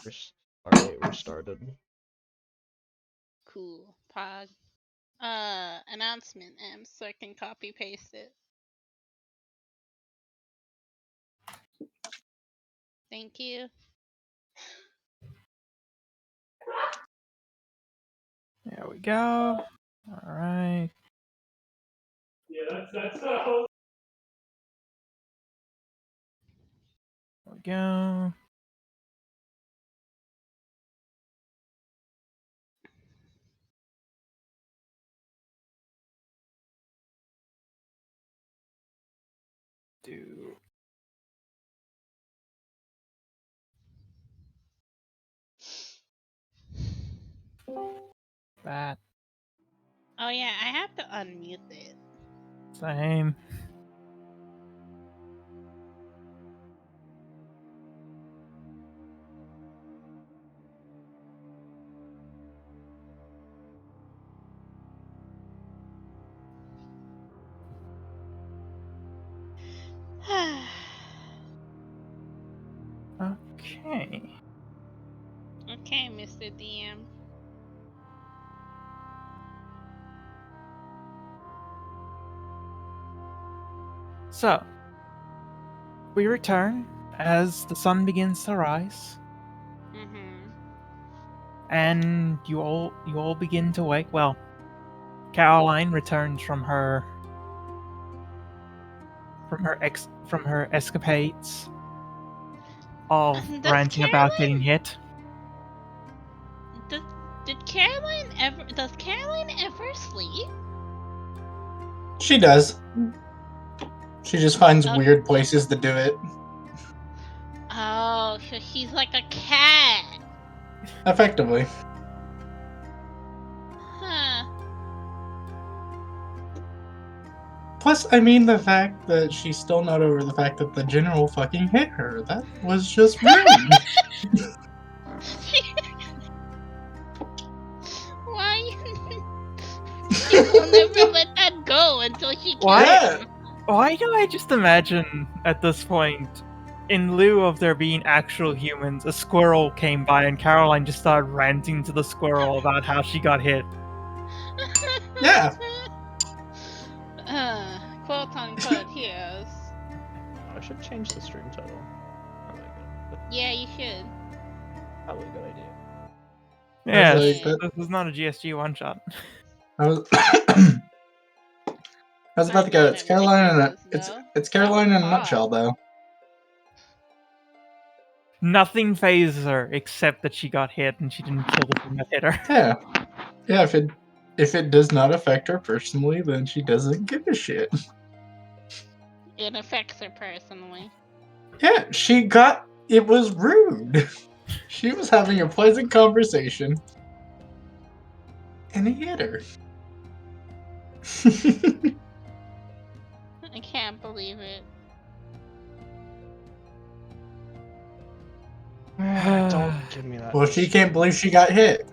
Alright, we're started. Cool. Pog. Announcement, so I can copy paste it. Thank you. There we go. Alright. Yeah, that's so. There we go. Do that. Oh yeah, I have to unmute it. Same. Okay. Okay, Mr. DM. So, we return as the sun begins to rise, and you all begin to wake. Well, Caroline returns from her escapades of ranting about getting hit. Does Caroline ever sleep? She does. She just finds weird places to do it. Oh, so she's like a cat. Effectively. Huh. Plus, I mean, the fact that she's still not over the fact that the general fucking hit her. That was just rude. Why? She will never let that go until she kills him. Why do I just imagine at this point, in lieu of there being actual humans, a squirrel came by and Caroline just started ranting to the squirrel about how she got hit? Yeah. Quote unquote, yes. I should change the stream title. Probably good. Yeah, you should. Probably a good idea. Yes, this is not a GSG one shot. I was about to go. It's Caroline it's Caroline in a nutshell, though. Nothing phases her except that she got hit and she didn't kill the thing that hit her. Yeah. Yeah, if it does not affect her personally, then she doesn't give a shit. It affects her personally. Yeah, it was rude. She was having a pleasant conversation. And he hit her. I can't believe it. Don't give me that. Well, she can't believe she got hit.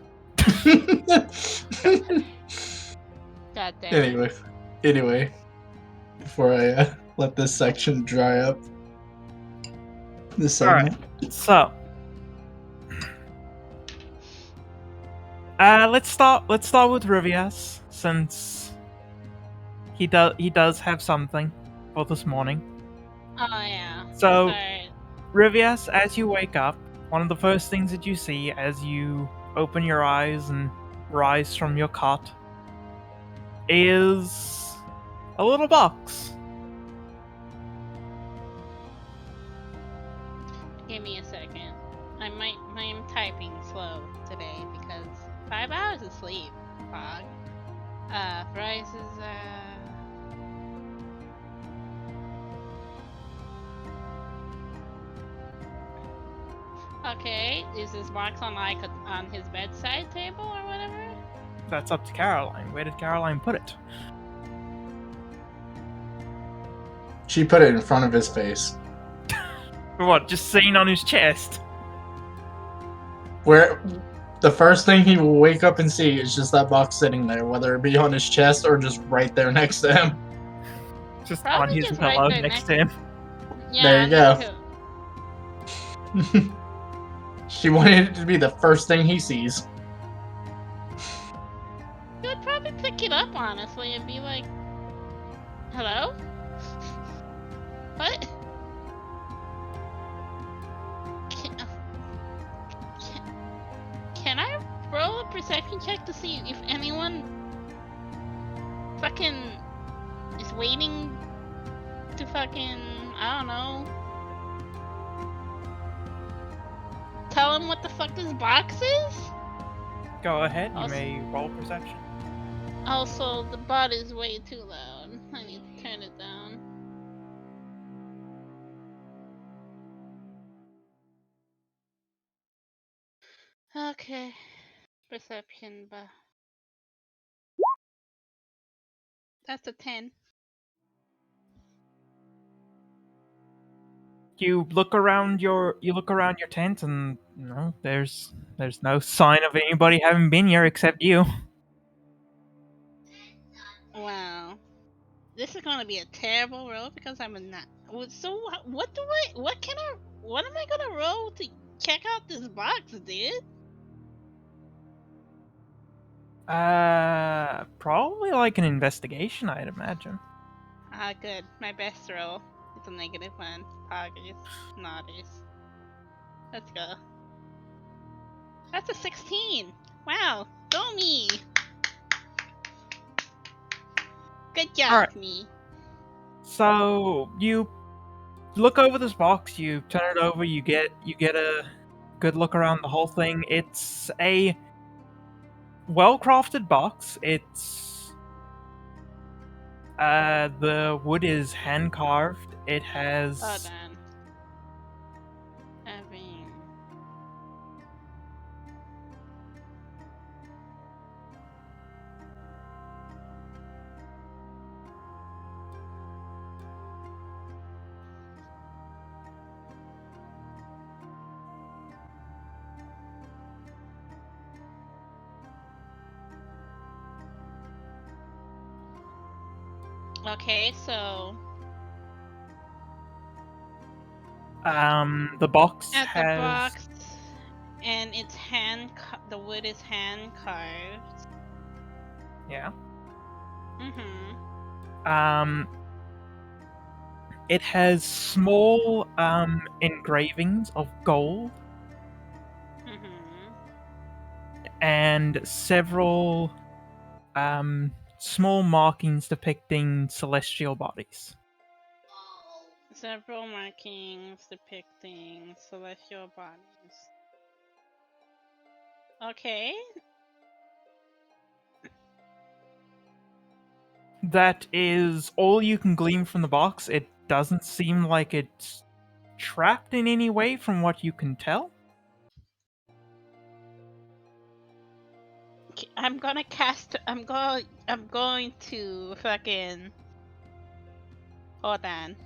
God damn it. Anyway, before I let this section dry up. This segment. Alright, so let's start with Rivias, since he does have something for this morning. Oh yeah. So Rivias, as you wake up, one of the first things that you see as you open your eyes and rise from your cot is a little box. Give me a second. I'm typing slow today because 5 hours of sleep. Fog. Price is Okay, is this box on his bedside table or whatever? That's up to Caroline. Where did Caroline put it? She put it in front of his face. What, just sitting on his chest? Where the first thing he will wake up and see is just that box sitting there, whether it be on his chest or just right there next to him. Just probably on his pillow next to him. Yeah, there you go. She wanted it to be the first thing he sees. He would probably pick it up, honestly, and be like, hello? What? Can I roll a perception check to see if anyone fucking is waiting to fucking, I don't know, tell him what the fuck this box is? Go ahead, you Also- may roll perception. Also, the bot is way too loud. I need to turn it down. Okay. Perception, but that's a 10. You look around your tent, and no, there's no sign of anybody having been here except you. Wow. This is gonna be a terrible roll because I'm a not. So what am I gonna roll to check out this box, dude? Probably like an investigation, I'd imagine. Ah, good. My best roll is a -1. Poggers, nodders. Let's go. That's a 16. Wow, go me. Good job, Alright. me. So you look over this box, you turn it over, you get a good look around the whole thing. It's a well-crafted box. It's the wood is hand carved. It has Hold on. I mean, okay, so the box at has the box, and it's the wood is hand carved. yeah. Mm-hmm. It has small engravings of gold Mm-hmm. and several small markings depicting celestial bodies. Several markings depicting celestial bodies. Okay. That is all you can glean from the box. It doesn't seem like it's trapped in any way from what you can tell. I'm gonna cast. I'm going to fucking. Hold on.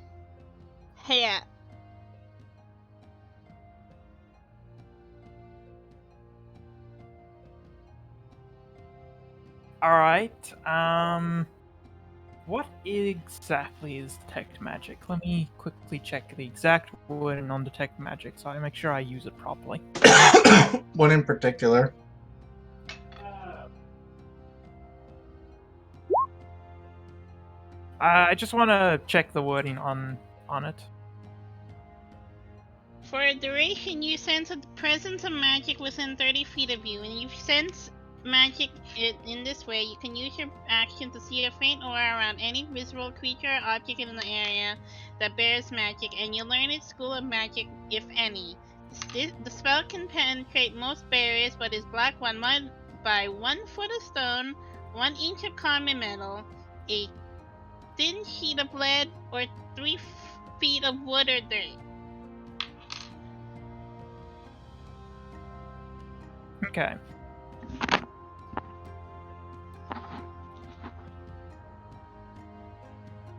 Hey. Alright, what exactly is detect magic? Let me quickly check the exact wording on detect magic so I make sure I use it properly. What in particular? I just want to check the wording on it. For a duration, you sense the presence of magic within 30 feet of you, and if you sense magic in this way, you can use your action to see a faint aura around any visible creature or object in the area that bears magic, and you learn its school of magic, if any. The spell can penetrate most barriers, but is blocked by 1 foot of stone, 1 inch of common metal, a thin sheet of lead, or 3 feet of wood or dirt. Okay.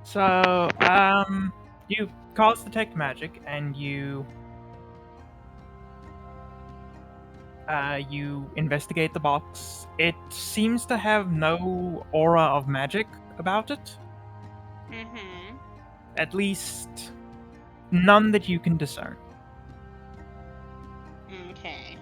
So, you cast detect magic, and you investigate the box. It seems to have no aura of magic about it. Mm-hmm. At least, none that you can discern. Okay.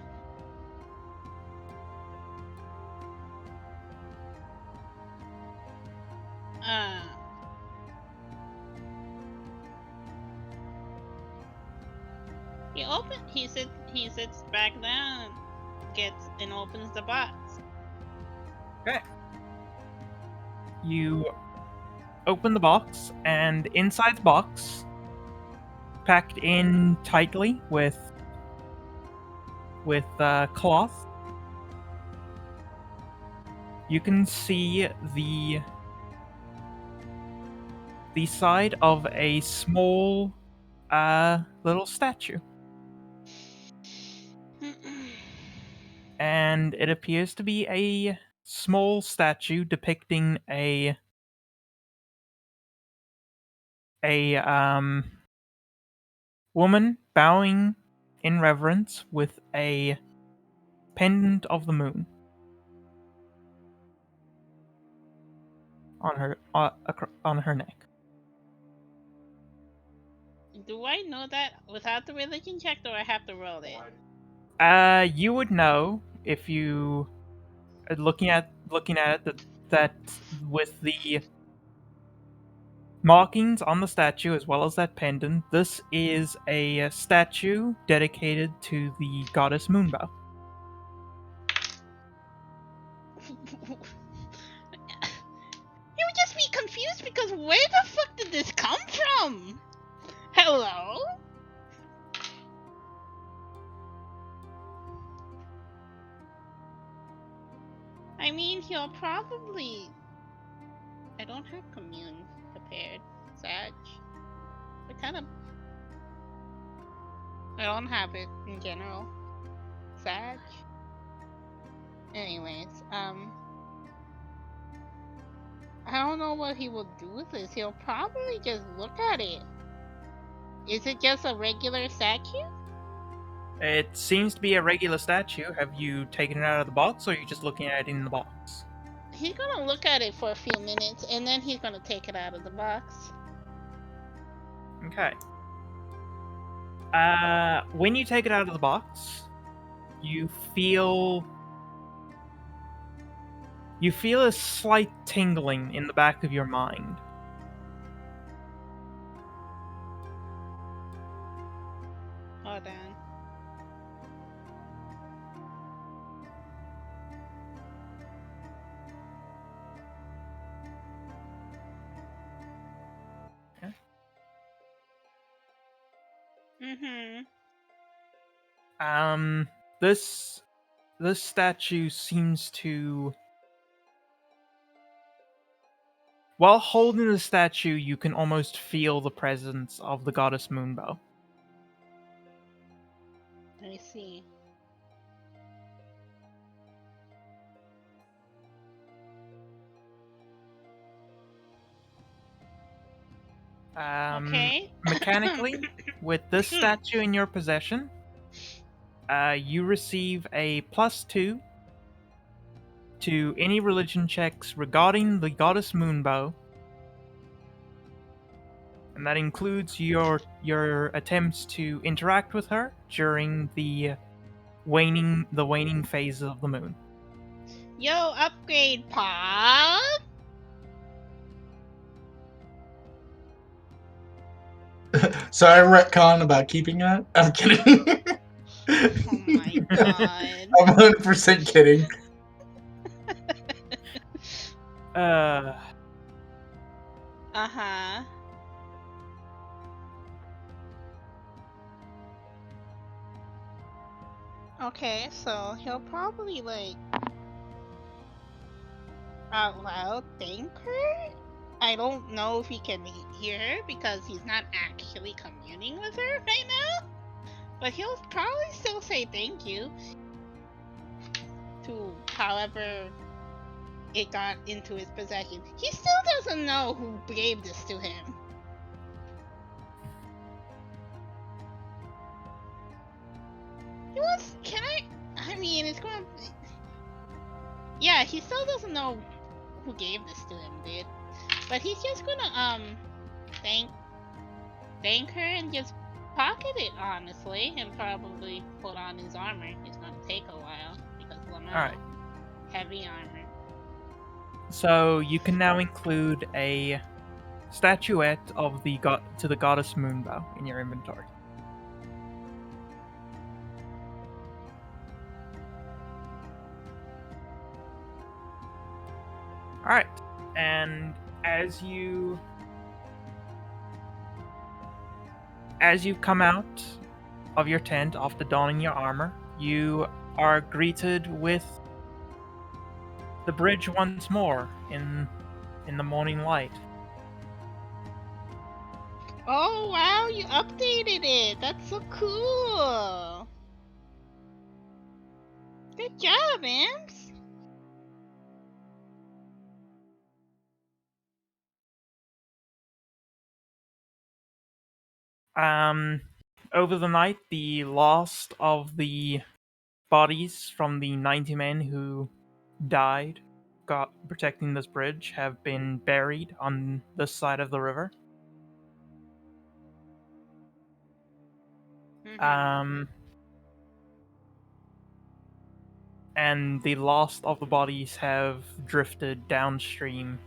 He sits back down, gets and opens the box. Okay. You open the box, and inside the box, packed in tightly with cloth, you can see the side of a small little statue. And it appears to be a small statue depicting a woman bowing in reverence with a pendant of the moon on her neck. Do I know that without the religion check, or I have to roll it? You would know if you looking at it that with the markings on the statue as well as that pendant, this is a statue dedicated to the goddess Moonbow. You would just be confused because where the fuck did this come from? Hello? I mean, he'll probably... I don't have commune prepared, Sag. I kind of... I don't have it in general, Sag. Anyways, I don't know what he will do with this. He'll probably just look at it. Is it just a regular statue? It seems to be a regular statue. Have you taken it out of the box, or are you just looking at it in the box? He's gonna look at it for a few minutes, and then he's gonna take it out of the box. Okay. When you take it out of the box, you feel a slight tingling in the back of your mind. Hold on. Okay. This statue seems to... While holding the statue, you can almost feel the presence of the goddess Moonbow. I see. Okay. Mechanically, with this statue in your possession, you receive a +2 to any religion checks regarding the goddess Moonbow, and that includes your attempts to interact with her during the waning phases of the moon. Yo, upgrade pod. So I retcon about keeping that? I'm kidding. Oh my god. I'm 100% kidding. Uh-huh. Okay, so he'll probably, like, out loud thank her? I don't know if he can hear her because he's not actually communing with her right now. But he'll probably still say thank you to however it got into his possession. He still doesn't know who gave this to him. I mean, it's gonna... Yeah, he still doesn't know who gave this to him, dude. But he's just gonna, thank her and just pocket it, honestly, and probably put on his armor. It's gonna take a while because Lamau. Alright. Heavy armor. So you can now include a statuette of the goddess Moonbow in your inventory. Alright, and as you come out of your tent after donning your armor, you are greeted with the bridge once more in the morning light. Oh wow, you updated it! That's so cool! Good job, Amps! Over the night, the last of the bodies from the 90 men who died protecting this bridge have been buried on this side of the river. Mm-hmm. And the last of the bodies have drifted downstream.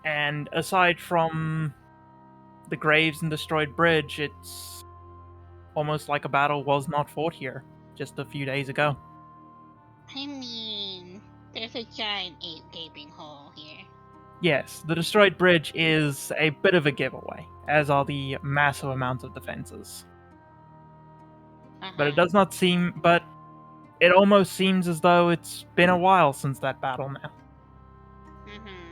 And aside from the graves and destroyed bridge, it's almost like a battle was not fought here just a few days ago. I mean, there's a giant gaping hole here. Yes, the destroyed bridge is a bit of a giveaway, as are the massive amounts of defenses. But it does not seem. But it almost seems as though it's been a while since that battle now. Mm-hmm.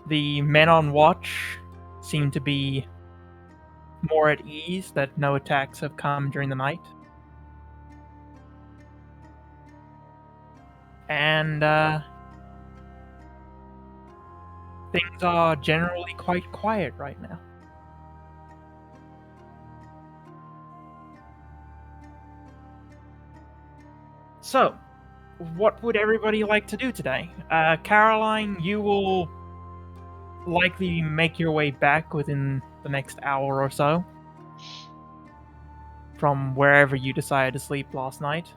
The men on watch seem to be more at ease that no attacks have come during the night. And things are generally quite quiet right now. So, what would everybody like to do today? Caroline, you will likely make your way back within the next hour or so from wherever you decided to sleep last night.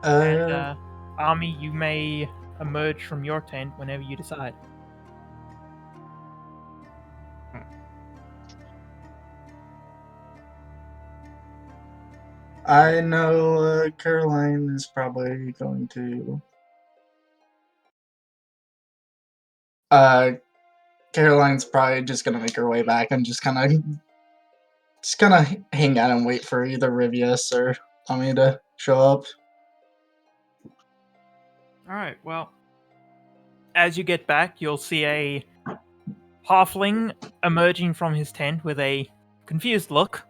And Ami, you may emerge from your tent whenever you decide. I know Caroline is probably going to. Caroline's probably just gonna make her way back and just kind of hang out and wait for either Rivius or Ami to show up. Alright, well, as you get back, you'll see a halfling emerging from his tent with a confused look.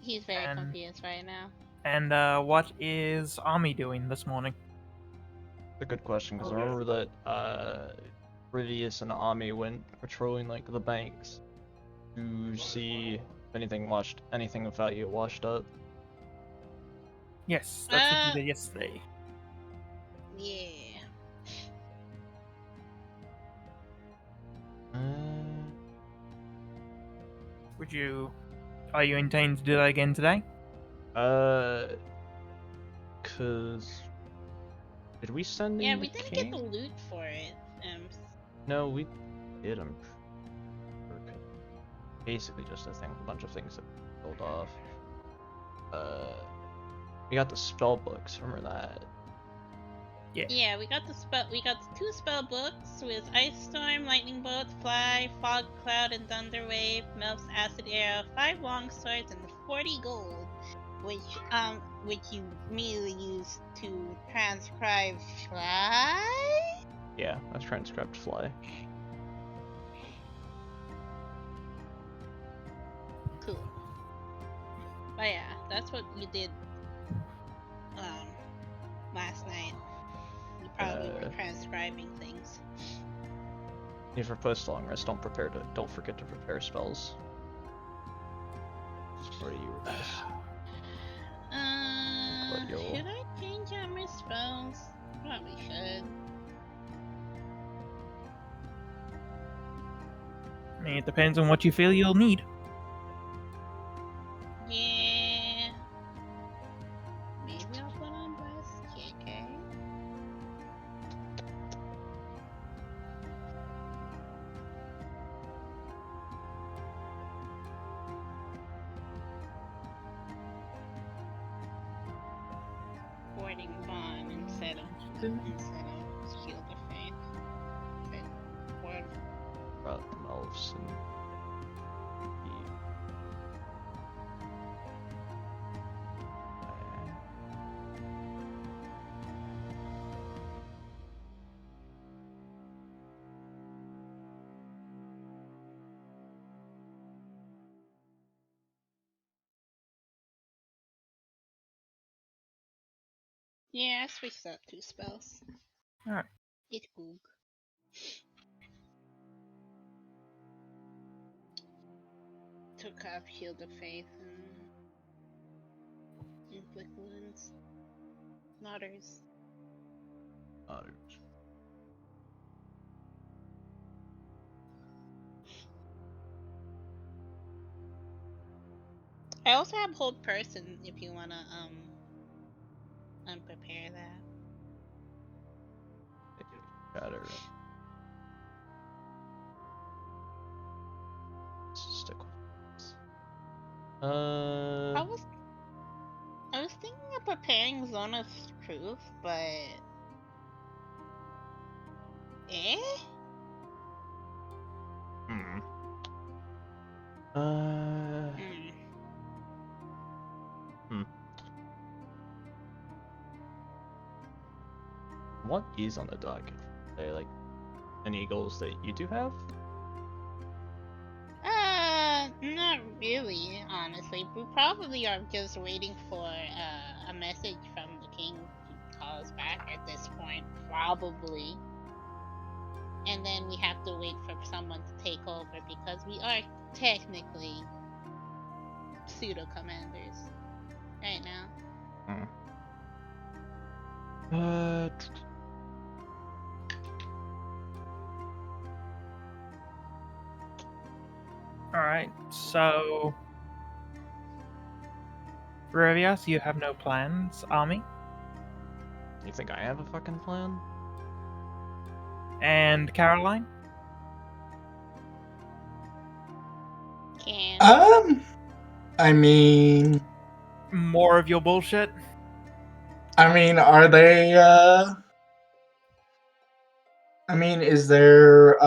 He's very confused right now. And what is Ami doing this morning? A good question, because I remember that Rivius and Ami went patrolling like the banks to see if anything of value washed up. Yes, that's what you did yesterday. Yeah. Are you intending to do that again today? Cause did we send in Yeah, the we didn't king? get the loot for it. No, we did. Basically just a bunch of things that we pulled off. We got the spell books. Remember that? Yeah, we got we got 2 spell books with Ice Storm, Lightning Bolt, Fly, Fog Cloud, and Thunder Wave, Melf's Acid Arrow, 5 long swords, and 40 gold, which you immediately use to transcribe Fly? Yeah, that's transcribed Fly. Cool. But yeah, that's what you did last night. You probably were transcribing things. If for post long rest, don't forget to prepare spells. Or you were just Should I change out my spells? Probably should. I mean, it depends on what you feel you'll need. Yeah. Maybe I'll put on Bless JK. Warding Bond instead of Shield of Faith. But Ward brought them elves and Yeah, I switched up 2 spells. Alright. It's good. Took off Shield of Faith and Inflict Wounds. Nodders. others. I also have Hold Person if you wanna unprepare that. Better. Stick with this. I was thinking of preparing Zone of Truth, but Hmm. What is on the docket? Are there, like, any goals that you do have? Not really, honestly. We probably are just waiting for a message from the king to call us back at this point, probably. And then we have to wait for someone to take over because we are technically pseudo commanders right now. Alright, so... Revias, you have no plans, Ami? You think I have a fucking plan? And Caroline? I mean, More of your bullshit? are they, is there,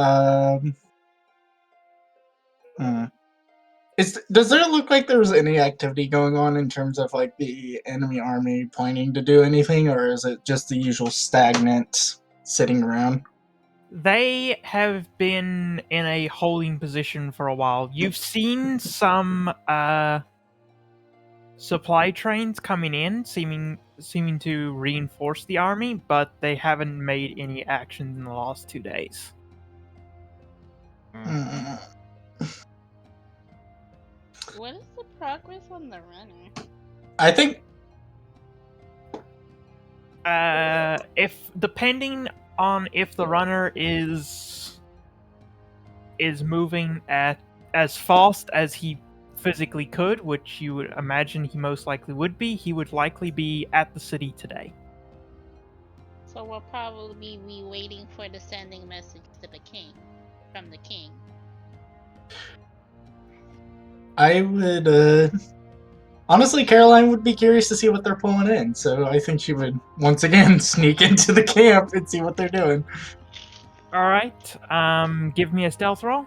does there look like there's any activity going on in terms of, like, the enemy army planning to do anything, or is it just the usual stagnant sitting around? They have been in a holding position for a while. You've seen some supply trains coming in, seeming to reinforce the army, but they haven't made any action in the last 2 days. What is the progress on the runner? I think... if depending on if the runner is moving at as fast as he physically could, which you would imagine he most likely would be, he would likely be at the city today. So we'll probably be waiting for the sending message to the king, from the king. I would, honestly, Caroline would be curious to see what they're pulling in, so I think she would, once again, sneak into the camp and see what they're doing. Alright, give me a stealth roll.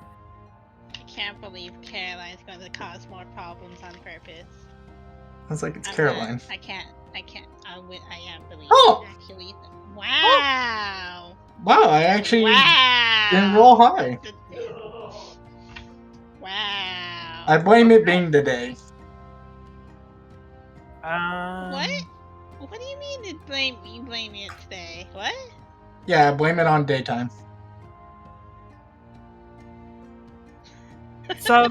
I can't believe Caroline's going to cause more problems on purpose. I was like, it's Caroline. I can't. I am believing. Oh! Actually, wow! Wow, I actually didn't roll high. Wow. I blame it being the day. What? What do you mean you blame it today? What? Yeah, blame it on daytime. So,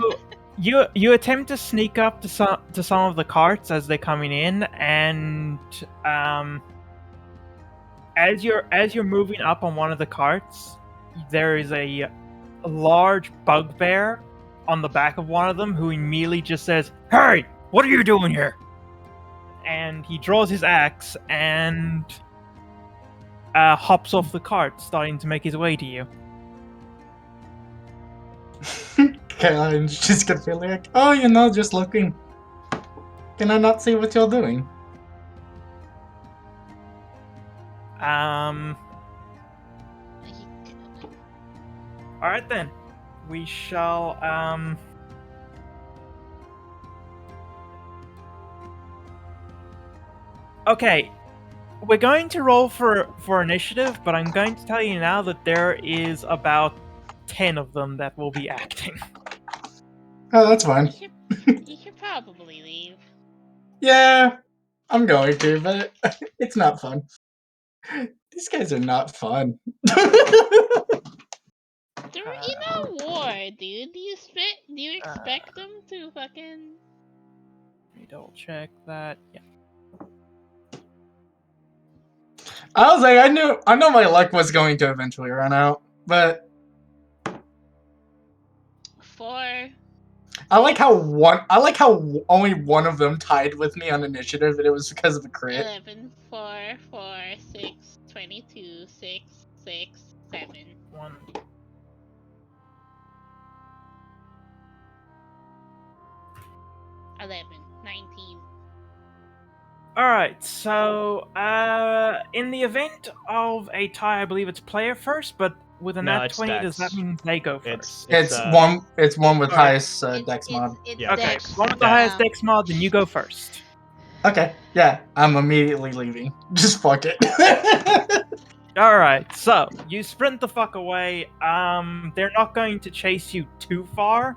You attempt to sneak up to some of the carts as they're coming in, and as you're moving up on one of the carts, there is a large bugbear on the back of one of them who immediately just says, "Hey, what are you doing here?" And he draws his axe and hops off the cart, starting to make his way to you. Caroline's just gonna feel like, oh, just looking. Can I not see what you're doing? Alright then. We shall, Okay. We're going to roll for initiative, but I'm going to tell you now that there is about 10 of them that will be acting. Oh, that's fine. You should probably leave. Yeah, I'm going to, but it's not fun. These guys are not fun. They're in a war, dude. Do you expect them to fucking... Let me double check that. Yeah. I was like, I know my luck was going to eventually run out, but 4. I like how only one of them tied with me on initiative, and it was because of a crit. 11, 4, 4, 6, 22, 6, 6, 7. 1. 11, 19. Alright, so, in the event of a tie, I believe it's player first, but with a No, nat it's 20, does dex. that mean they go first? It's one with Alright. highest dex mod. It's Yeah, Okay, Dex one with the for highest now. dex mod, then you go first. Okay, yeah, I'm immediately leaving. Just fuck it. Alright, so, you sprint the fuck away. They're not going to chase you too far,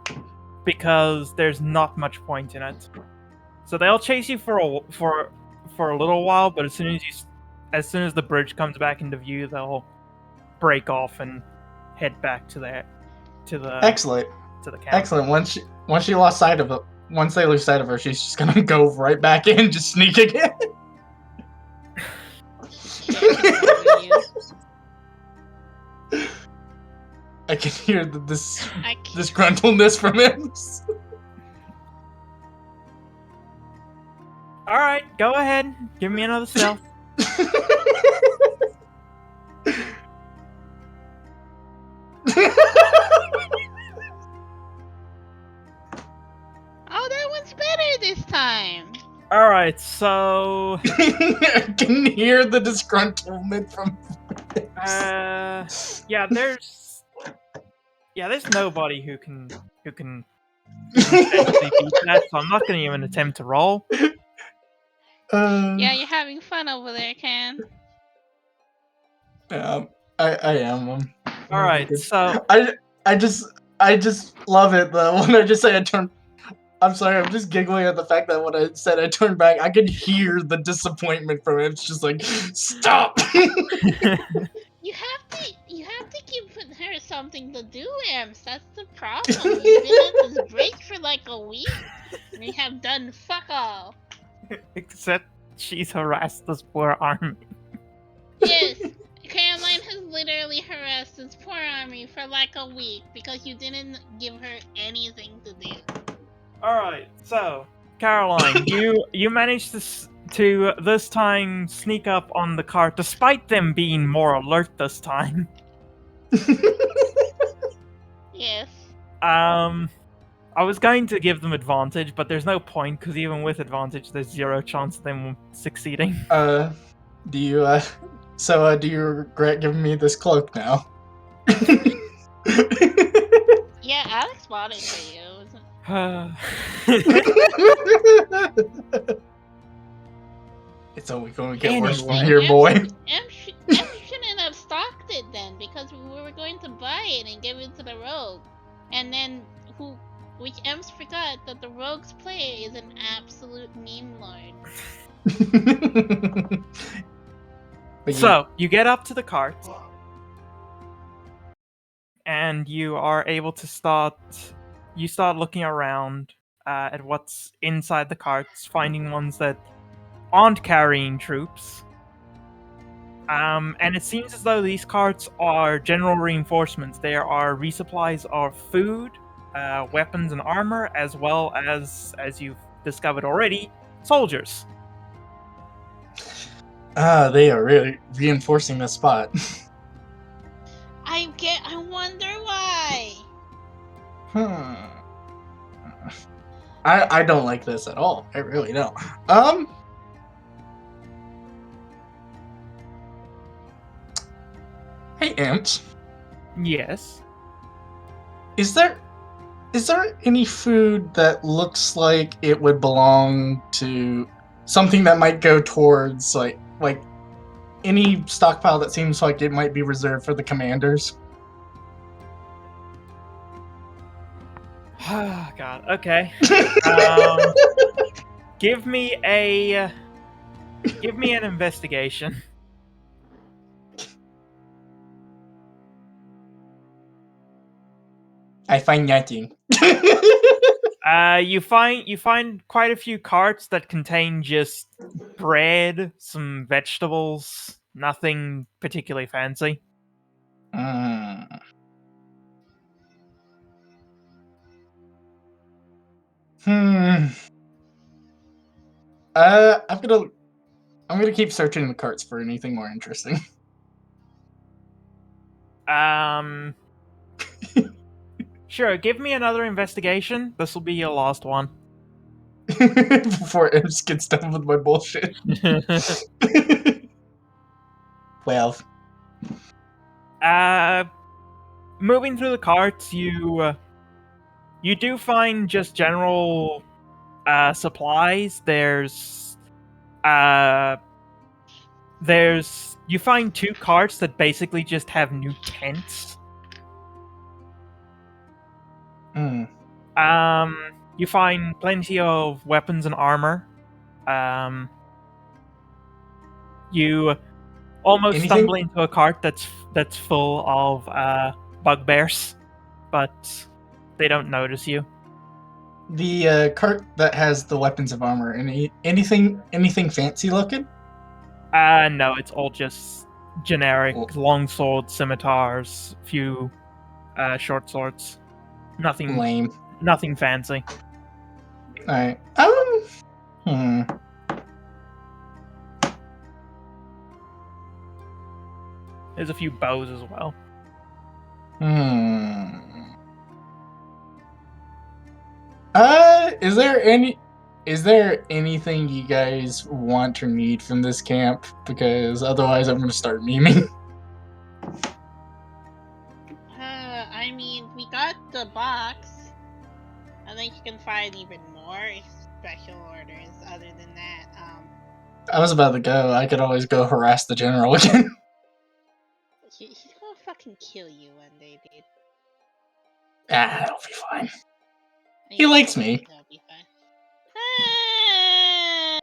because there's not much point in it. So they'll chase you for a little while, but as soon as the bridge comes back into view, they'll break off and head back to the Excellent. to the camp. Excellent. Once they lose sight of her, she's just gonna go right back in, just sneak again. I can hear this disgruntledness from him. Alright, go ahead. Give me another stealth. Oh, that one's better this time. Alright, so I can hear the disgruntlement from there's nobody who can effectively beat that, so I'm not gonna even attempt to roll. Yeah, you're having fun over there, Can. I am. Alright, so I just love it though. When I just say I turn, I'm sorry, I'm just giggling at the fact that when I said I turned back, I could hear the disappointment from him. It's just like, stop. You have to give her something to do, Ems. That's the problem. You've been at this break for like a week, and you have done fuck all. except she's harassed this poor army. Yes, Caroline has literally harassed this poor army for like a week because you didn't give her anything to do. Alright, so Caroline, you managed to this time sneak up on the cart despite them being more alert this time. Yes. I was going to give them advantage, but there's no point because even with advantage, there's 0 chance of them succeeding. Do you regret giving me this cloak now? Yeah, Alex bought it for you. It's only going to get worse from Anyway. here, boy. Em shouldn't have stocked it then, because we were going to buy it and give it to the rogue. And then which Ems forgot that the rogue's player is an absolute meme lord. So, you get up to the cart, and you are able to start you start looking around at what's inside the carts, finding ones that aren't carrying troops. And it seems as though these carts are general reinforcements. There are resupplies of food, weapons, and armor, as well as you've discovered already, soldiers. They are really reinforcing the spot. I wonder why. I don't like this at all. I really don't. Hey, Imps. Yes. Is there any food that looks like it would belong to something that might go towards like any stockpile that seems like it might be reserved for the commanders? Oh, God. Okay. Give me an investigation. I find nothing. You find quite a few carts that contain just bread, some vegetables, nothing particularly fancy. I'm gonna keep searching the carts for anything more interesting. Sure, give me another investigation. This will be your last one. Before Imps gets done with my bullshit. 12. Moving through the carts, you do find just general supplies. You find 2 carts that basically just have new tents. You find plenty of weapons and armor. You almost stumble into a cart that's full of bugbears, but they don't notice you. The cart that has the weapons of armor, anything fancy looking? No, it's all just generic long swords, scimitars, few short swords. Nothing lame. Nothing fancy. Alright. There's a few bows as well. Is there anything you guys want or need from this camp? Because otherwise I'm gonna start memeing. I mean, we got the box. I think you can find even more special orders other than that. I was about to go. I could always go harass the general again. He's gonna fucking kill you one day, dude. That'll be fine. He likes me. That'll be fine.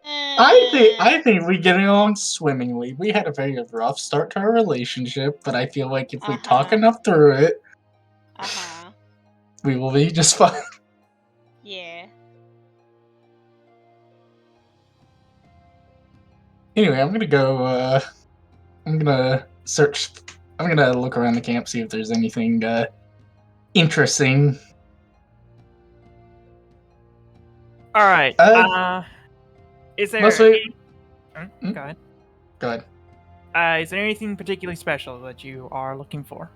I think we get along swimmingly. We had a very rough start to our relationship, but I feel like if we talk enough through it, we will be just fine. Yeah. Anyway, I'm gonna go. I'm gonna search. I'm gonna look around the camp, see if there's anything interesting. All right. Is there? Mostly. Go ahead. Go ahead. Is there anything particularly special that you are looking for?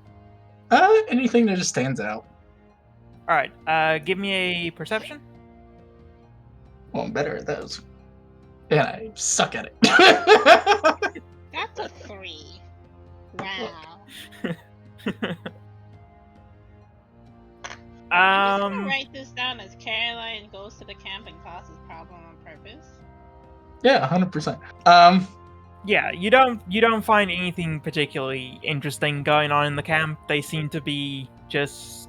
Anything that just stands out. All right. Give me a perception. Well, I'm better at those. And I suck at it. That's a 3. Wow. I'm just gonna write this down as Caroline goes to the camp and causes problem on purpose. Yeah, 100%. Yeah, you don't find anything particularly interesting going on in the camp. They seem to be just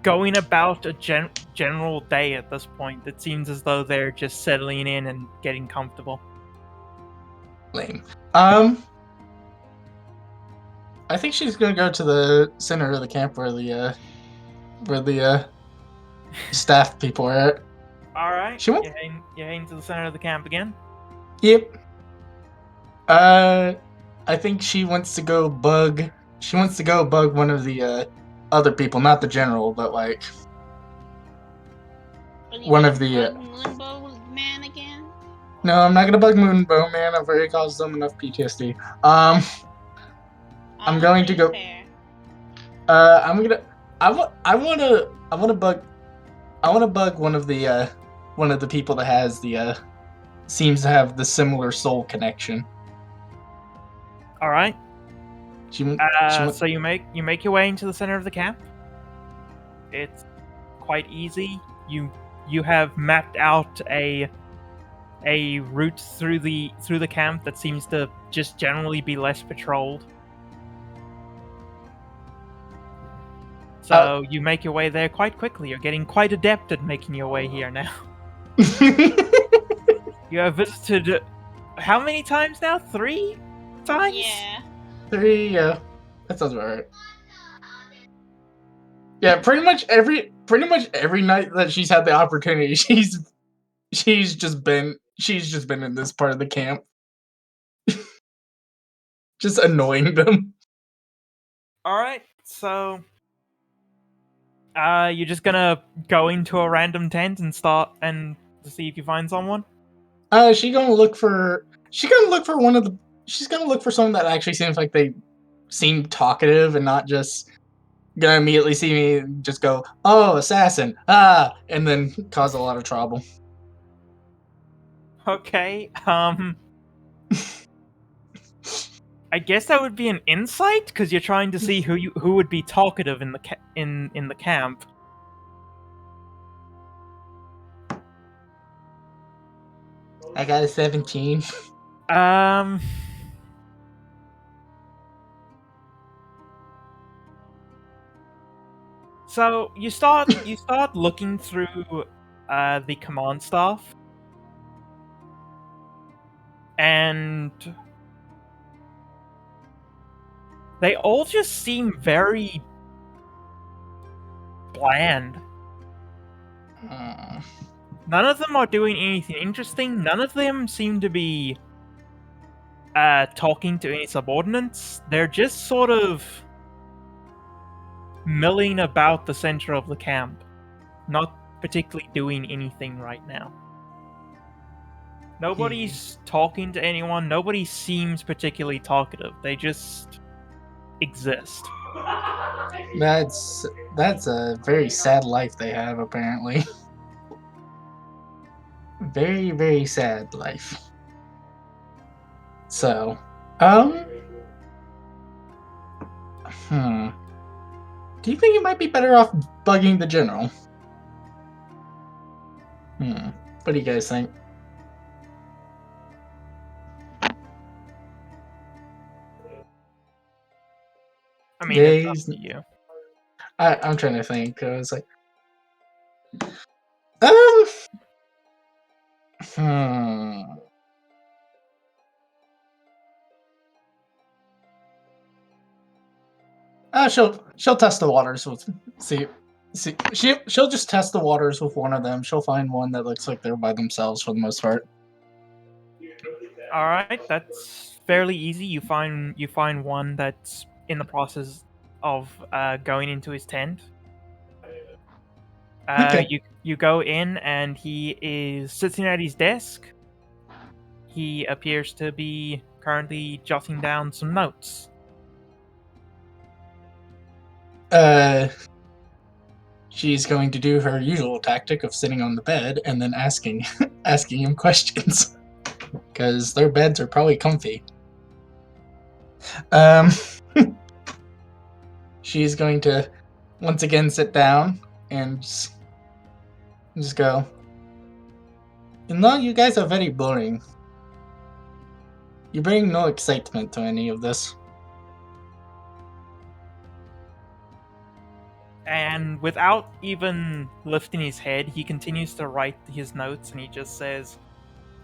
going about a general day at this point. It seems as though they're just settling in and getting comfortable. Lame. I think she's gonna go to the center of the camp where the staff people are at. All right. She won't. You're heading to the center of the camp again. Yep. I think she wants to go bug. She wants to go bug one of the other people, not the general, but like Are you one gonna of the. bug Moonbow Man again? No, I'm not gonna bug Moonbow Man. I've already caused them enough PTSD. I'm going to go. Fair. I'm gonna. I wanna bug one of the people that has the seems to have the similar soul connection. All right. She So you make your way into the center of the camp. It's quite easy. You have mapped out a route through the camp that seems to just generally be less patrolled. So you make your way there quite quickly. You're getting quite adept at making your way here now. You have visited how many times now? 3 times? Yeah. 3, yeah. That sounds about right. Yeah, pretty much every night that she's had the opportunity, she's just been in this part of the camp. Just annoying them. Alright, so you're just gonna go into a random tent and start and see if you find someone? She's gonna look for someone that actually seems like they seem talkative and not just gonna immediately see me and just go, "Oh, assassin!" And then cause a lot of trouble. Okay, I guess that would be an insight because you're trying to see who would be talkative in the in the camp. I got a 17. So you start looking through the command staff, and they all just seem very bland. None of them are doing anything interesting. None of them seem to be talking to any subordinates. They're just sort of milling about the center of the camp, not particularly doing anything right now. Nobody's talking to anyone. Nobody seems particularly talkative. They just exist. That's a very sad life they have, apparently. Very, very sad life. So, do you think you might be better off bugging the general? What do you guys think? I mean, it's up to you. I'm trying to think. I was like, she'll test the waters with she'll just test the waters with one of them. She'll find one that looks like they're by themselves for the most part. All right, that's fairly easy. You find one that's in the process of going into his tent. Okay. You go in and he is sitting at his desk. He appears to be currently jotting down some notes. She's going to do her usual tactic of sitting on the bed and then asking him questions. Because their beds are probably comfy. She's going to once again sit down and just go, you guys are very boring. You bring no excitement to any of this. And without even lifting his head, he continues to write his notes, and he just says,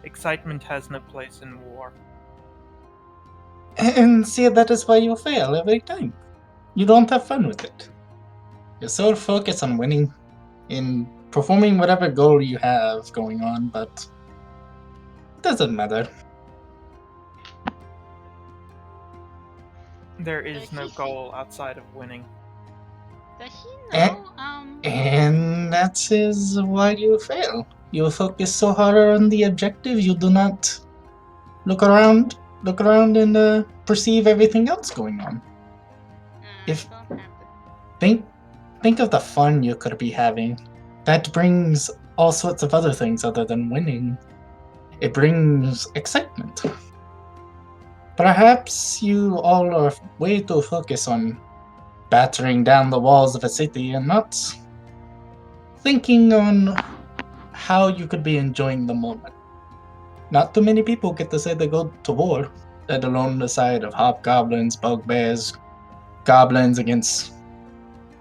"Excitement has no place in war." And see, that is why you fail every time. You don't have fun with it. You're so focused on winning in performing whatever goal you have going on, but it doesn't matter. There is no Okay. goal outside of winning. Does he Eh? know? And that is why you fail. You focus so hard on the objective, you do not look around and perceive everything else going on. If- Don't have to. Think of the fun you could be having. That brings all sorts of other things other than winning. It brings excitement. Perhaps you all are way too focused on battering down the walls of a city and not thinking on how you could be enjoying the moment. Not too many people get to say they go to war, let alone the side of hobgoblins, bugbears, goblins against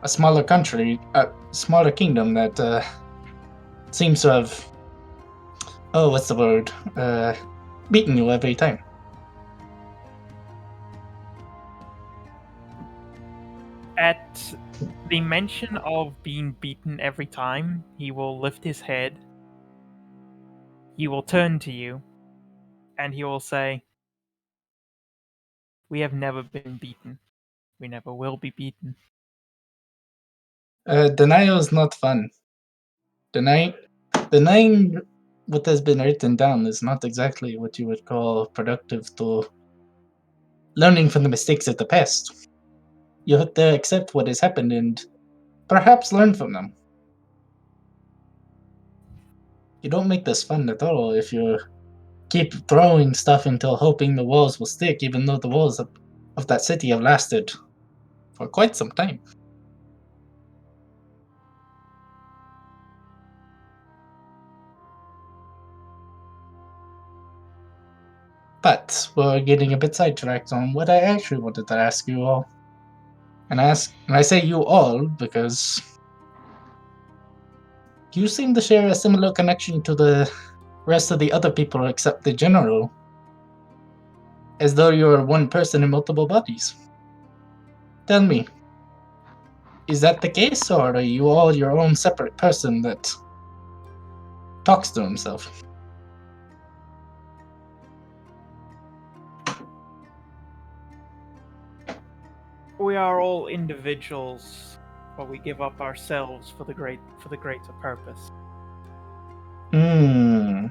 a smaller country, a smaller kingdom that seems to have, what's the word, beaten you every time. At the mention of being beaten every time, he will lift his head. He will turn to you, and he will say, "We have never been beaten. We never will be beaten." Denial is not fun. Denying what has been written down is not exactly what you would call productive to learning from the mistakes of the past. You have to accept what has happened and perhaps learn from them. You don't make this fun at all if you keep throwing stuff until hoping the walls will stick, even though the walls of that city have lasted for quite some time. But we're getting a bit sidetracked on what I actually wanted to ask you all. And I say you all because you seem to share a similar connection to the rest of the other people except the general. As though you're one person in multiple bodies. Tell me, is that the case, or are you all your own separate person that talks to himself? We are all individuals, but we give up ourselves for the greater purpose. Hmm.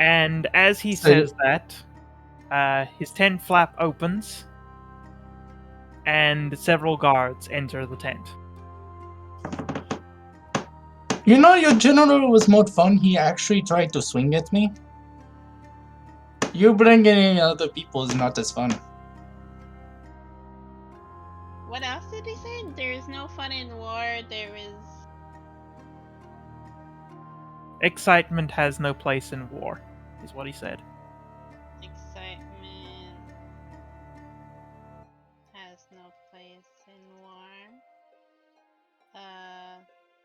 And as he So- says that, his tent flap opens, and several guards enter the tent. You know, your general was more fun. He actually tried to swing at me. You bringing in other people is not as fun. What else did he say? There is no fun in war. There is. Excitement has no place in war, is what he said. Excitement has no place in war.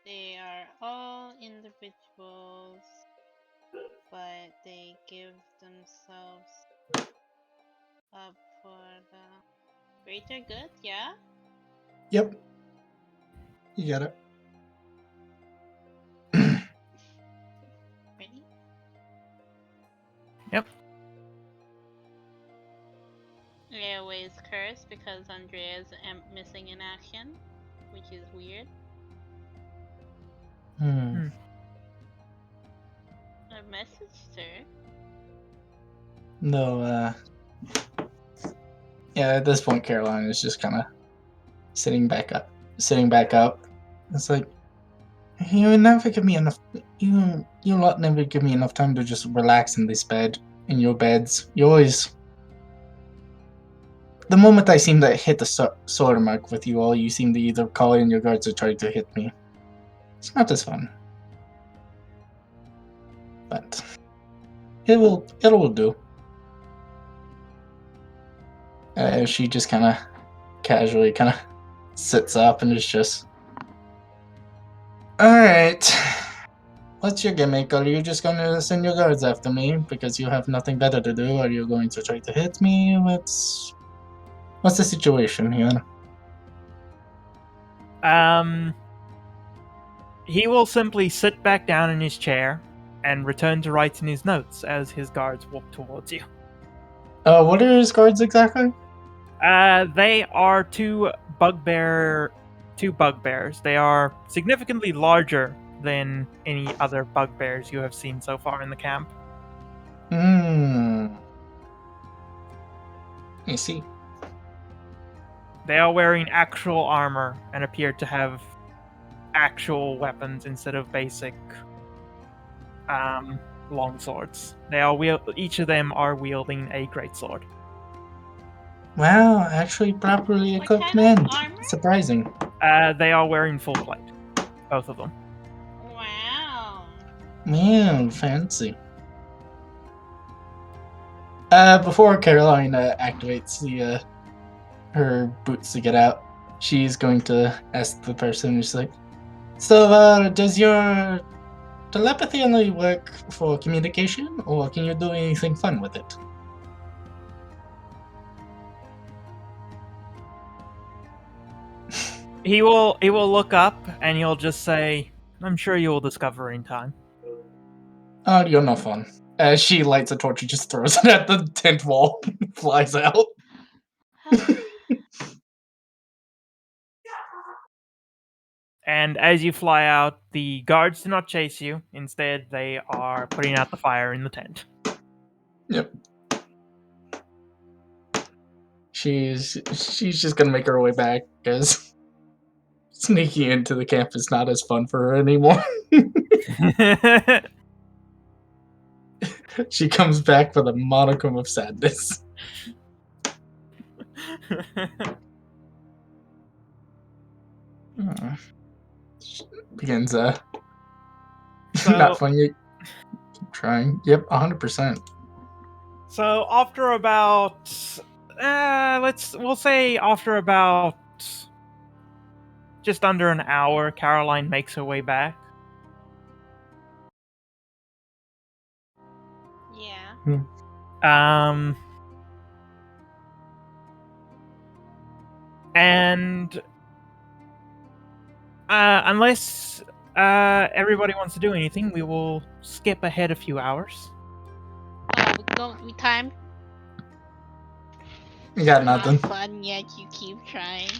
They are all individuals, but they give themselves up for the greater good, yeah? Yep. You got it. Ready? Yep. I always curse because Andrea's missing in action, which is weird. Hmm. I messaged her. No, yeah, at this point, Caroline is just kind of sitting back up. It's like, you never give me enough. You lot never give me enough time to just relax in this bed, in your beds. You always. The moment I seem to hit the sword mark with you all, you seem to either call in your guards or try to hit me. It's not as fun. But it will do. She just kind of casually kind of sits up and is just, alright, what's your gimmick? Are you just gonna send your guards after me because you have nothing better to do? Are you going to try to hit me? What's the situation here? He will simply sit back down in his chair and return to writing his notes as his guards walk towards you. What are his guards exactly? They are two bugbears. They are significantly larger than any other bugbears you have seen so far in the camp. I see. They are wearing actual armor and appear to have actual weapons instead of basic long swords. Each of them are wielding a greatsword. Wow, actually properly What equipped kind of men. armor? Surprising. They are wearing full plate, both of them. Wow. Man, fancy. Before Caroline activates the her boots to get out, she's going to ask the person who's like, so does your telepathy only work for communication, or can you do anything fun with it? He will look up and he'll just say, "I'm sure you will discover in time." Oh, you're no fun. As she lights a torch and just throws it at the tent wall, flies out. And as you fly out, the guards do not chase you. Instead, they are putting out the fire in the tent. Yep. She's just gonna make her way back because sneaking into the camp is not as fun for her anymore. She comes back with a modicum of sadness. Begins not fun yet. Keep trying. Yep, 100%. So after about, we'll say after about just under an hour, Caroline makes her way back. Yeah. And unless everybody wants to do anything, we will skip ahead a few hours. We time. You got nothing. Not fun yet. You keep trying.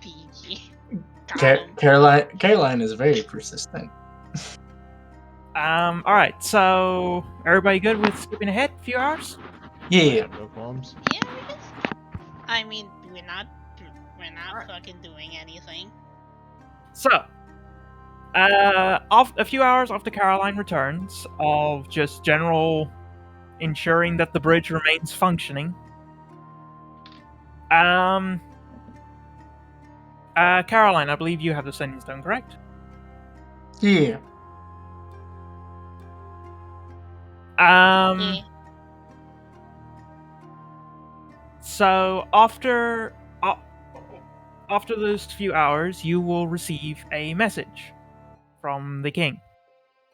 PG. Caroline is very persistent. All right. So everybody good with skipping ahead a few hours? Yeah. No qualms. Yeah, we just. I mean, we're not fucking doing anything. So, a few hours after Caroline returns, of just general ensuring that the bridge remains functioning. Caroline, I believe you have the sending stone, correct? Yeah. Yeah. So after those few hours, you will receive a message from the king.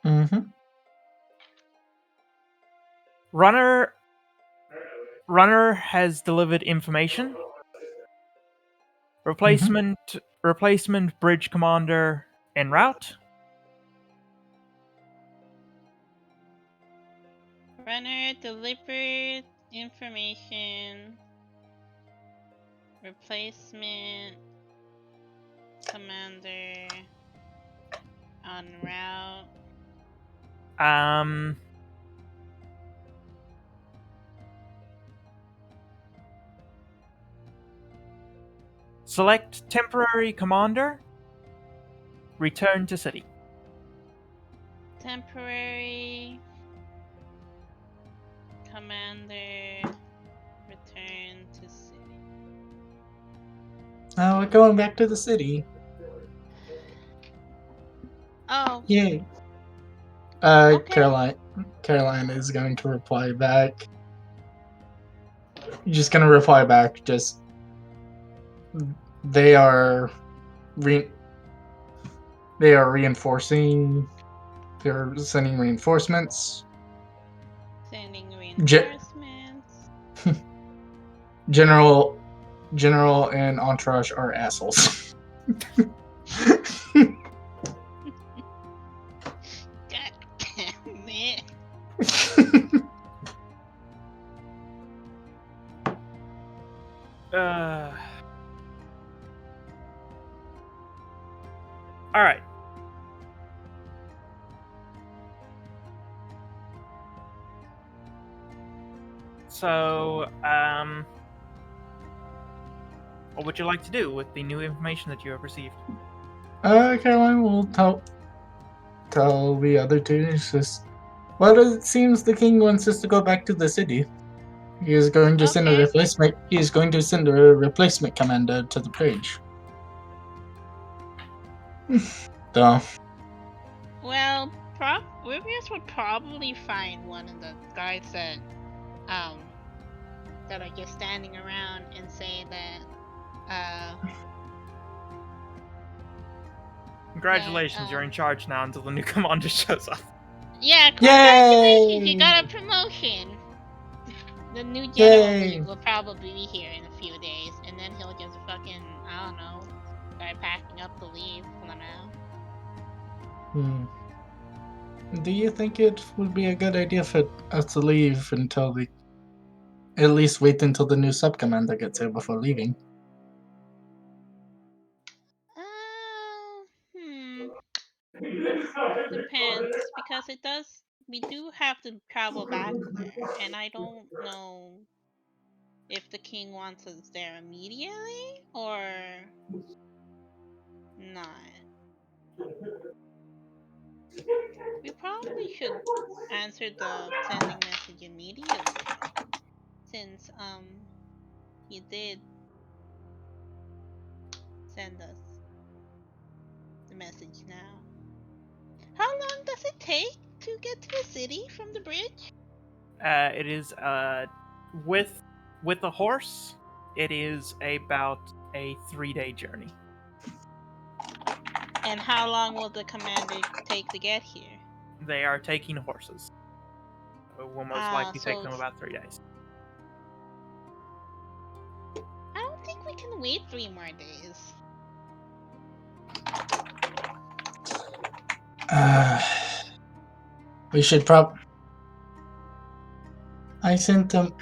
Mm-hmm. Runner has delivered information. Replacement bridge commander en route. Runner delivered information. Replacement commander en route. Select temporary commander. Return to city. Temporary commander. Return to city. Oh, we're going back to the city. Oh. Yay. Okay. Caroline is going to reply back. You're just gonna reply back. Just they are reinforcing. They're sending reinforcements. Sending reinforcements. General and entourage are assholes. it. All right. So, what would you like to do with the new information that you have received? Caroline will tell the other two. It's just, well, it seems the king wants us to go back to the city. He is going to send a Okay. replacement. He is going to send a replacement commander to the bridge. So, Well, Rubius would probably find one of the guards that are just standing around and say that Congratulations, you're in charge now until the new commander shows up. yeah, congratulations, you Yay! got a promotion. The new general Yay! will probably be here in a few days, and then he'll just fucking, I don't know, start packing up to leave for now. Do you think it would be a good idea for us to leave until at least wait until the new sub commander gets here before leaving? Depends, because we do have to travel back there, and I don't know if the king wants us there immediately or not. We probably should answer the sending message immediately, since he did send us the message now. How long does it take to get to the city from the bridge? It is with a horse. It is about a 3-day journey. And how long will the commander take to get here? They are taking horses. It will most likely take them about 3 days. I don't think we can wait 3 more days. We should I sent them.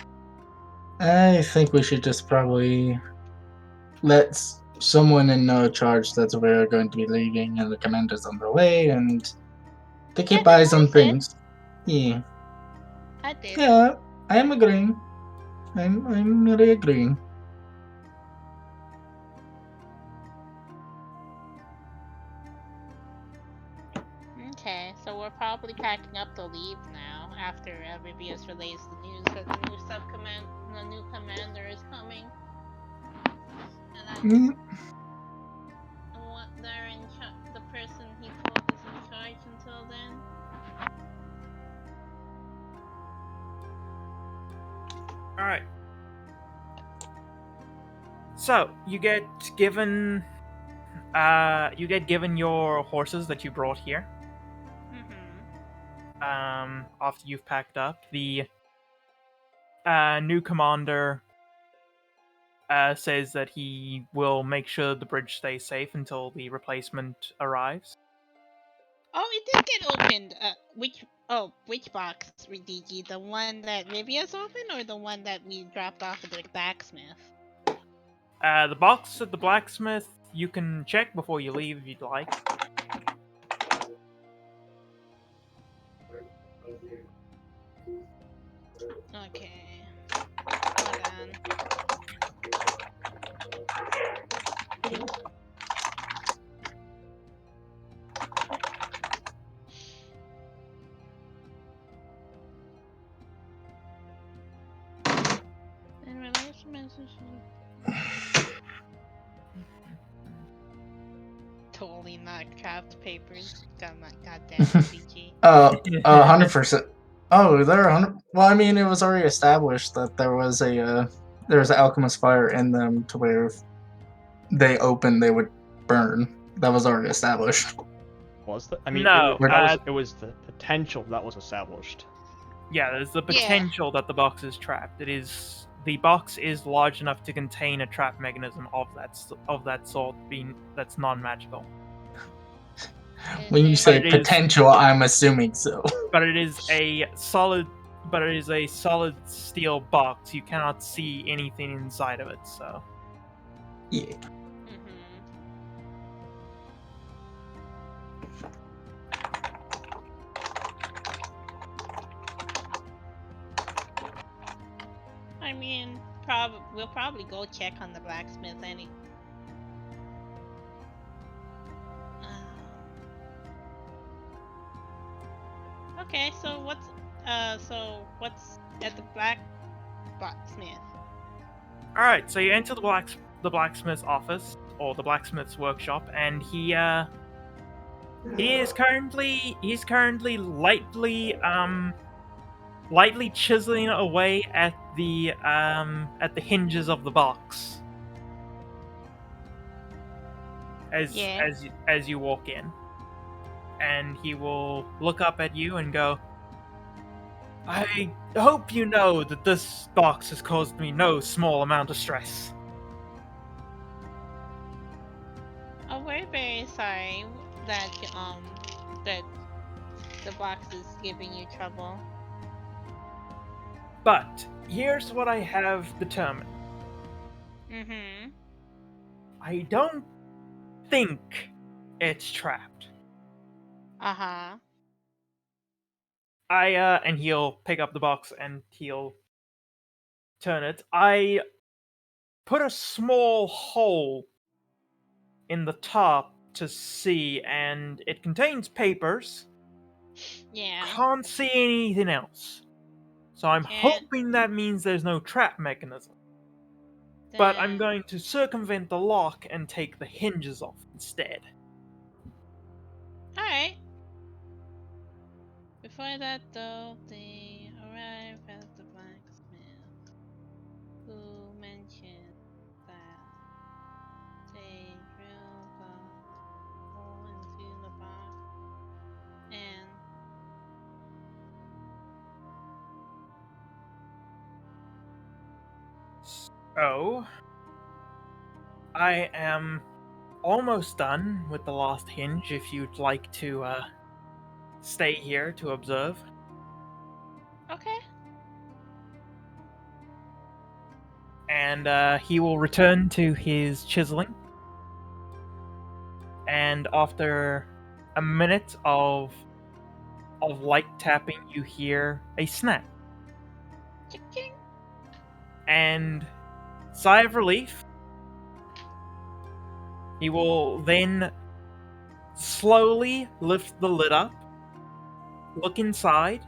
I think we should just probably let someone in charge that we're going to be leaving and the commander's on the way, and to keep eyes on things. Yeah. I did. Yeah, I am agreeing. I'm really agreeing. Okay, so we're probably packing up to leave now after Rubius relays the news that the new commander is coming. And the person he told is in charge until then. All right. So you get given your horses that you brought here. After you've packed up, the new commander says that he will make sure the bridge stays safe until the replacement arrives. Oh, it did get opened. Which box, DG? The one that Rivia's opened, or the one that we dropped off at the blacksmith? The box at the blacksmith, you can check before you leave if you'd like. Okay. Hold on. And release message. Totally not craft papers. Goddamn CG. 100%. Oh, there are 100. Well, I mean, it was already established that there was an alchemist fire in them to where if they opened, they would burn. That was already established. Was that? I mean, no, it was the potential that was established. Yeah, there's the potential that the box is trapped. The box is large enough to contain a trap mechanism of that sort, that's non-magical. When you it- say it is- potential, I'm assuming so. But it is a solid steel box. You cannot see anything inside of it, so. Yeah. Mhm. I mean, we'll probably go check on the blacksmith Okay, so what's at the blacksmith? Alright, so you enter the blacksmith's office, or the blacksmith's workshop, and he's currently lightly chiseling away at the hinges of the box as Yeah. as you walk in. And he will look up at you and go, I hope you know that this box has caused me no small amount of stress. Oh, we're very sorry that that the box is giving you trouble. But here's what I have determined. Mm-hmm. I don't think it's trapped. Uh-huh. And he'll pick up the box and he'll turn it. I put a small hole in the top to see, and it contains papers. Yeah. Can't see anything else. So I'm Can't- hoping that means there's no trap mechanism. But I'm Then- going to circumvent the lock and take the hinges off instead. Alright. Before that though, they arrive at the blacksmith, who mentioned that they drill the hole into the box and So, I am almost done with the last hinge if you'd like to stay here to observe. okay. And he will return to his chiseling. And after a minute of light tapping, you hear a snap. Ching. And sigh of relief. He will then slowly lift the lid up, look inside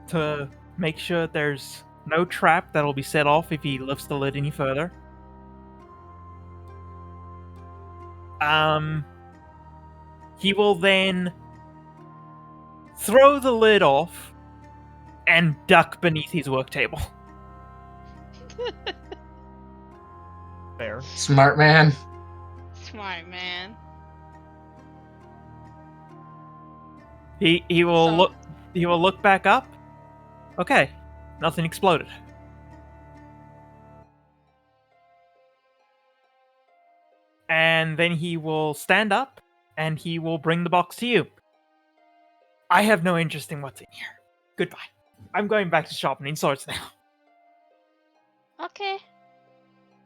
to make sure there's no trap that'll be set off if he lifts the lid any further. He will then throw the lid off and duck beneath his work table. Fair. Smart man. Smart man. He will So- look back up. Okay, nothing exploded. And then he will stand up and he will bring the box to you. I have no interest in what's in here. Goodbye. I'm going back to sharpening swords now. Okay.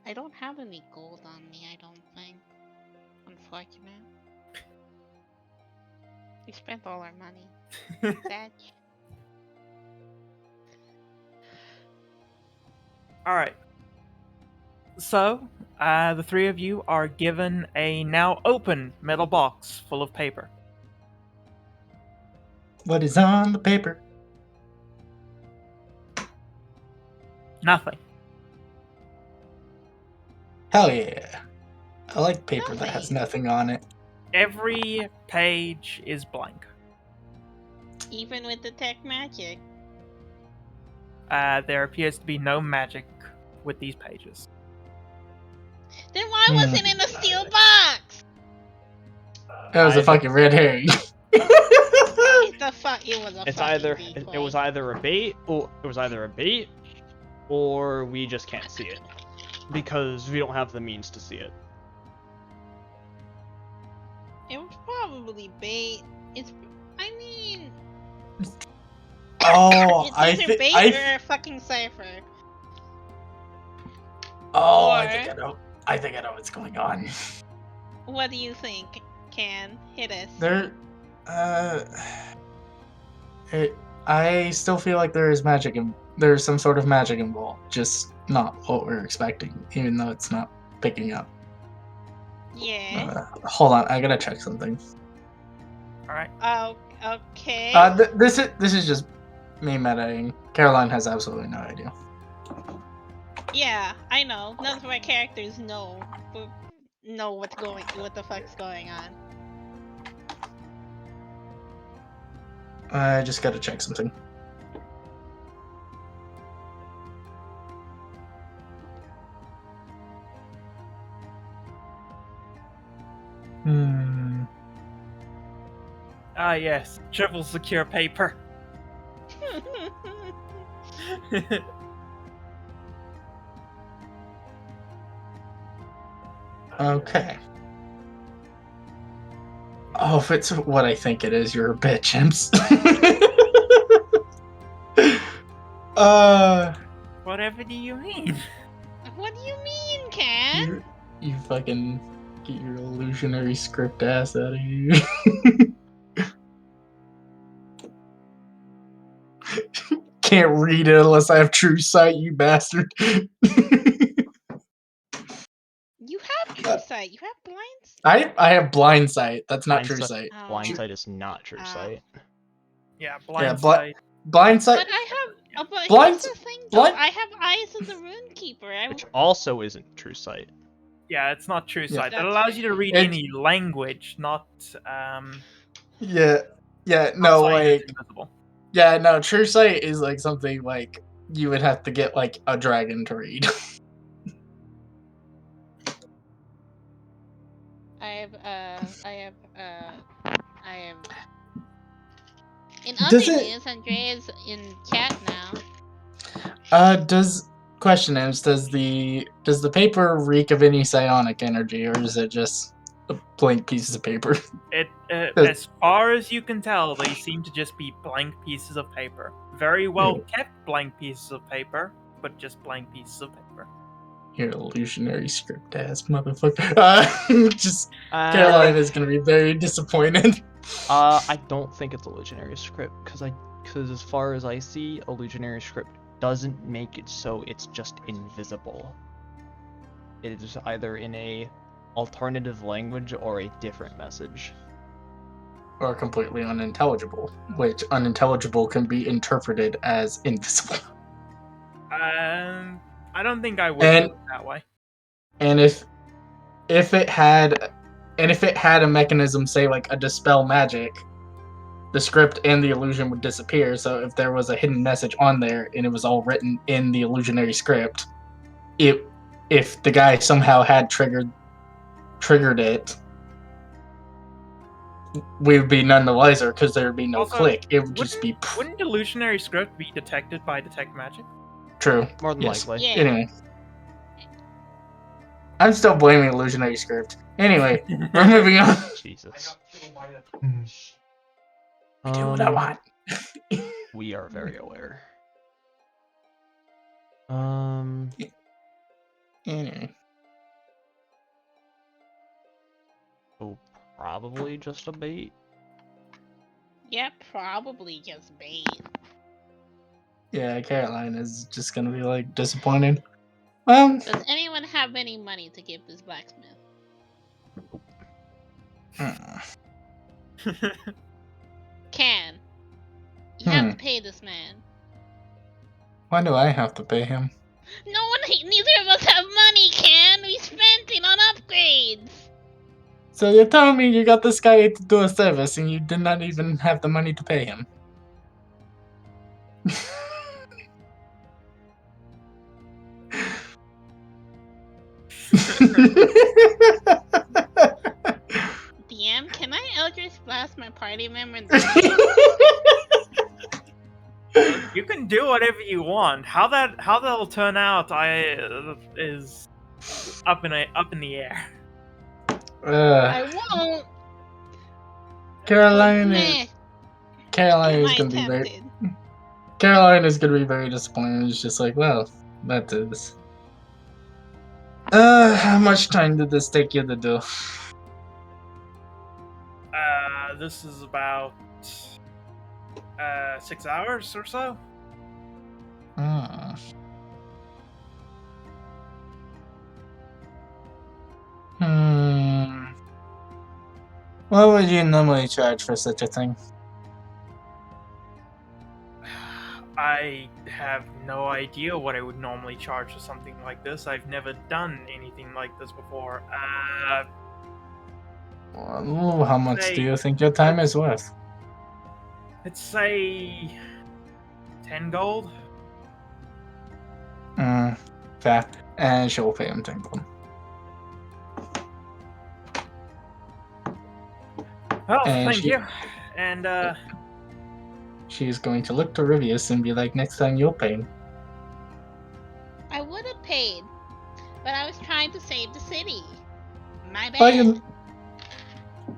I don't have any gold on me, I don't think. Unfortunate. We spent all our money. Sad. Alright. So, the three of you are given a now open metal box full of paper. What is on the paper? Nothing. Hell yeah. I like paper that has Nothing. nothing on it. Every page is blank. Even with the tech magic. There appears to be no magic with these pages. Then why was it in a steel box? That was a fucking red herring. What the fuck? It was a It's fucking either decoy. it was either a bait, or we just can't see it because we don't have the means to see it. It was probably bait. It's. I mean, Oh, it's I either think bait or a fucking cipher. Oh, Or- I think I know. I think I know what's going on. What do you think? Can hit us? There, I still feel like there is magic and there's some sort of magic involved, just not what we're expecting, even though it's not picking up. Yeah. Hold on, I gotta check something. All right. Oh, okay. This is just me metaing. Caroline has absolutely no idea. Yeah, I know. None of my characters know what the fuck's going on. I just gotta check something. Ah, yes. Triple secure paper. Okay. Oh, if it's what I think it is, you're a bitch, Imps. Whatever do you mean? What do you mean, Can? You fucking get your illusionary script ass out of here. Can't read it unless I have true sight, you bastard. You have true sight. You have blind sight. I have blind sight. That's not true Blindsight- sight. Oh. Blindsight is not true sight. Yeah, Yeah, blindsight. blind sight. But I have. But Blind- here's the thing, though. blind- I have eyes of the Runekeeper. Which also isn't true sight. Yeah, it's not true Yeah. sight. That That's allows you to read It- any language, not Yeah, not no, something that's like, invisible. yeah, no, true sight is like something like you would have to get like a dragon to read. I have. In Does other it- news, Andrea's in chat now. Does the paper reek of any psionic energy, or is it just a blank piece of paper? It, Does- as far as you can tell, they seem to just be blank pieces of paper. Very well kept blank pieces of paper, but just blank pieces of paper. Your illusionary script ass motherfucker. Just Caroline is gonna be very disappointed. I don't think it's illusionary script because as far as I see, illusionary script doesn't make it so it's just invisible. It is either in a alternative language or a different message. Or completely unintelligible, which unintelligible can be interpreted as invisible. I don't think I would And- do it that way. And if it had a mechanism, say like a dispel magic, the script and the illusion would disappear. So if there was a hidden message on there and it was all written in the illusionary script, if the guy somehow had triggered it, we would be none the wiser because there would be no Also, click. It would just be Wouldn't illusionary script be detected by detect magic? true. More than Yes. likely. Yeah. Anyway, I'm still blaming illusionary script. Anyway, we're moving on. Jesus. I do what I want. We are very aware. Anyway. So probably just a bait. Yeah, probably just bait. Yeah, Caroline is just gonna be like disappointed. Well, Does anyone have any money to give this blacksmith? Can. You have to pay this man. why do I have to pay him? Neither of us have money, Can. We spent it on upgrades. So you're telling me you got this guy to do a service and you did not even have the money to pay him? DM, can I Eldritch Blast my party member? You can do whatever you want. How that'll turn out, is up in the air. I won't. Caroline is Meh. Caroline Am is I gonna be very tempted? Caroline is gonna be very disappointed. It's just like, well, that is. How much time did this take you to do? This is about 6 hours or so. Hmm. Hmm. What would you normally charge for such a thing? I have no idea what I would normally charge for something like this. I've never done anything like this before. Well, how much do Say- you think your time is worth? let's say 10 gold. Fair. And she'll pay him 10 gold. Well, And thank you. And she's going to look to Rivius and be like, next time you'll pay him. I would have paid, but I was trying to save the city. My bad.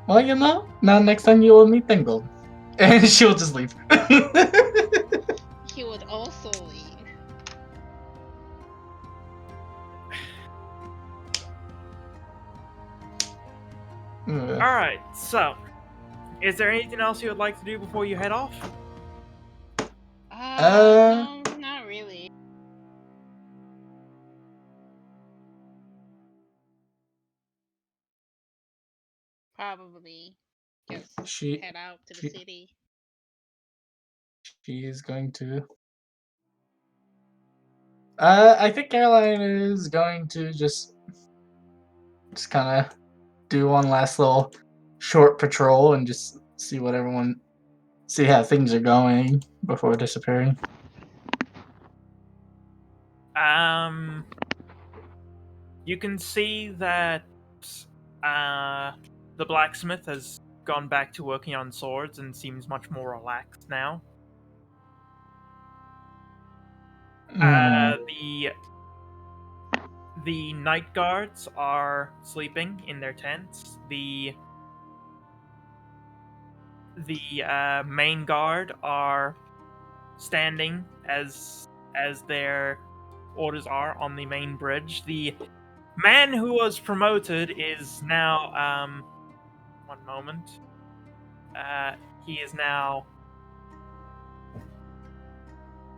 Well, you know, now next time you owe me 10 gold. And she'll just leave. He would also leave. alright, so is there anything else you would like to do before you head off? No, not really. Probably just She head out to the she- city. she is going to. I think Caroline is going to just kind of do one last little short patrol and just see how things are going before disappearing. You can see that the blacksmith has gone back to working on swords and seems much more relaxed now. The night guards are sleeping in their tents. The main guard are standing as their orders are on the main bridge. The man who was promoted is now one moment. He is now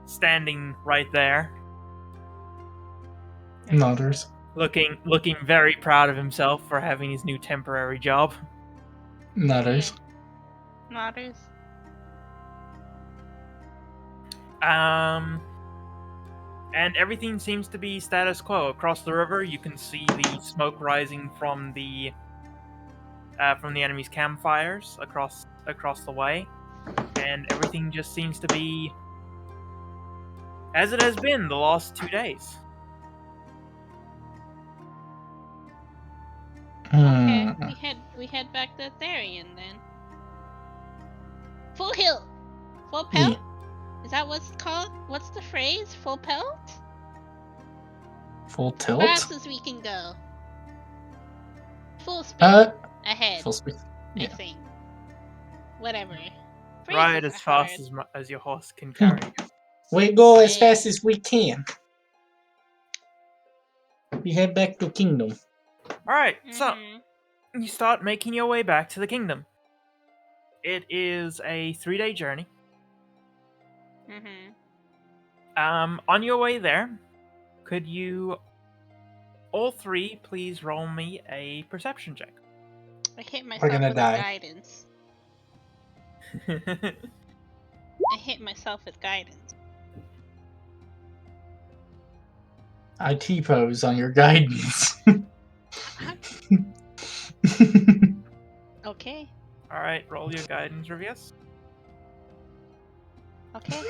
standing right there, Nodders. looking very proud of himself for having his new temporary job. Nodders. Nodders. And everything seems to be status quo. Across the river, you can see the smoke rising from the enemy's campfires across the way, and everything just seems to be as it has been the last 2 days. Okay, we head back to Elerian then. Full hill, full pelt. Is that what's called? What's the phrase? Full pelt? Full tilt? Fast as we can go. Full speed ahead. Full speed. I Yeah. think. Whatever. Ride Phrases as are fast hard. as your horse can carry you. We go as Yeah. fast as we can. We head back to Kingdom. Alright, so Mhm. you start making your way back to the kingdom. It is a 3-day journey. Mhm. On your way there, could you all three please roll me a perception check? I hit myself gonna with die. guidance. I hit myself with guidance. I T-pose on your guidance. Okay. Alright, roll your guidance, Rivius. Okay.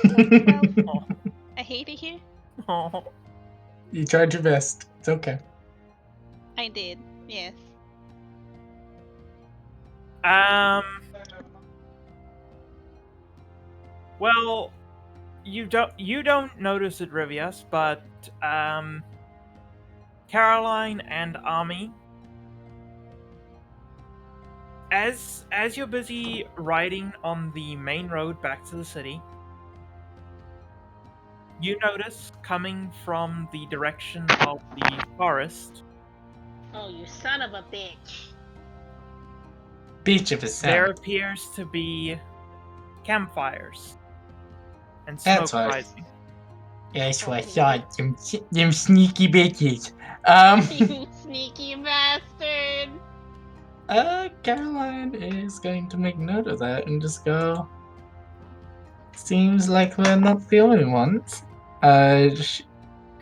Well, Oh. I hate it here. Oh. You tried your best. It's okay. I did. Yes. Well, you don't notice it, Rivius, but Caroline and Ami as you're busy riding on the main road back to the city, you notice coming from the direction of the forest, Oh, you son of a bitch. Beach of a there sound. appears to be campfires and That's smoke what. rising. That's what I Fucking thought. Them sneaky bitches. You sneaky bastard. Caroline is going to make note of that and just go. Seems like we're not the only ones.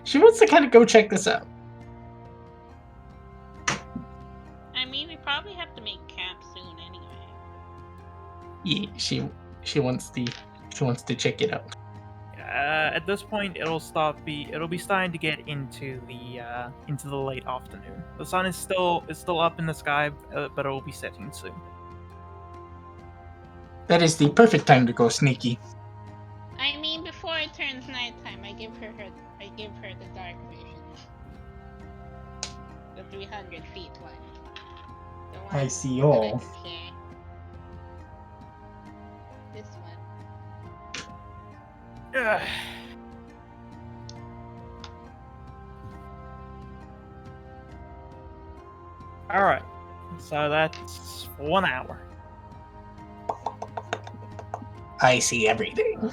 She wants to kind of go check this out. I mean, we probably have to make camp soon anyway. Yeah, she wants to check it out. At this point, it'll be starting to get into the late afternoon. The sun is still up in the sky, but it will be setting soon. That is the perfect time to go sneaky. I mean, before it turns nighttime, I give her the dark vision. The 300 feet one. The one I see that I all. can share. This one. Ugh. All right, so that's 1 hour. I see everything.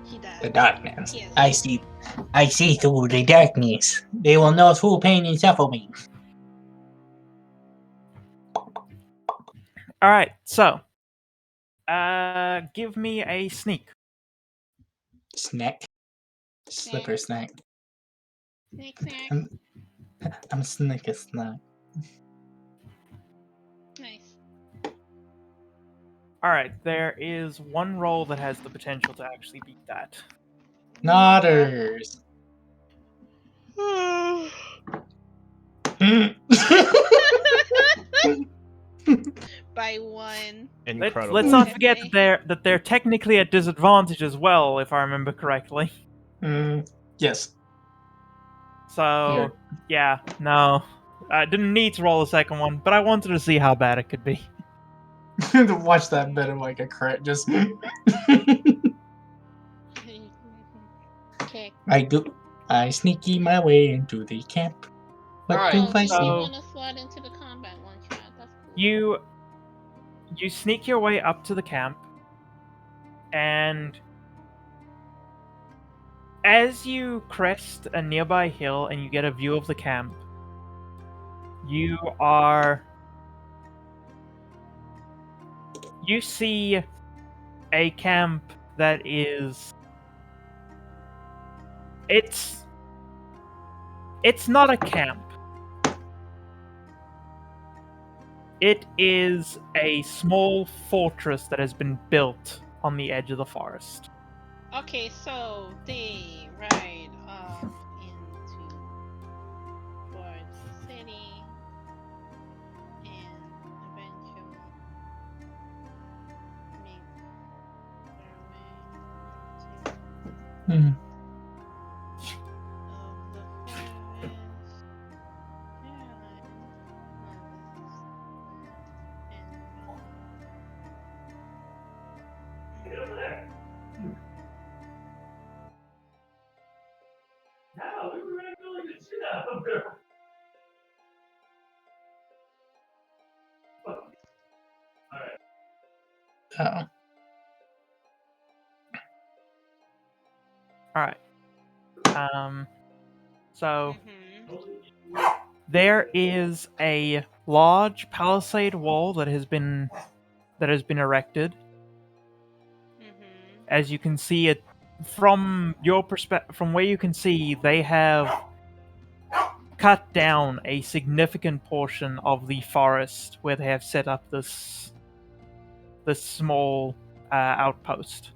He does. The darkness. Yes. I see through the darkness. They will know full pain and suffering. All right, so give me a sneak. Snack. Slipper snack. Snack, snack. I'm snicker snack. Nice. All right, there is one roll that has the potential to actually beat that. Nodders. By one. Incredible. Let's not forget that they're technically at disadvantage as well, if I remember correctly. Yes. So yeah, no, I didn't need to roll a second one, but I wanted to see how bad it could be. To watch that bit of like a crit just. Okay. I sneaky my way into the camp. What Alright, do I You see? want to slot into the combat one shot? That's cool. You sneak your way up to the camp, and as you crest a nearby hill and you get a view of the camp, you see a camp that is it's not a camp. It is a small fortress that has been built on the edge of the forest. Okay, so they ride off into towards the city and eventually make their way into of the forest. Oh. Alright. So there is a large palisade wall that has been erected. As you can see it from your perspective, from where you can see, they have cut down a significant portion of the forest where they have set up this small outpost.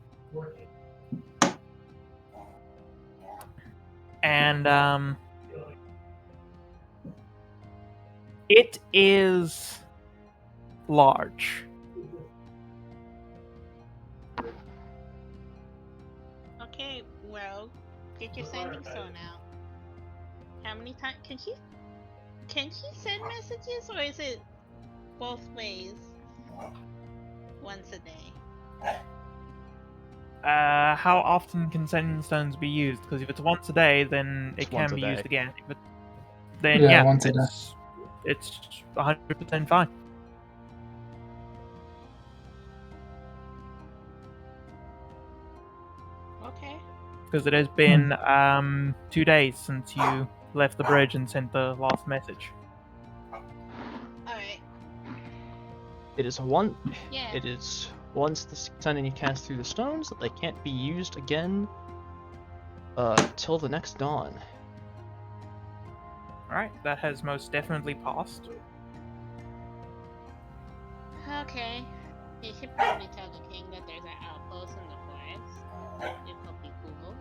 And it is large. Okay, well, get your sending stone out. How many times can she send messages, or is it both ways? Once a day. How often can sending stones be used? Because if it's once a day, then it It's can once a be day. used again. If it, then Yeah, yeah, once a day. it's 100% fine. Okay. Because it has been 2 days since you left the bridge and sent the last message. Alright. It is Yeah. It is once the sending you cast through the stones that they can't be used again till the next dawn. Alright, that has most definitely passed. Okay. You should probably tell the king that there's an outpost in the forest. It could be Google.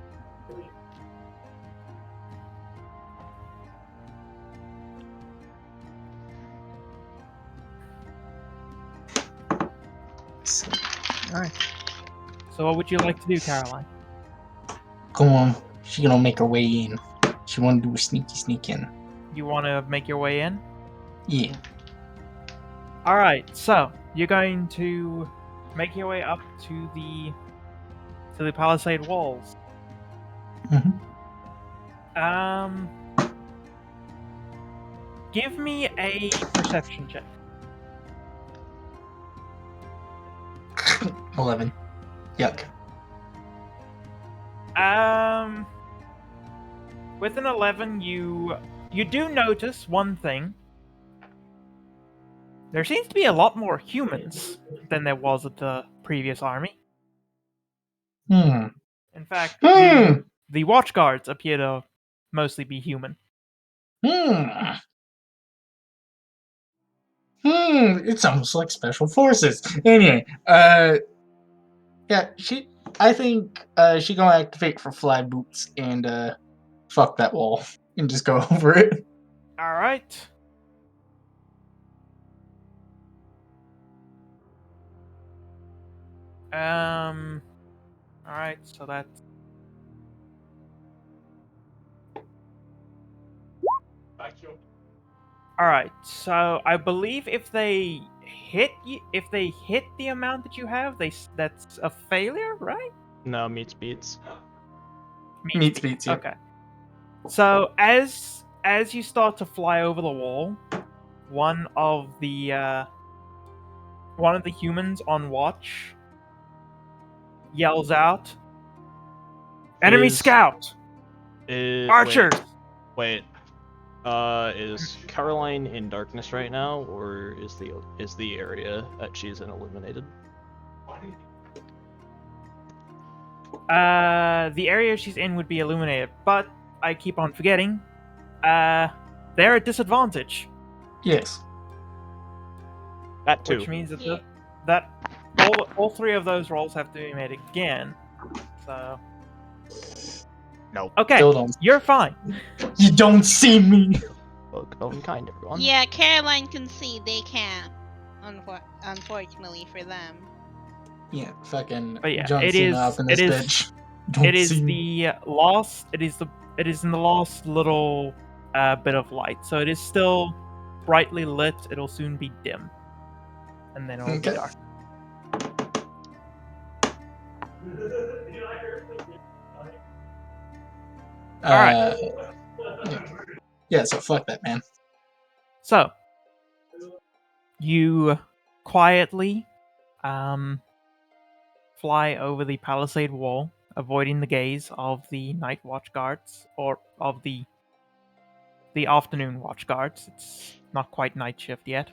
Alright. So what would you like to do, Caroline? Come on, she gonna make her way in. She wanna do a sneak in. You want to make your way in? Yeah. Alright, so you're going to make your way up to the palisade walls. Mhm. Give me a perception check. 11. Yuck. With an 11, you do notice one thing. There seems to be a lot more humans than there was at the previous army. Hmm. In fact, Hmm. the watch guards appear to mostly be human. Hmm. It's almost like special forces. Anyway, yeah, I think she gonna activate for fly boots and fuck that wall and just go over it. Alright. Alright, so that's... Alright, so I believe if they hit the amount that you have, that's a failure, right? No, meets beats. Meets beats, yeah. Okay. So as you start to fly over the wall, one of the humans on watch yells out, "Enemy Is- scout! Archers!" Wait. Is Caroline in darkness right now, or is the area that she's in illuminated? The area she's in would be illuminated, but I keep on forgetting. They're at disadvantage, Yes. That too. which means that Yeah. that all three of those rolls have to be made again. So Nope. okay, Still don't. you're fine. You don't see me. Look, own kind, everyone. Yeah, Caroline can see, they can't. Unfortunately for them. Yeah, fucking But yeah, John it Cena is- up in this it is- bitch. Don't It is see me. the last. It is in the last little bit of light. So it is still brightly lit. It'll soon be dim, and then it'll Okay. be dark. Yeah. Yeah, so fuck that, man. So you quietly fly over the palisade wall, avoiding the gaze of the night watch guards, or of the afternoon watch guards. It's not quite night shift yet.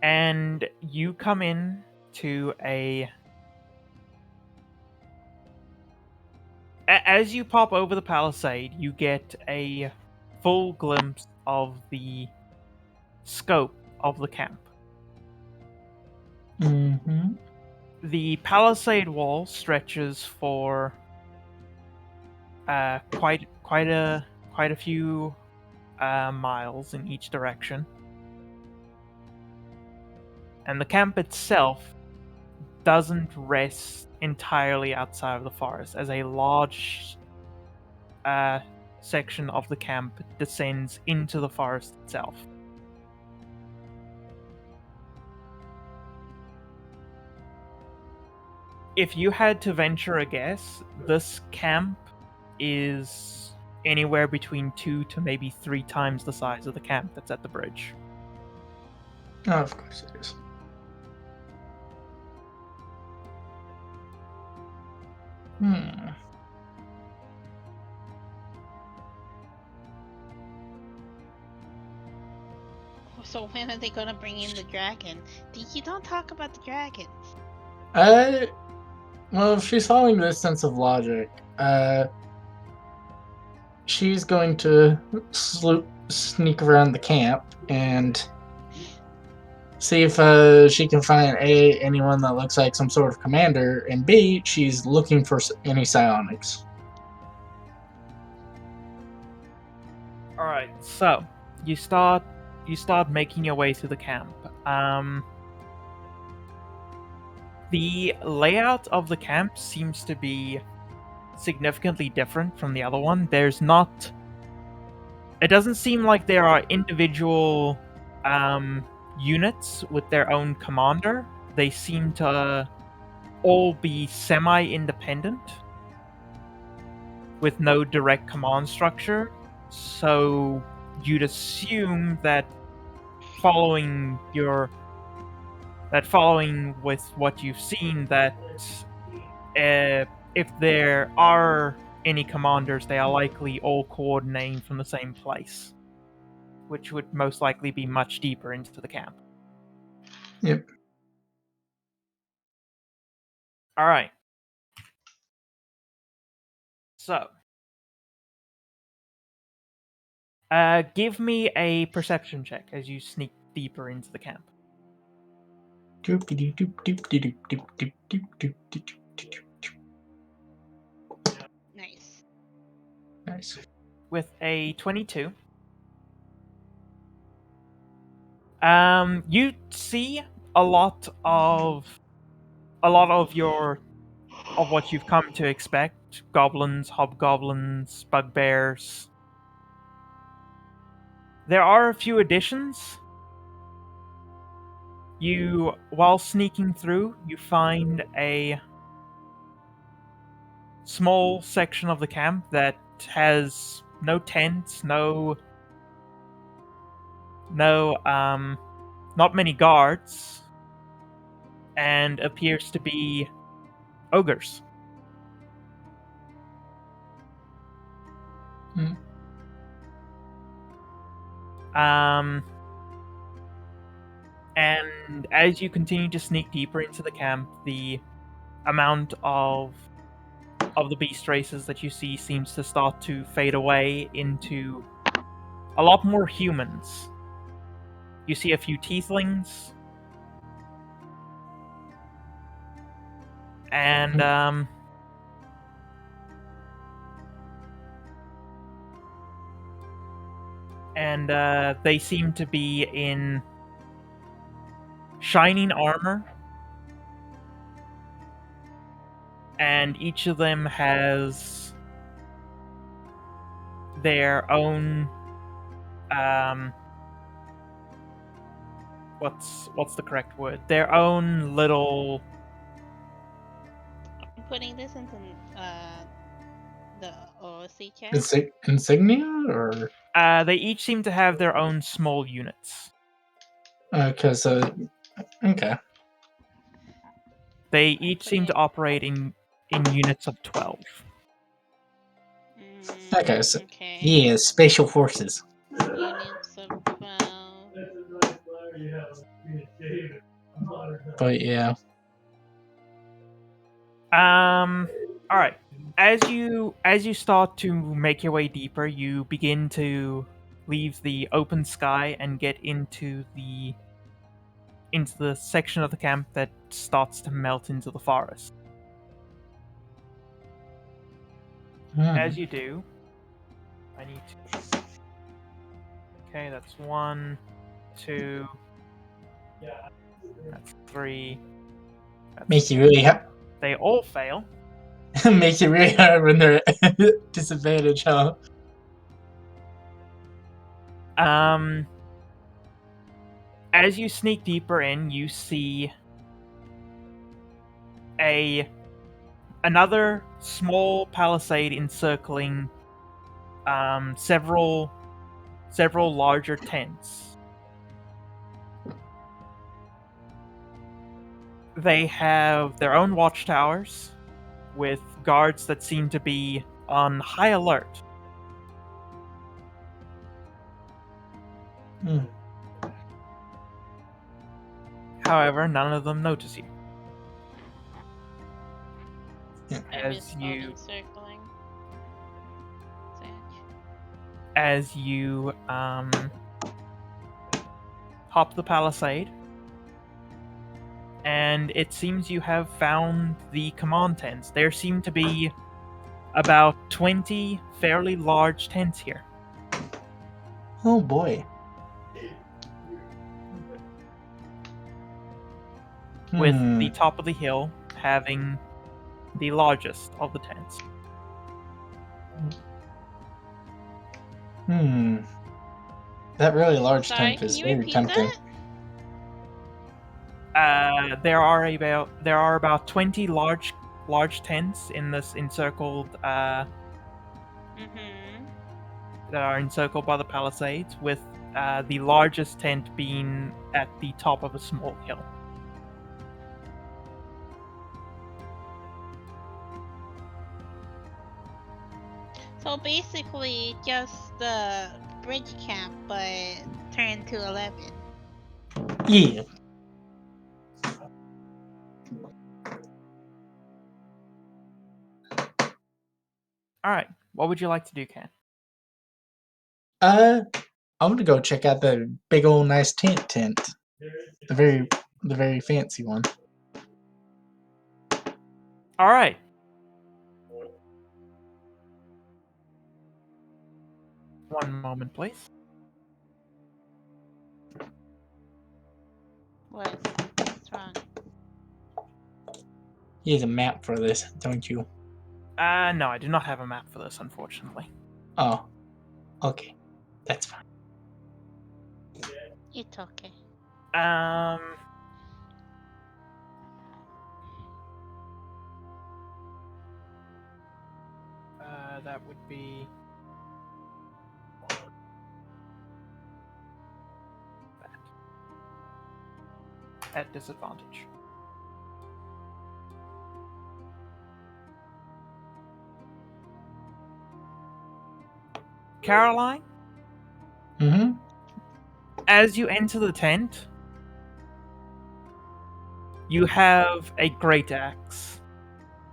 And you come in to as you pop over the palisade, you get a full glimpse of the scope of the camp. Mm-hmm. The palisade wall stretches for quite a few miles in each direction, and the camp itself doesn't rest entirely outside of the forest, as a large section of the camp descends into the forest itself. If you had to venture a guess, this camp is anywhere between 2 to maybe 3 times the size of the camp that's at the bridge. Oh, of course it is. Hmm. So when are they gonna bring in the dragon? You don't talk about the dragons. Well, if she's following this sense of logic, she's going to sneak around the camp and see if she can find A, anyone that looks like some sort of commander, and B, she's looking for any psionics. Alright, so you start making your way through the camp. The layout of the camp seems to be significantly different from the other one. It doesn't seem like there are individual units with their own commander. They seem to all be semi-independent with no direct command structure. So you'd assume that following with what you've seen, that if there are any commanders, they are likely all coordinating from the same place, which would most likely be much deeper into the camp. Yep. Alright. So, give me a perception check as you sneak deeper into the camp. Nice. Nice. With a 22, you see a lot of what you've come to expect: goblins, hobgoblins, bugbears. There are a few additions. While sneaking through, you find a small section of the camp that has no tents, not many guards, and appears to be ogres. And as you continue to sneak deeper into the camp, the amount of the beast races that you see seems to start to fade away into a lot more humans. You see a few tieflings, and they seem to be in shining armor, and each of them has their own what's the correct word? Their own little. I'm putting this into the OC chat. Insignia, or They each seem to have their own small units. because okay. They each seem to operate in units of 12. Okay, so Okay. yeah, special forces. Units of 12. But yeah. All right. As you start to make your way deeper, you begin to leave the open sky and get into the section of the camp that starts to melt into the forest. As you do, I need to. Okay, that's 1, 2. That's 3. Makes you really They all fail. makes it really hard when they're at disadvantage, huh? As you sneak deeper in, you see another small palisade encircling several larger tents. They have their own watchtowers with guards that seem to be on high alert. Hmm. However, none of them notice you. As you circling. As you hop the palisade, and it seems you have found the command tents. There seem to be about 20 fairly large tents here. Oh boy. With the top of the hill having the largest of the tents. That really large Sorry, tent can is you very repeat tempting. that? There are about 20 large tents in this encircled that are encircled by the palisades, with the largest tent being at the top of a small hill. So basically, just the bridge camp, but turned to 11. Yeah. Alright, what would you like to do, Ken? I want to go check out the big old nice tent. The very fancy one. Alright. One moment, please. What's wrong? He has a map for this, don't you? No, I do not have a map for this, unfortunately. Oh. Okay. That's fine. It's okay. That would be that. At disadvantage. Caroline? Mm-hmm. As you enter the tent, you have a great axe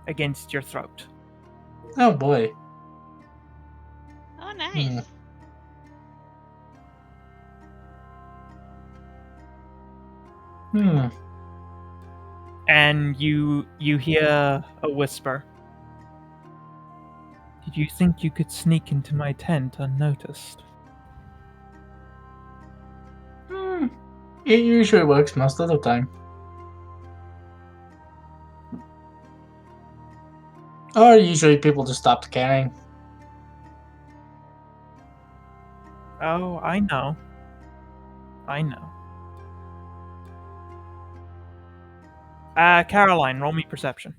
against your throat. Oh boy. Oh, nice. And you hear a whisper. Did you think you could sneak into my tent unnoticed? It usually works most of the time. Or usually people just stop caring. Oh, I know. Caroline, roll me perception.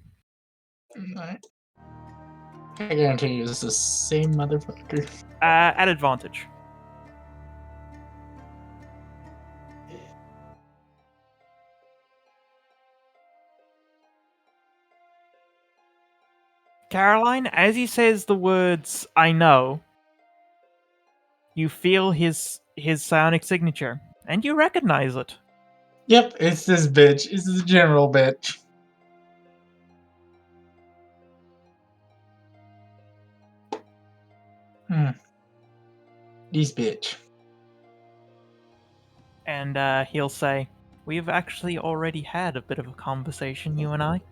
I guarantee you it's the same motherfucker. At advantage. Caroline, as he says the words "I know," you feel his psionic signature, and you recognize it. Yep, it's this bitch. It's this general bitch. This bitch. And he'll say, "We've actually already had a bit of a conversation, you and I."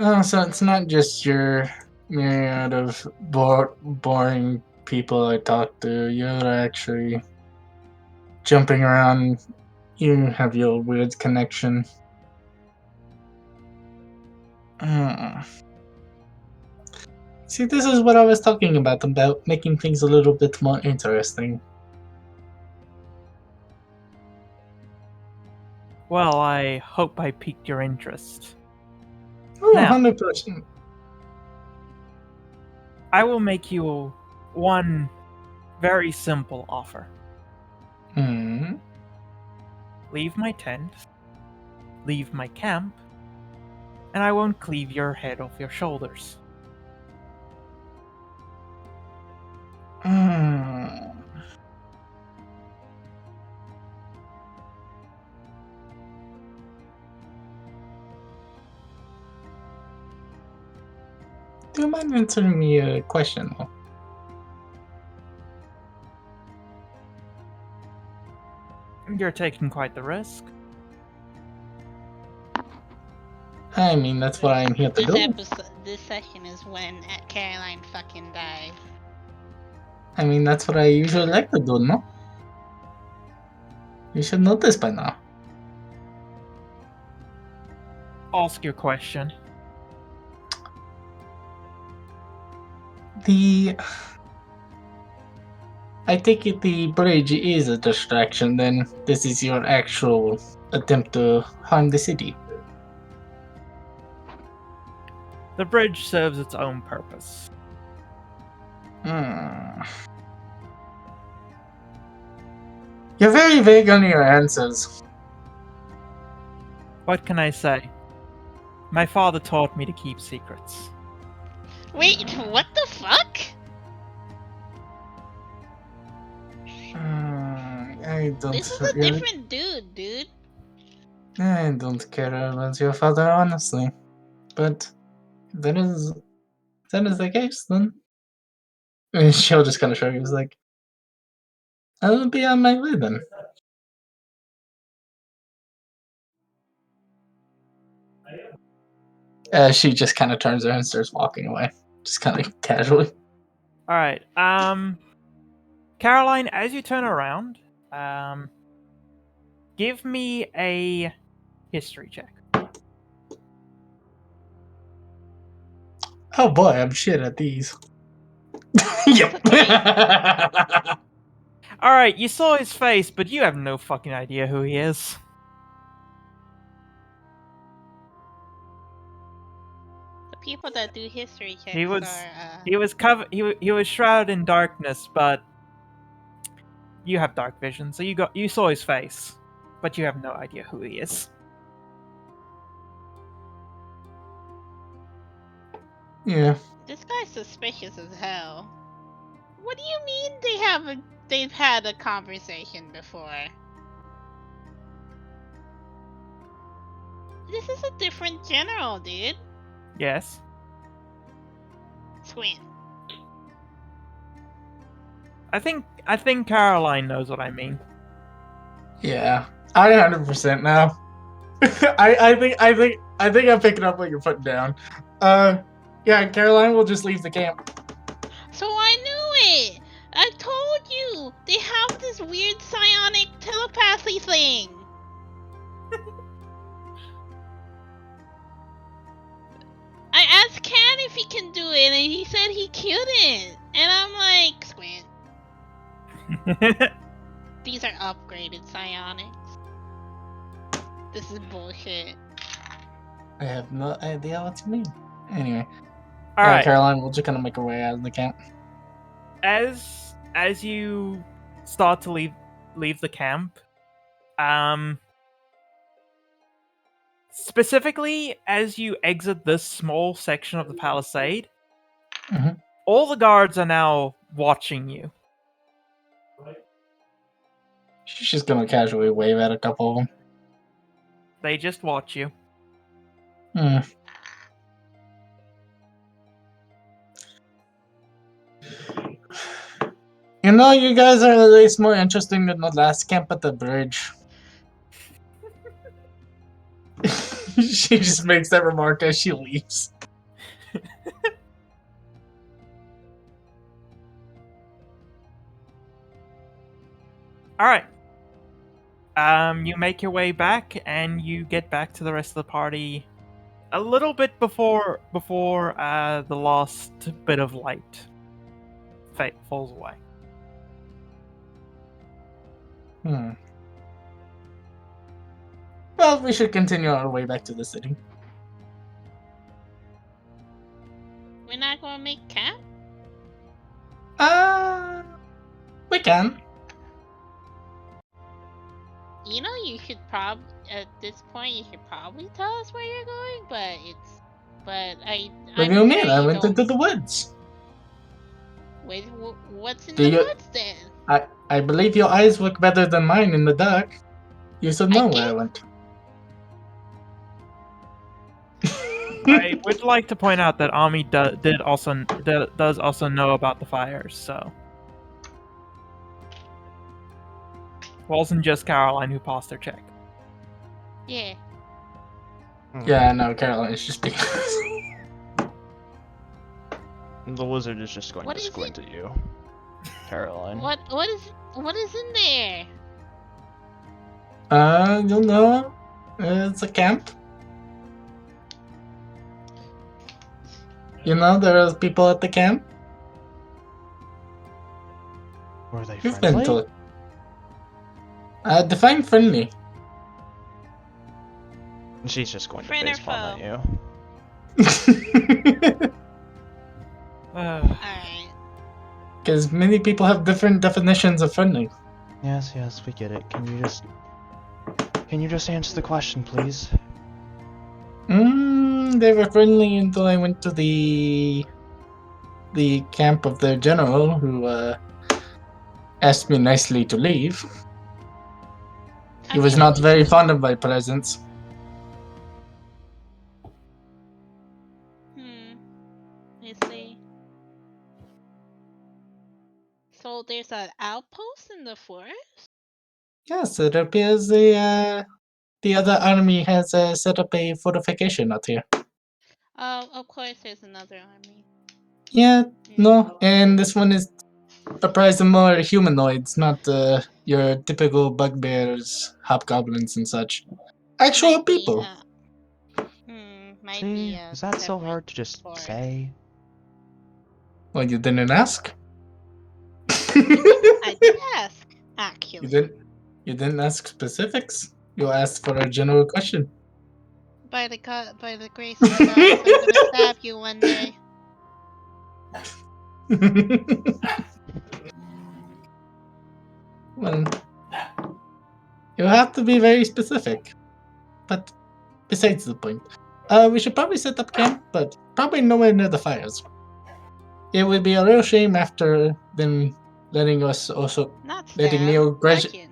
Oh, so it's not just your myriad of boring people I talk to. You're actually jumping around. You have your weird connection. See, this is what I was talking about making things a little bit more interesting. Well, I hope I piqued your interest. Oh, Now. 100%. I will make you one very simple offer. Hmm. Leave my tent, leave my camp, and I won't cleave your head off your shoulders. Hmm. Do you mind answering me a question, though? You're taking quite the risk. I mean, that's what I'm here to do. This session is when Caroline fucking dies. I mean, that's what I usually like to do, no? You should know this by now. Ask your question. I take it the bridge is a distraction, then this is your actual attempt to harm the city. The bridge serves its own purpose. Hmm. You're very vague on your answers. What can I say? My father taught me to keep secrets. Wait, what the fuck? I don't. This is a different dude. I don't care about your father, honestly. But that is the case, then. And she'll just kind of shrug. He's like, I'll be on my way then. She just kind of turns around and starts walking away, just kind of casually. All right. Caroline, as you turn around, give me a history check. Oh boy, I'm shit at these. Yep. All right, you saw his face, but you have no fucking idea who he is. The people that do history checks He was are. he was covered. He was shrouded in darkness, but you have dark vision, so you saw his face, but you have no idea who he is. Yeah. This guy's suspicious as hell. What do you mean they've had a conversation before? This is a different general, dude. Yes. Squint. I think Caroline knows what I mean. Yeah. I 100% now. I think I'm picking up what you're putting down. Yeah, Caroline will just leave the camp. So I knew it! I told you! They have this weird psionic telepathy thing! I asked Cat if he can do it, and he said he couldn't! And I'm like, squint. These are upgraded psionics. This is bullshit. I have no idea what you mean. Anyway. All right. Caroline will just kind of make her way out of the camp. As you start to leave the camp, specifically as you exit this small section of the palisade, all the guards are now watching you. She's just gonna casually wave at a couple of them. They just watch you. You know, you guys are at least more interesting than the last camp at the bridge. She just makes that remark as she leaves. Alright. You make your way back and you get back to the rest of the party a little bit before the last bit of light falls away. Well, we should continue our way back to the city. We're not gonna make camp? We can. You know, you should probably, at this point, you should probably tell us where you're going, but What I'm do you sure mean? I you went don't. into the woods. What's in Do the you- woods then? I believe your eyes work better than mine in the dark. You should know where I did. went. I would like to point out that Ami does also know about the fires, so it wasn't just Caroline who passed their check. Yeah. Yeah, no, Caroline, it's just because. The wizard is just going What to is squint at you, Caroline. What is in there? You'll know. It's a camp. You know, there are people at the camp. Were they You've been friendly? to it. Define friendly. She's just going to Friend or facepalm at you. Alright. Because many people have different definitions of friendly. Yes, we get it. Can you just answer the question, please? They were friendly until I went to the camp of their general, who asked me nicely to leave. He was not very fond of my presence. I see. So there's an outpost in the forest? Yes, it appears the other army has set up a fortification out here. Oh, of course there's another army. Yeah, no, and this one is surprisingly more humanoids, not your typical bugbears, hobgoblins, and such. Actual Might be, people. might See, be is that so separate hard to just forest. say? Well, you didn't ask. I did ask, actually. You didn't ask specifics. You asked for a general question. By the grace of the gods, I'm gonna stab you one day. Well, you have to be very specific. But besides the point, we should probably set up camp, but probably nowhere near the fires. It would be a real shame after them letting us also Not letting me stab, graduate.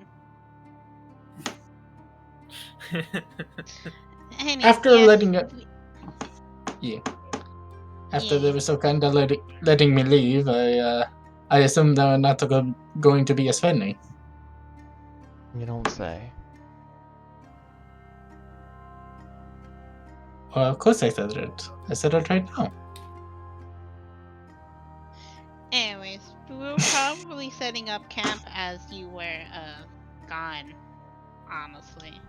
Anyway, After yes, letting it, yeah. After they Yeah. were so kind of letting me leave, I assumed they were not going to be as friendly. You don't say. Well, of course I said it. I said it right now. Anyways, we were probably setting up camp as you were gone, honestly.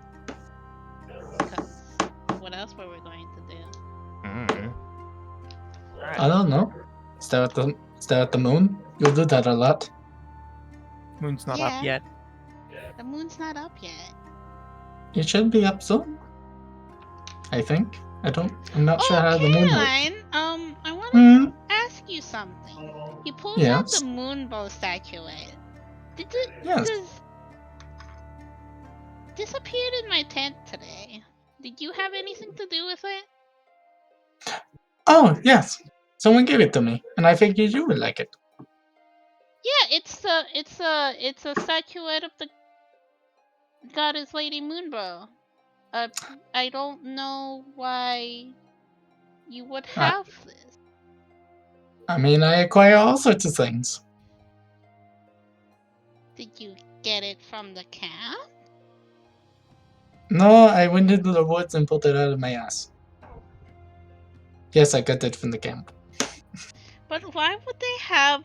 Because what else were we going to do? I don't know. Stare at the moon. You'll do that a lot. Moon's not Yeah. up yet. The moon's not up yet. It should be up soon. I think. I'm not sure how the moon works. Caroline, I want to ask you something. You pulled out Yes. the moonbow statuette. Yes. This appeared in my tent today. Did you have anything to do with it? Oh, yes. Someone gave it to me, and I figured you would like it. Yeah, it's a statuette of the goddess Lady Moonbow. I don't know why you would have this. I mean, I acquire all sorts of things. Did you get it from the camp? No, I went into the woods and pulled it out of my ass. Yes, I got it from the camp. But why would they have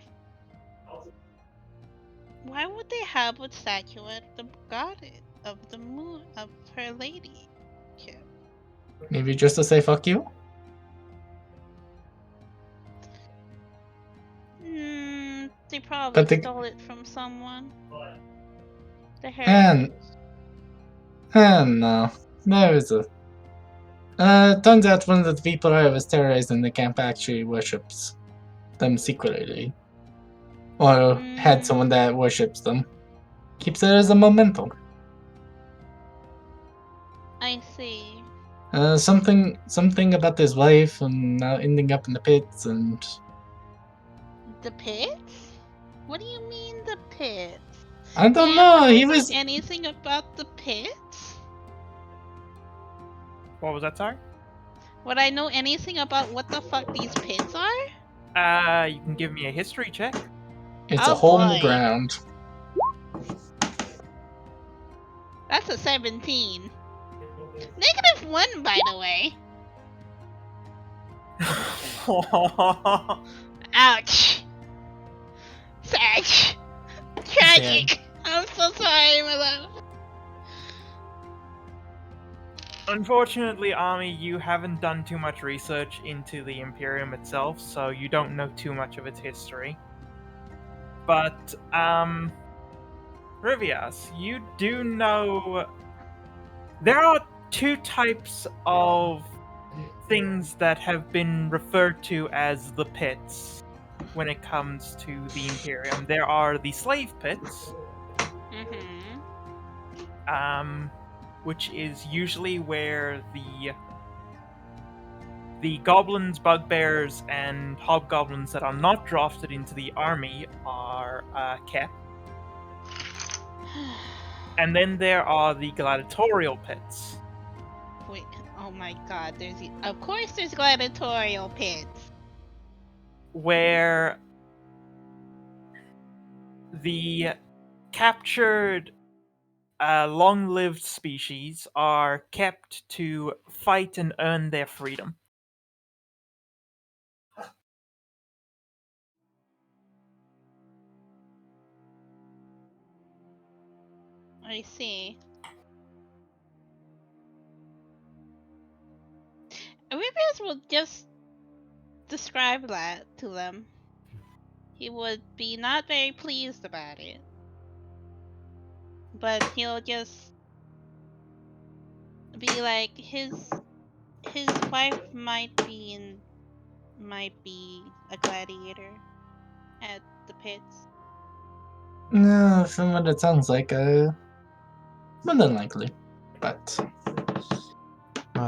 a statuette of the goddess of the moon of her lady? Maybe just to say fuck you? They probably But the- stole it from someone. The And, heretics. no. There is a... turns out one of the people I was terrorizing the camp actually worships them secretly. Or had someone that worships them. Keeps it as a memento. I see. Something about his wife and now ending up in the pits and... The pits? What do you mean the pits? I don't Yeah, know, would I he know was... anything about the pits? What was that, sorry? Would I know anything about what the fuck these pits are? You can give me a history check. It's Oh a hole in the boy. ground. That's a 17. -1, by the way. Ouch. Sad. Tragic. I'm so sorry, my love. Unfortunately, Ami, you haven't done too much research into the Imperium itself, so you don't know too much of its history. But, Rivias, you do know there are two types of things that have been referred to as the pits when it comes to the Imperium. There are the slave pits, which is usually where the goblins, bugbears, and hobgoblins that are not drafted into the army are kept. And then there are the gladiatorial pits. Wait, oh my god, of course there's gladiatorial pits. Where the captured long-lived species are kept to fight and earn their freedom. I see. Aribius will just describe that to them. He would be not very pleased about it. But he'll just be like his wife might be a gladiator at the pits. No, from what it sounds like, more than likely. But...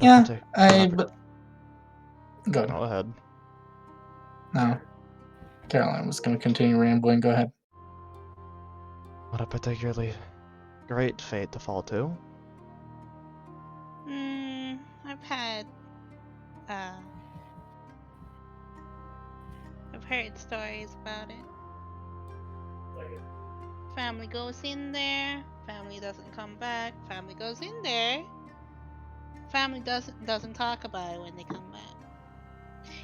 yeah, but... Go ahead. Go ahead. No. Caroline was going to continue rambling. Go ahead. Not a particularly great fate to fall to. I've heard stories about it. Family goes in there, family doesn't come back, family goes in there, family doesn't talk about it when they come back.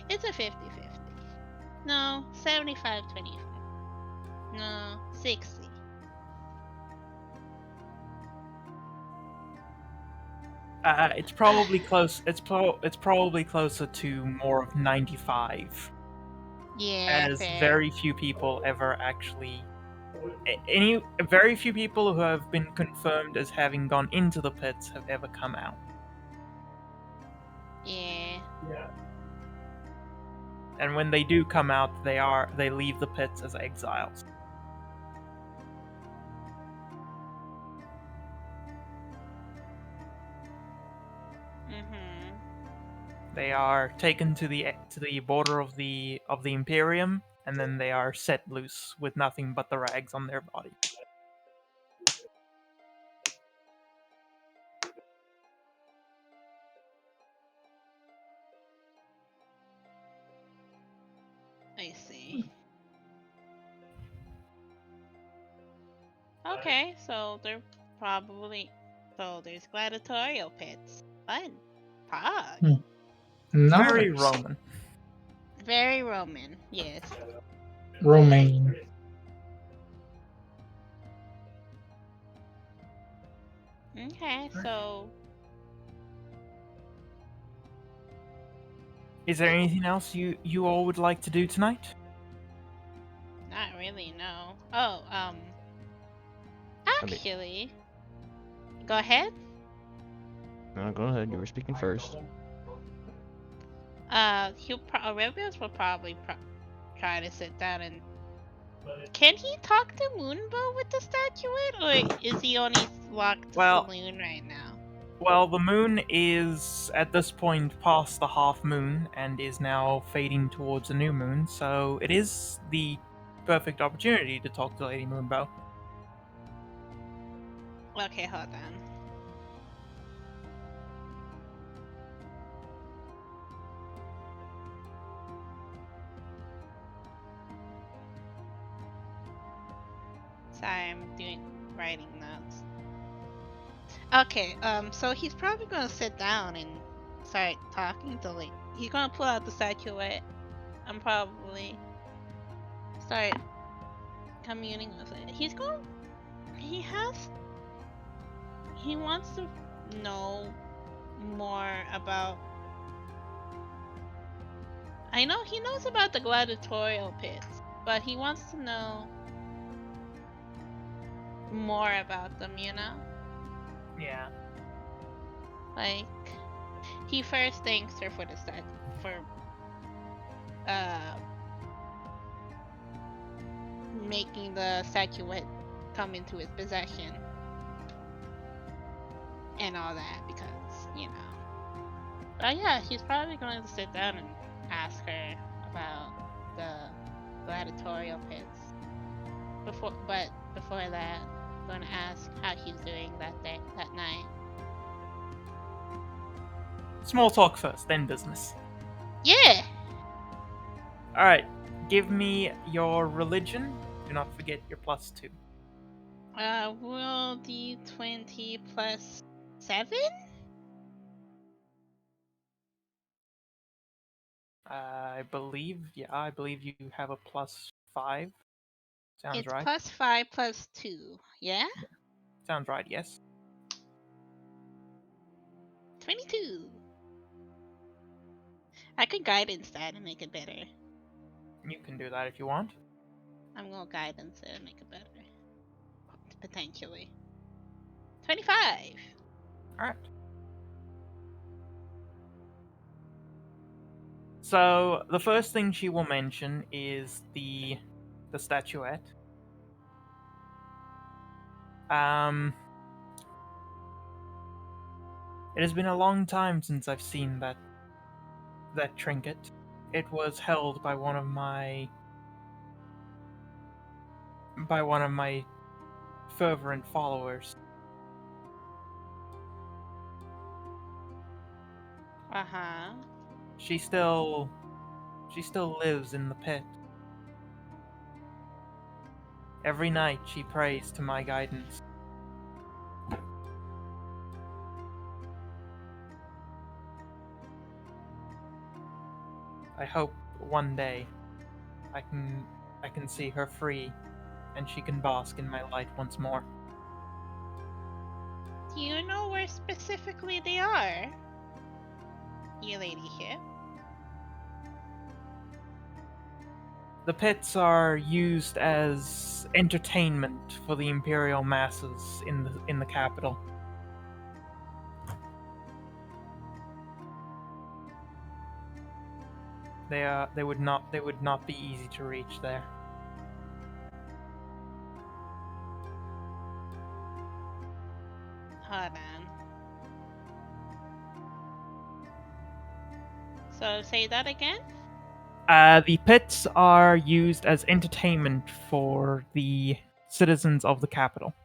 It's a 50-50. No, 75-25. No, 60. It's probably close. It's probably closer to more of 95. Yeah, as fair. very few people ever actually. Very few people who have been confirmed as having gone into the pits have ever come out. Yeah. And when they do come out, they leave the pits as exiles. They are taken to the border of the Imperium, and then they are set loose with nothing but the rags on their body. I see. Okay, so there's gladiatorial pits. Fun. Pog. Very Nice. Roman. Very Roman, yes. Romaine. Okay, so Is there anything else you all would like to do tonight? Not really, no. Oh, mean- actually, go ahead. No, go ahead. You were speaking first. Aurelius will probably try to sit down and. Can he talk to Moonbow with the statuette, or is he only locked to Well- Saloon right now? Well, the moon is at this point past the half moon and is now fading towards a new moon, so it is the perfect opportunity to talk to Lady Moonbow. Okay, hold on. Sorry, I'm writing notes. Okay, so he's probably gonna sit down and start talking to he's gonna pull out the statuette and probably start communing with it. He wants to know more about. I know he knows about the gladiatorial pits, but he wants to know more about them, you know? Yeah. Like, he first thanks her for making the statuette come into his possession and all that, because, you know. But yeah, he's probably going to sit down and ask her about the gladiatorial pits. Before that, I'm going to ask how he's doing that night. Small talk first, then business. Yeah. Alright, give me your religion. Do not forget your +2. Roll d20 plus 7? I believe you have a +5. Sounds It's right. plus 5 plus 2, yeah? Sounds right, yes. 22. I could guidance that and make it better. You can do that if you want. I'm gonna guidance it and make it better. Potentially. 25. Alright. So the first thing she will mention is the statuette. It has been a long time since I've seen that trinket. It was held by one of my fervent followers. Uh-huh. She still lives in the pit. Every night she prays to my guidance. I hope one day I can see her free and she can bask in my light once more. Do you know where specifically they are? You lady here. The pits are used as entertainment for the imperial masses in the capital. They would not be easy to reach there. Hold on. So say that again? The pits are used as entertainment for the citizens of the capital.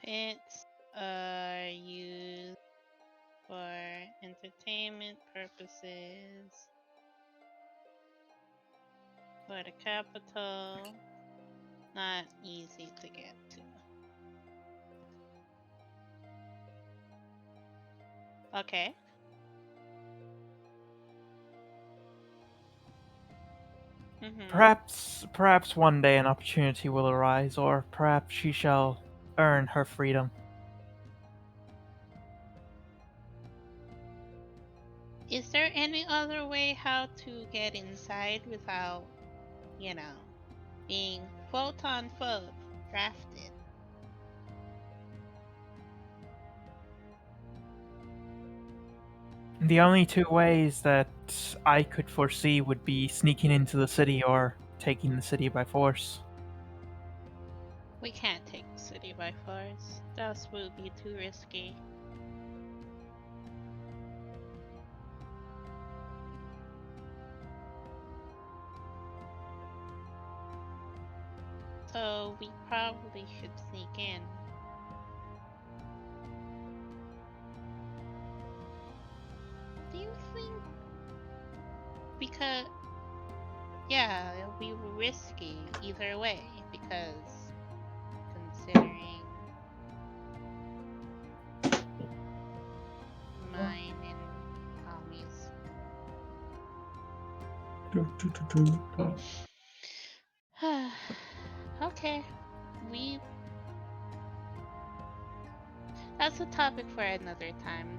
Pits are used for entertainment purposes for the capital. Not easy to get to. Okay. Perhaps one day an opportunity will arise, or perhaps she shall earn her freedom. Is there any other way how to get inside without, you know, being quote unquote drafted? The only two ways that I could foresee would be sneaking into the city or taking the city by force. We can't take the city by force. That would be too risky. So we probably should sneak in. Do you think? Because yeah, it'll be risky either way because considering mine and Tommy's. Okay, we. That's a topic for another time.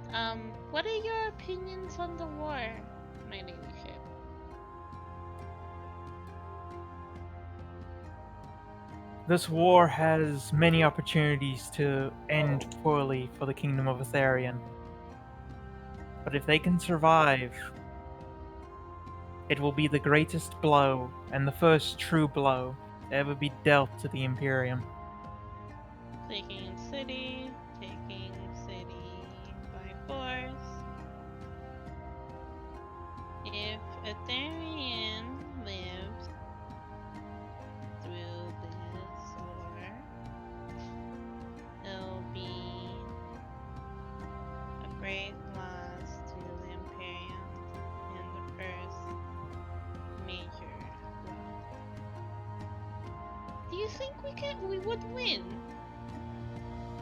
What are your opinions on the war, my ladyship? This war has many opportunities to end poorly for the Kingdom of Elerian. But if they can survive, it will be the greatest blow and the first true blow to ever be dealt to the Imperium. Taking city by force. If Elerian lives through this war, it'll be a great loss to the Imperium and the first major blow. Do you think we would win,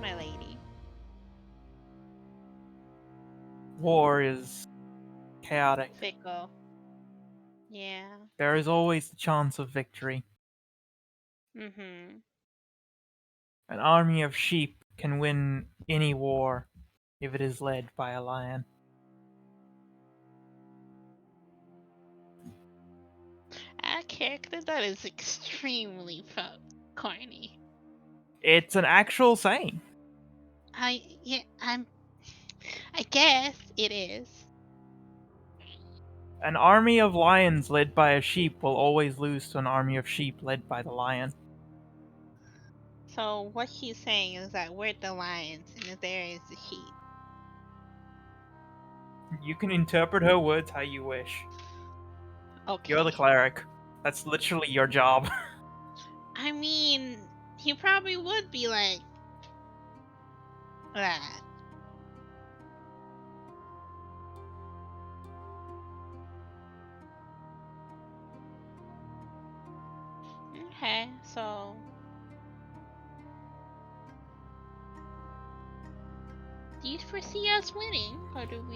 my lady? War is chaotic. Fickle. Yeah. There is always the chance of victory. Mm-hmm. An army of sheep can win any war if it is led by a lion. A character that is extremely corny. It's an actual saying. I guess it is. An army of lions led by a sheep will always lose to an army of sheep led by the lion. So what she's saying is that we're the lions and there is the sheep. You can interpret her words how you wish. Okay. You're the cleric. That's literally your job. I mean, he probably would be like that. Okay, so do you foresee us winning, or can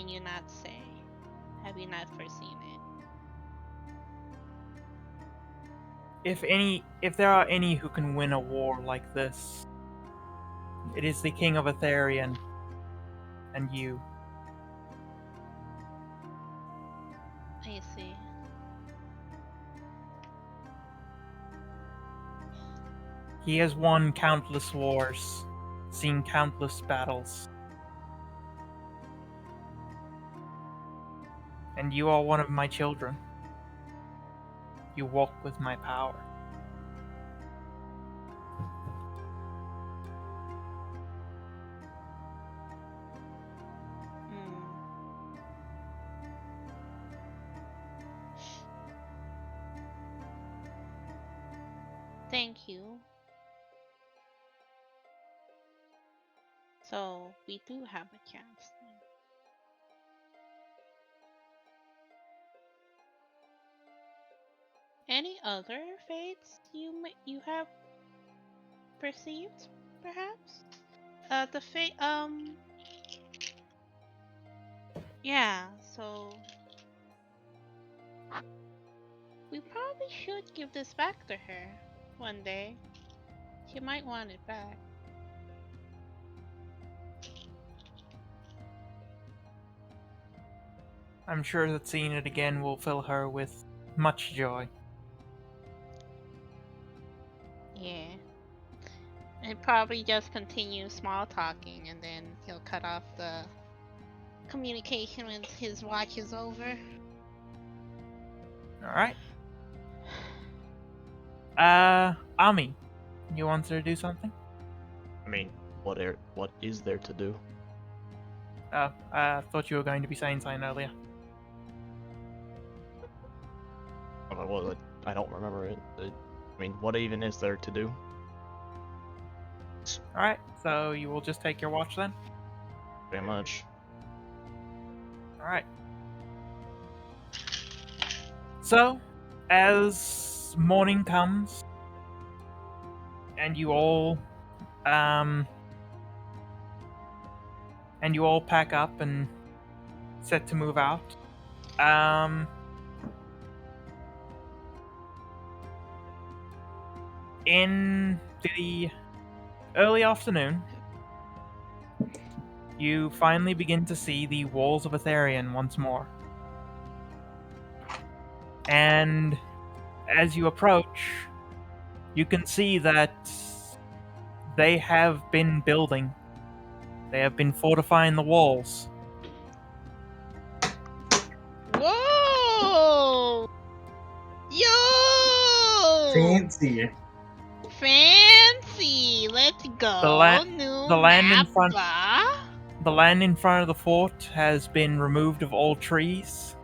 you not say? Have you not foreseen it? If there are any who can win a war like this, it is the King of Elerian and you. I see. He has won countless wars, seen countless battles. And you are one of my children. You walk with my power. Thank you. So we do have a chance then. Any other fates you have perceived, perhaps? The fate yeah, so we probably should give this back to her one day. She might want it back. I'm sure that seeing it again will fill her with much joy. Yeah. And probably just continue small talking, and then he'll cut off the communication when his watch is over. Alright. Ami, you want to do something? I mean, what is there to do? Oh, I thought you were going to be saying something earlier. I don't remember it. I mean, what even is there to do? Alright, so you will just take your watch then? Pretty much. Alright. So, as morning comes, and you all pack up and set to move out. In the early afternoon, you finally begin to see the walls of Elerian once more. And as you approach, you can see that they have been building. They have been fortifying the walls. Whoa! Yo! Fancy. Fancy! Let's go. The land in front. Mappa. The land in front of the fort has been removed of all trees.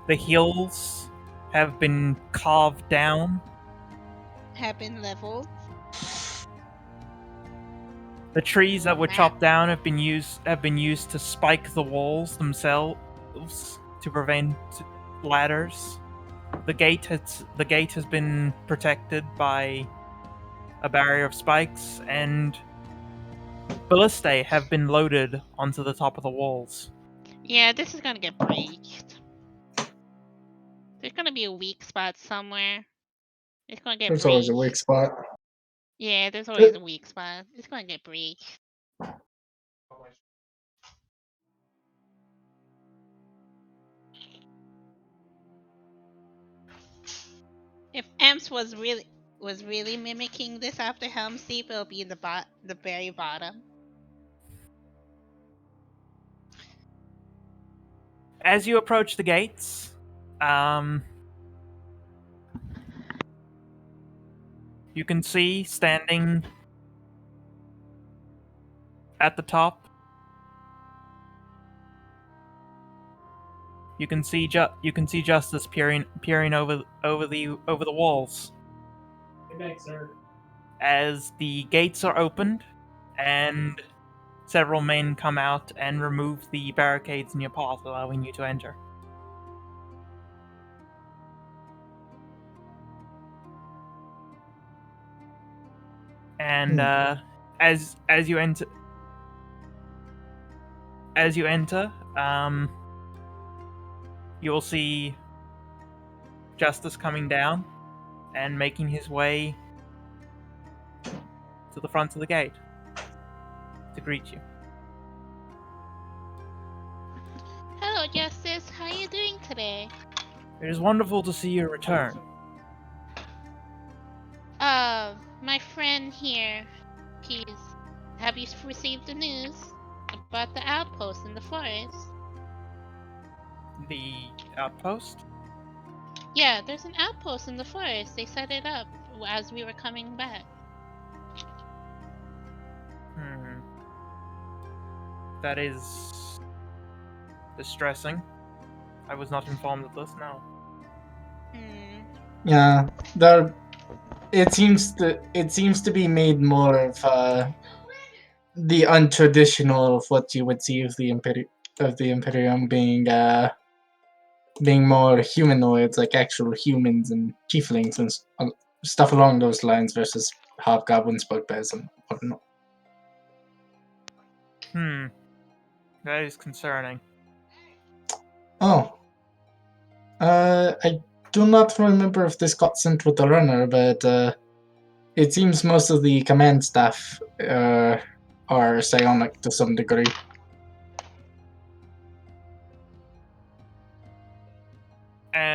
The hills have been carved down. Have been leveled. The trees that were chopped down have been used to spike the walls themselves to prevent ladders. The gate has been protected by a barrier of spikes, and ballistae have been loaded onto the top of the walls. Yeah, this is gonna get breached. There's gonna be a weak spot somewhere. It's gonna get There's breached. always a weak spot. Yeah, there's always a weak spot. It's gonna get breached. If Emps was really mimicking this after Helm's Deep, it'll be in the very bottom. As you approach the gates, you can see standing at the top. You can see Justice peering over the walls. Good night, sir. As the gates are opened, and several men come out and remove the barricades in your path, allowing you to enter. And as you enter, you will see Justice coming down and making his way to the front of the gate to greet you. Hello, Justice. How are you doing today? It is wonderful to see you return. My friend here, have you received the news about the outpost in the forest? The outpost? Yeah, there's an outpost in the forest. They set it up as we were coming back. That is distressing. I was not informed of this, no. Yeah, it seems to be made more of the untraditional of what you would see of the Imperium being more humanoids, like actual humans and tieflings and stuff along those lines, versus hobgoblins, bugbears, and whatnot. That is concerning. Oh. I do not remember if this got sent with the runner, but it seems most of the command staff are psionic to some degree.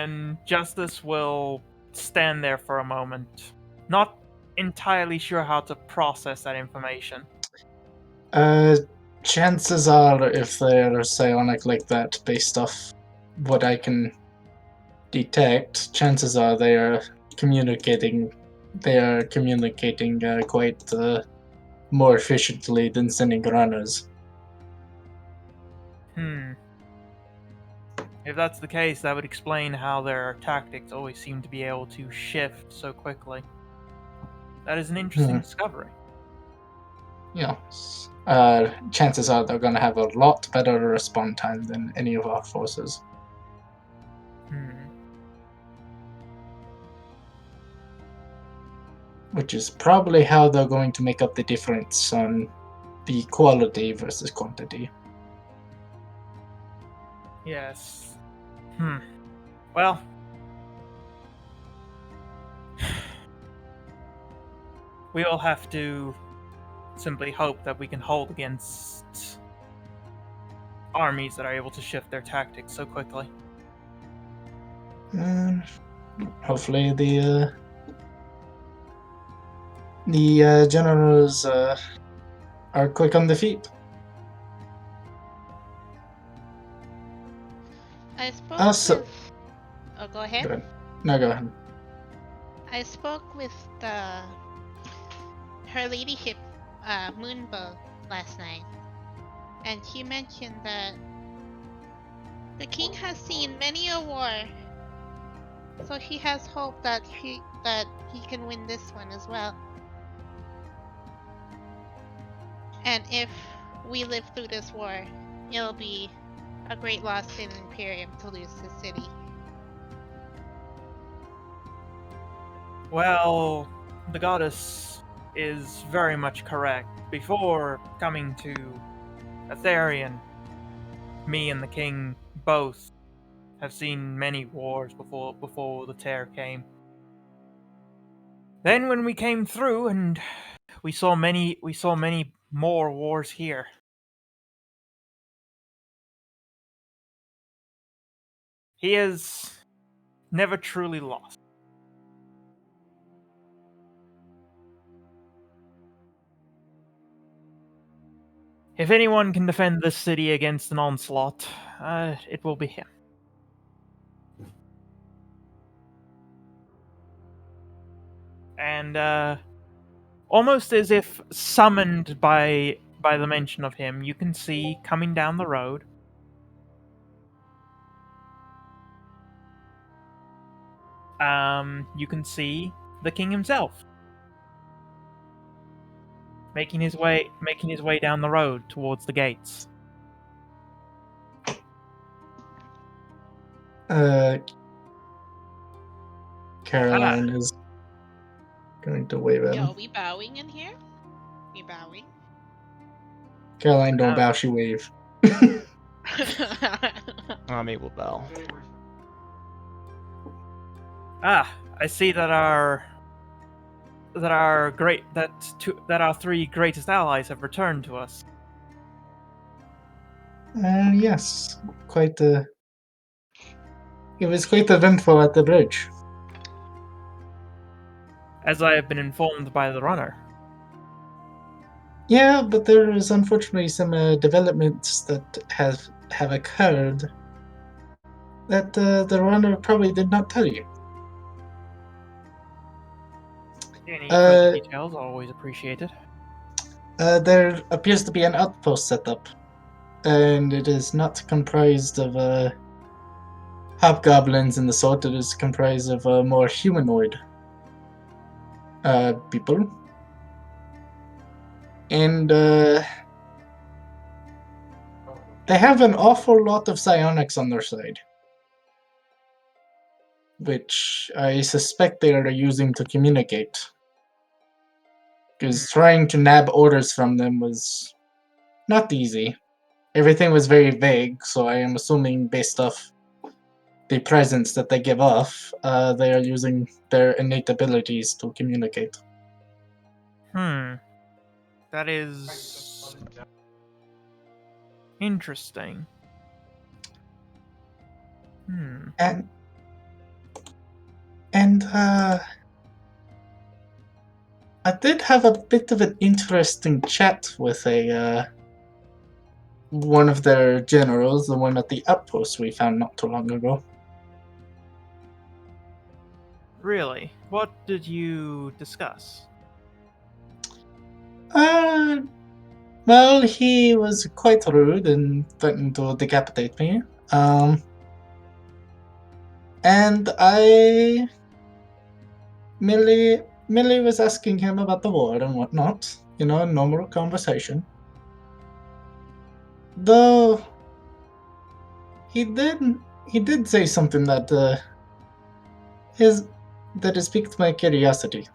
And Justice will stand there for a moment, not entirely sure how to process that information. Chances are, if they're psionic like that, based off what I can detect, chances are they are communicating. They are communicating quite more efficiently than sending runners. If that's the case, that would explain how their tactics always seem to be able to shift so quickly. That is an interesting discovery. Yeah. Chances are they're going to have a lot better response time than any of our forces. Which is probably how they're going to make up the difference on the quality versus quantity. Yes. Well, we'll have to simply hope that we can hold against armies that are able to shift their tactics so quickly. Hopefully the generals are quick on the feet. I spoke Also, with... Oh, go ahead. go ahead. No, go ahead. I spoke with her ladyship, Moonbow, last night, and she mentioned that the king has seen many a war, so she has hope that he can win this one as well. And if we live through this war, it'll be a great loss to the Imperium to lose the city. Well, the goddess is very much correct. Before coming to Elerian, me and the king both have seen many wars before the tear came. Then when we came through, and we saw many more wars here. He has never truly lost. If anyone can defend this city against an onslaught, it will be him. And almost as if summoned by the mention of him, you can see coming down the road you can see the king himself making his way down the road towards the gates. Caroline is going to wave at Yo, him. are we bowing in here? We bowing? Caroline, don't bow, she wave. Ami will bow. I see that our three greatest allies have returned to us. Yes, it was quite eventful at the bridge. As I have been informed by the runner. Yeah, but there is unfortunately some developments that have occurred that the runner probably did not tell you. Any further details are always appreciated. There appears to be an outpost set up, and it is not comprised of hobgoblins and the sort. It is comprised of more humanoid people. And they have an awful lot of psionics on their side, which I suspect they are using to communicate. Because trying to nab orders from them was not easy. Everything was very vague, so I am assuming based off the presence that they give off, they are using their innate abilities to communicate. That is interesting. And And I did have a bit of an interesting chat with one of their generals, the one at the outpost we found not too long ago. Really? What did you discuss? Well, he was quite rude and threatened to decapitate me. And I merely was asking him about the war and whatnot. You know, normal conversation. Though he did say something that has piqued my curiosity.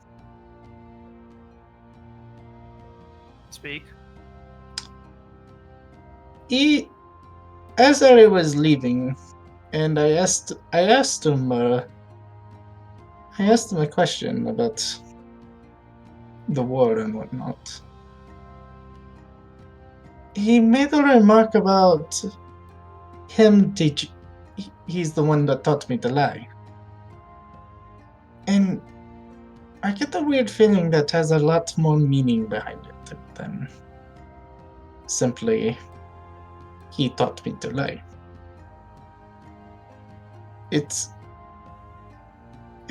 Speak. As I was leaving, and I asked him a question about the war and whatnot. He made a remark about him teach. He's the one that taught me to lie, and I get a weird feeling that has a lot more meaning behind it than simply he taught me to lie. I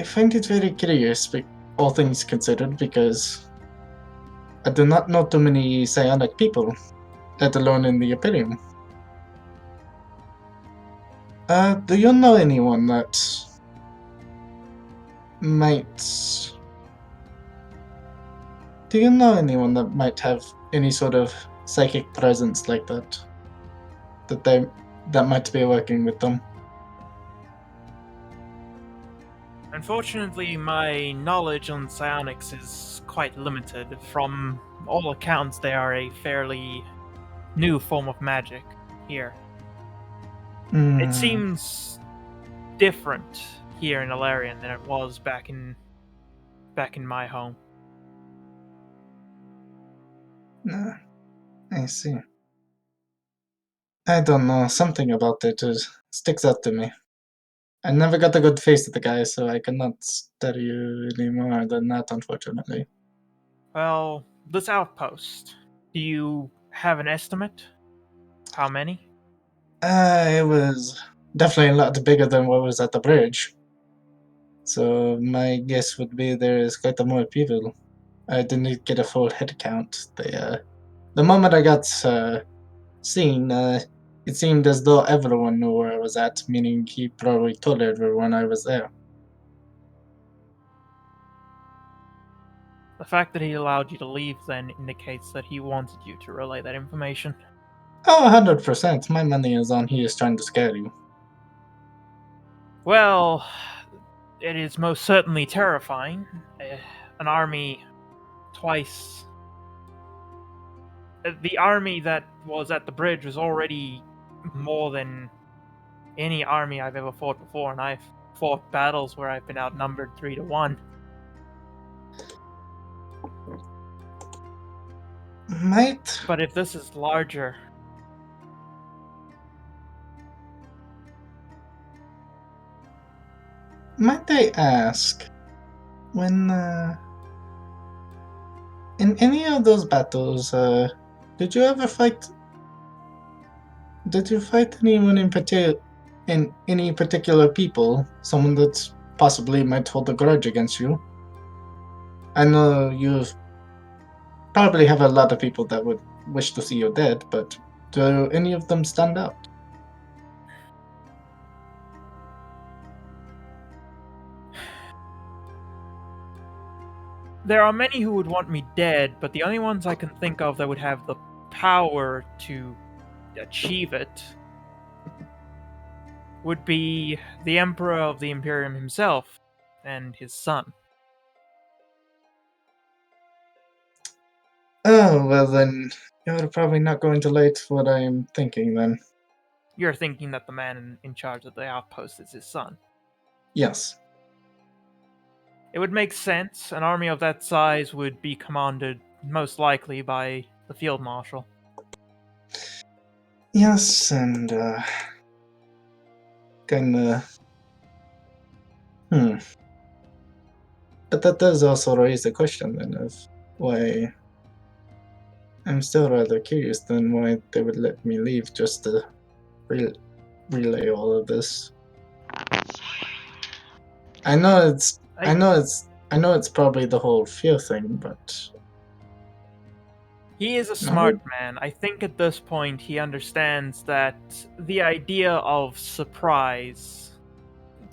find it very curious, all things considered, because I do not know too many psionic people, let alone in the Imperium. Do you know anyone that might... Do you know anyone that might have any sort of psychic presence like that? That might be working with them? Unfortunately, my knowledge on psionics is quite limited. From all accounts, they are a fairly new form of magic here. It seems different here in Elerian than it was back in my home. I see. I don't know, something about it sticks out to me. I never got a good face at the guy, so I cannot tell you any more than that, unfortunately. Well, this outpost, do you have an estimate? How many? It was definitely a lot bigger than what was at the bridge. So my guess would be there is quite a more people. I didn't get a full head count. The moment I got seen, it seemed as though everyone knew where I was at, meaning he probably told everyone I was there. The fact that he allowed you to leave then indicates that he wanted you to relay that information. Oh, 100%. My money is on he is trying to scare you. Well, it is most certainly terrifying. An army twice. The army that was at the bridge was already more than any army I've ever fought before, and I've fought battles where I've been outnumbered 3-1. But if this is larger... Might I ask, when, in any of those battles, did you ever fight... Did you fight anyone in any particular people? Someone that possibly might hold a grudge against you? I know you probably have a lot of people that would wish to see you dead, but do any of them stand out? There are many who would want me dead, but the only ones I can think of that would have the power to achieve it would be the Emperor of the Imperium himself and his son. Oh, well then, you're probably not going to like what I am thinking then. You're thinking that the man in charge of the outpost is his son. Yes. It would make sense. An army of that size would be commanded most likely by the field marshal. Yes, and kinda... But that does also raise the question then of why. I'm still rather curious then why they would let me leave just to relay all of this. I know it's probably the whole fear thing, but He is a No. smart man. I think at this point he understands that the idea of surprise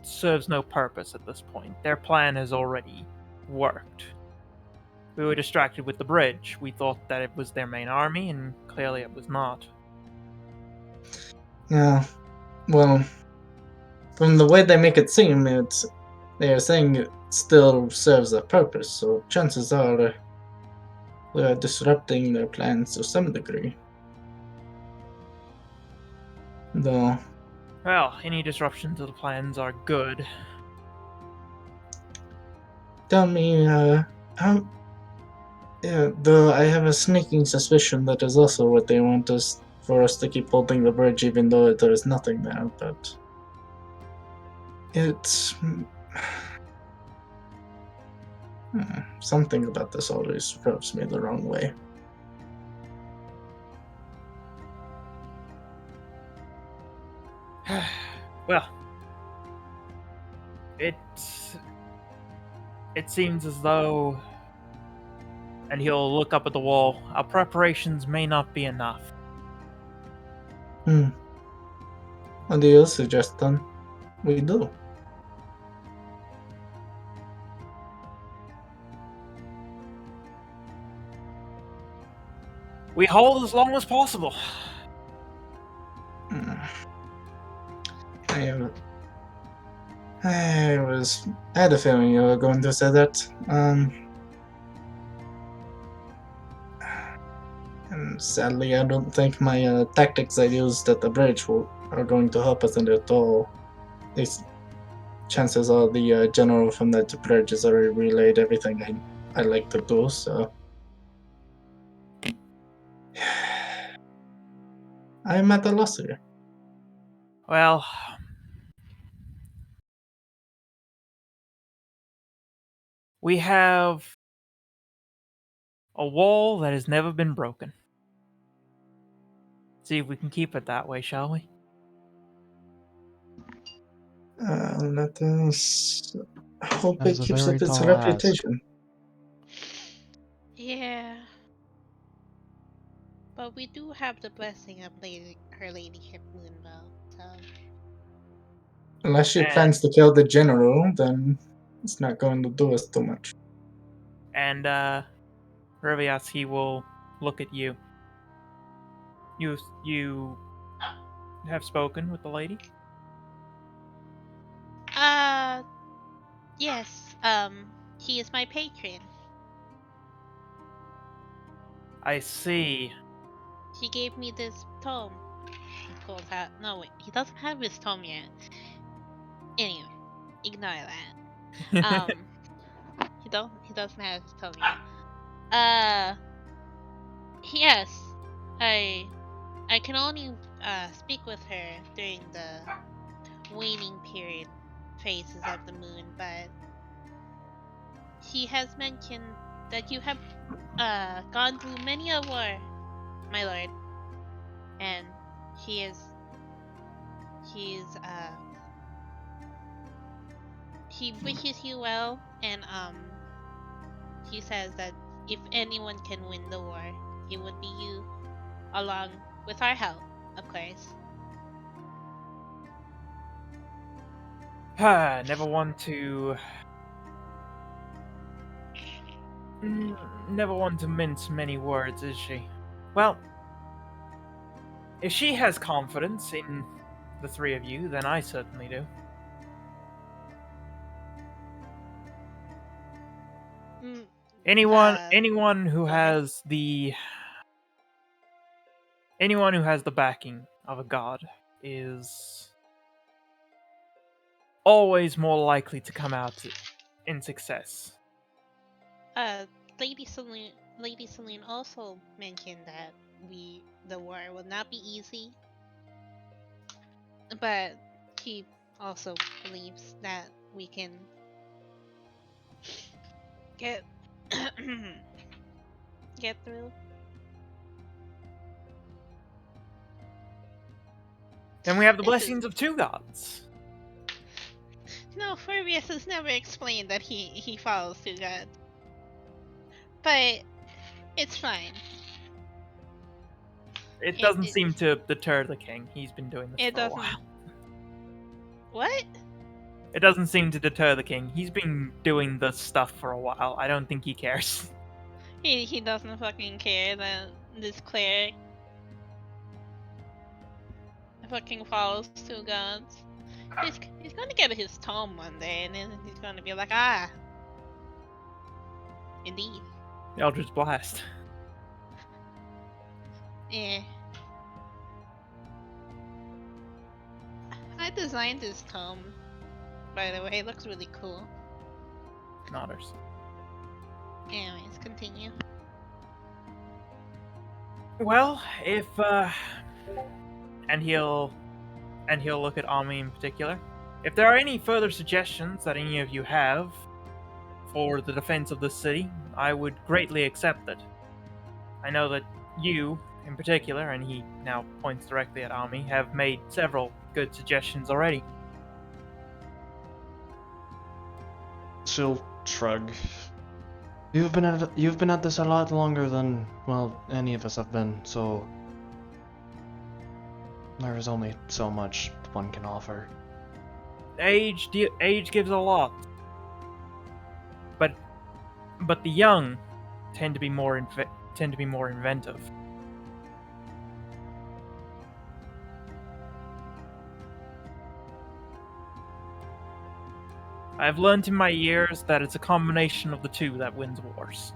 serves no purpose at this point. Their plan has already worked. We were distracted with the bridge. We thought that it was their main army, and clearly it was not. yeah. Well, from the way they make it seem, they are saying it still serves a purpose, so chances are we are disrupting their plans to some degree. Though, Well, any disruption to the plans are good. tell me, yeah, though I have a sneaking suspicion that is also what they want for us to keep holding the bridge even though there is nothing there, but it's something about this always rubs me the wrong way. Well, it seems as though, and he'll look up at the wall, our preparations may not be enough. What do you suggest then we do? We hold as long as possible. I had a feeling you were going to say that. And sadly, I don't think my tactics I used at the bridge are going to help us in it at all. At least chances are the general from that bridge has already relayed everything I like to do, so. I'm at a loss here. Well, we have a wall that has never been broken. See if we can keep it that way, shall we? Let us hope That is it a keeps very up its tall ask. reputation. Yeah. But we do have the blessing of Her Ladyship Moonbell, so. Unless she And- plans to kill the general, then it's not going to do us too much. And, Revias, he will look at you. You have spoken with the lady? Yes, he is my patron. I see. He gave me this tome. He pulls out. No, wait, he doesn't have his tome yet. Anyway, ignore that. He doesn't have his tome yet. Yes, I can only speak with her during the waning period phases of the moon, but he has mentioned that you have gone through many a war, my lord, and he is he wishes you well, and he says that if anyone can win the war, it would be you, along with our help, of course. Never one to never one to mince many words, is she? Well, if she has confidence in the three of you, then I certainly do. Mm, Anyone who go ahead. has the backing of a god is always more likely to come out in success. Uh, Lady Celine also mentioned that the war will not be easy, but he also believes that we can Get get through. Then we have the This is- blessings of 2 gods. No, Furbius has never explained that he follows 2 gods. But it's fine. It doesn't seem to deter the king. He's been doing this It for a doesn't. while. What? It doesn't seem to deter the king. He's been doing this stuff for a while. I don't think he cares. He doesn't fucking care that this cleric fucking follows 2 gods. He's gonna get his tome one day, and then he's gonna be like, ah, indeed. Eldritch Blast. Yeah. I designed this tome, by the way. It looks really cool. Nodders. Anyways, continue. Well, if and he'll look at Ami in particular. If there are any further suggestions that any of you have for the defense of the city, I would greatly accept it. I know that you, in particular, and he now points directly at Ami, have made several good suggestions already. She'll shrug. You've been at this a lot longer than, well, any of us have been, so there is only so much one can offer. Age gives a lot, but the young tend to be more inventive. I've learned in my years that it's a combination of the two that wins wars.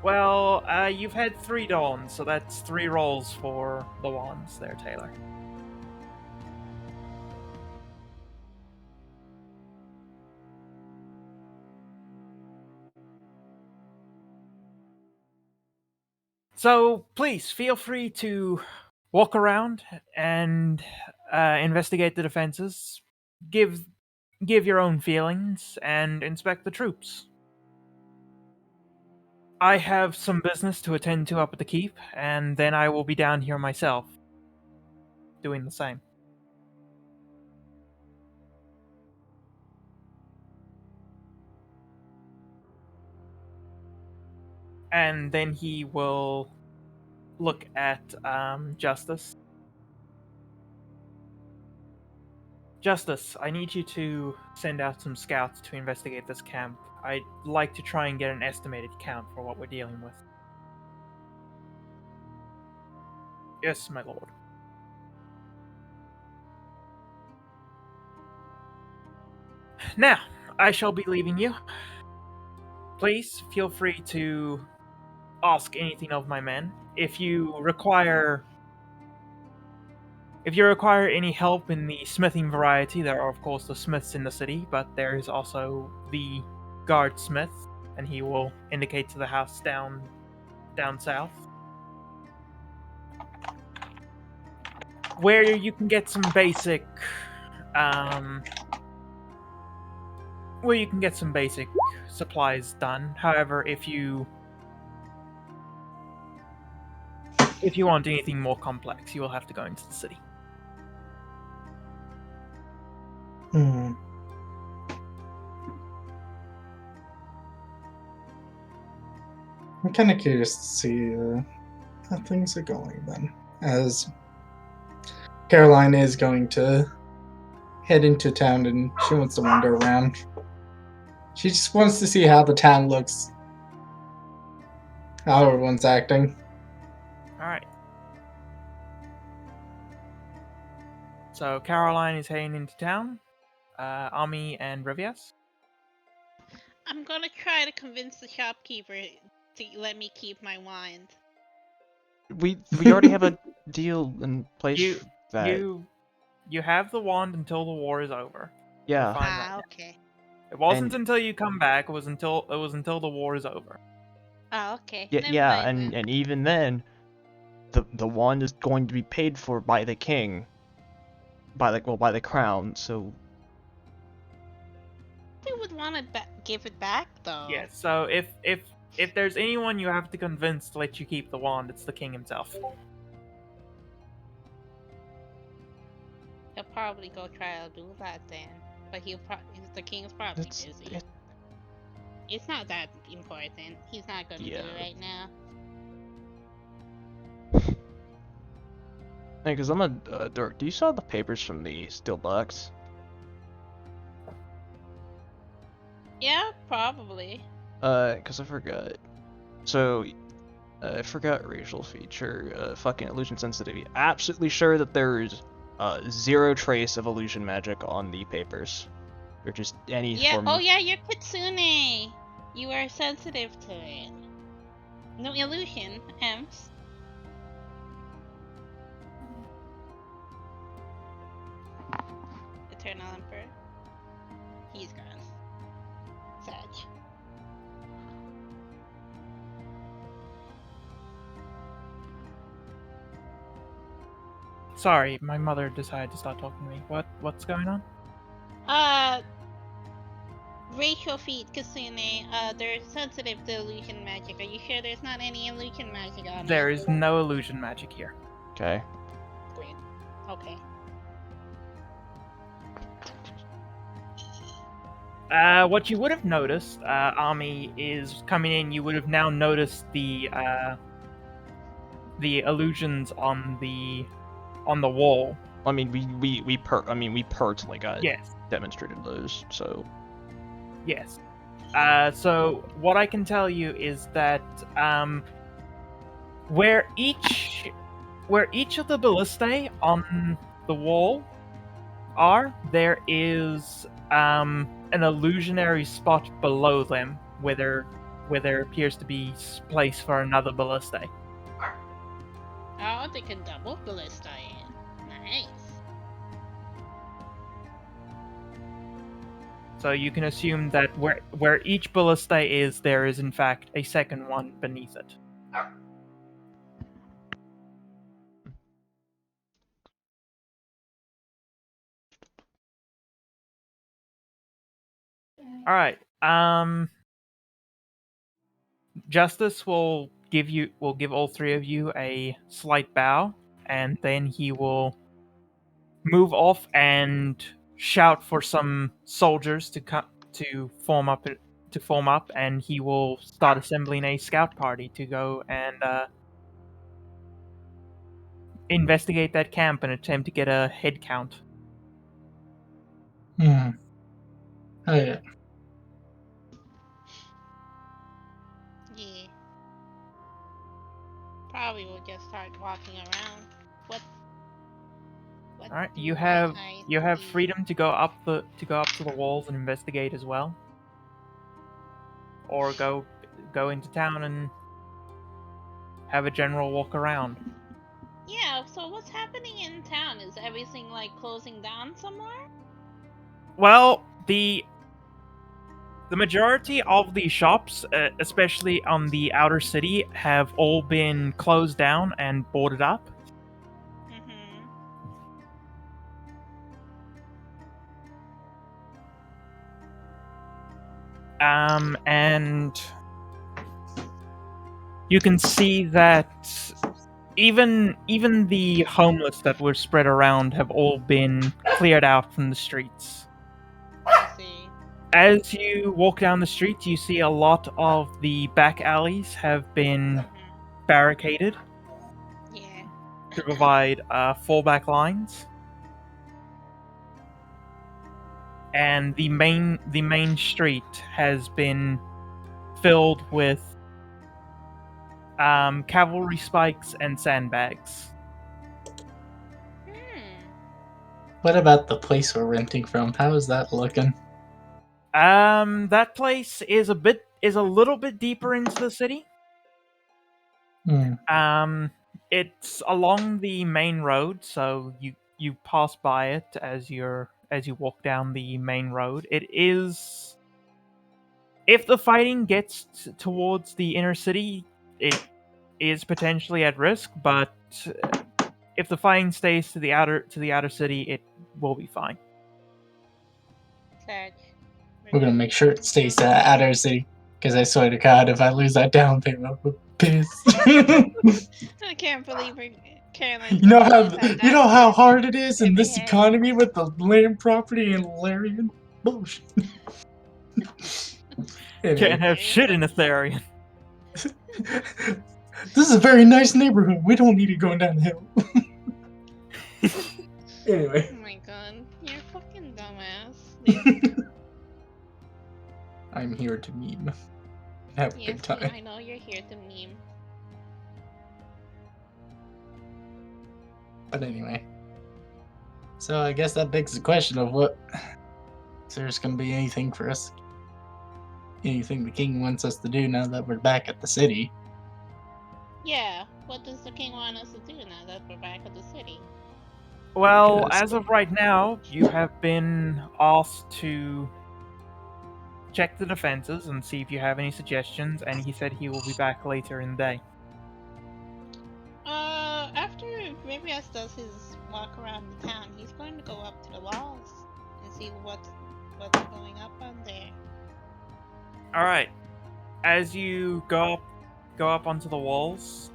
Well, you've had 3 dawns, so that's 3 rolls for the wands there, Taylor. So, please, feel free to walk around and investigate the defenses, give your own feelings, and inspect the troops. I have some business to attend to up at the keep, and then I will be down here myself, doing the same. And then he will look at Justice. Justice, I need you to send out some scouts to investigate this camp. I'd like to try and get an estimated count for what we're dealing with. Yes, my lord. Now, I shall be leaving you. Please feel free to ask anything of my men. If you require any help in the smithing variety, there are of course the smiths in the city, but there is also the guardsmith, and he will indicate to the house down south, where you can get some basic supplies done. However, if you want anything more complex, you will have to go into the city. I'm kind of curious to see how things are going then, as Caroline is going to head into town and she wants to wander around. She just wants to see how the town looks, how everyone's acting. Alright. So Caroline is heading into town. Ami and Rivias. I'm gonna try to convince the shopkeeper to let me keep my wand. We already have a deal in place You for that. you have the wand until the war is over. Yeah. Fine right now. Okay. It wasn't And- until you come back. It was until the war is over. Oh, okay. Yeah, Never yeah, mind and then. even then, the wand is going to be paid for by the king, by the crown. So They would want to give it back, though. Yeah, so if there's anyone you have to convince to let you keep the wand, it's the king himself. He'll probably go try to do that then. But the king's probably busy. It's not that important. He's not gonna do it right now. Hey, because I'm a Dirk. Do you saw the papers from the steel box? Yeah, probably. Because I forgot. So, I forgot racial feature. Fucking illusion sensitivity. Absolutely sure that there's zero trace of illusion magic on the papers, or just any form. Oh yeah, you're Kitsune. You are sensitive to it. No illusion, Ems. Eternal Emperor. He's gone. Sag. Sorry, my mother decided to start talking to me. What's going on? Racial feet, Kitsune. They're sensitive to illusion magic. Are you sure there's not any illusion magic on There it? is no illusion magic here. Okay. Great. Okay. What you would have noticed, Army, is coming in. You would have now noticed the illusions on the wall. I mean, we personally got Yes. demonstrated those. So Yes. So what I can tell you is that where each of the ballistae on the wall are, there is an illusionary spot below them where there appears to be place for another ballista. Oh, they can double ballista in. Nice. So you can assume that where each ballista is, there is in fact a second one beneath it. All right. Justice will give all three of you a slight bow, and then he will move off and shout for some soldiers to form up, and he will start assembling a scout party to go and investigate that camp and attempt to get a head count. Oh yeah. Yeah. Probably will just start walking around. What All right, do you have I see? freedom to go up to the walls and investigate as well, or go into town and have a general walk around. Yeah, so what's happening in town? Is everything like closing down somewhere? Well, the majority of the shops, especially on the outer city, have all been closed down and boarded up. Mm-hmm. And you can see that even the homeless that were spread around have all been cleared out from the streets. I see. As you walk down the street, you see a lot of the back alleys have been barricaded Yeah. to provide fallback lines, and the main street has been filled with cavalry spikes and sandbags. What about the place we're renting from? How is that looking? That place is a little bit deeper into the city. It's along the main road, so you pass by it as you walk down the main road. It is, if the fighting gets towards the inner city, it is potentially at risk, but if the fighting stays to the outer city, it will be fine. Sarge. We're gonna make sure it stays out of our city. Because I swear to God, if I lose that down payment, I'm pissed. I can't believe Caroline's you know gonna how hard it is in this head. economy with the land property in Elerian? Bullshit. Anyway, Can't have shit in Elerian. this is a very nice neighborhood. We don't need it going down the hill. Anyway. Oh my god, you're a fucking dumbass. I'm here to meme. Have a Yes, good time. I know you're here to meme. But anyway. So I guess that begs the question of what... Is there's gonna be anything for us? Anything the king wants us to do now that we're back at the city? Yeah, what does the king want us to do now that we're back at the city? Well, Because- as of right now, you have been asked to check the defenses and see if you have any suggestions, and he said he will be back later in the day. After Rivias does his walk around the town, he's going to go up to the walls and see what's going up on there. All right. As you go up onto the walls,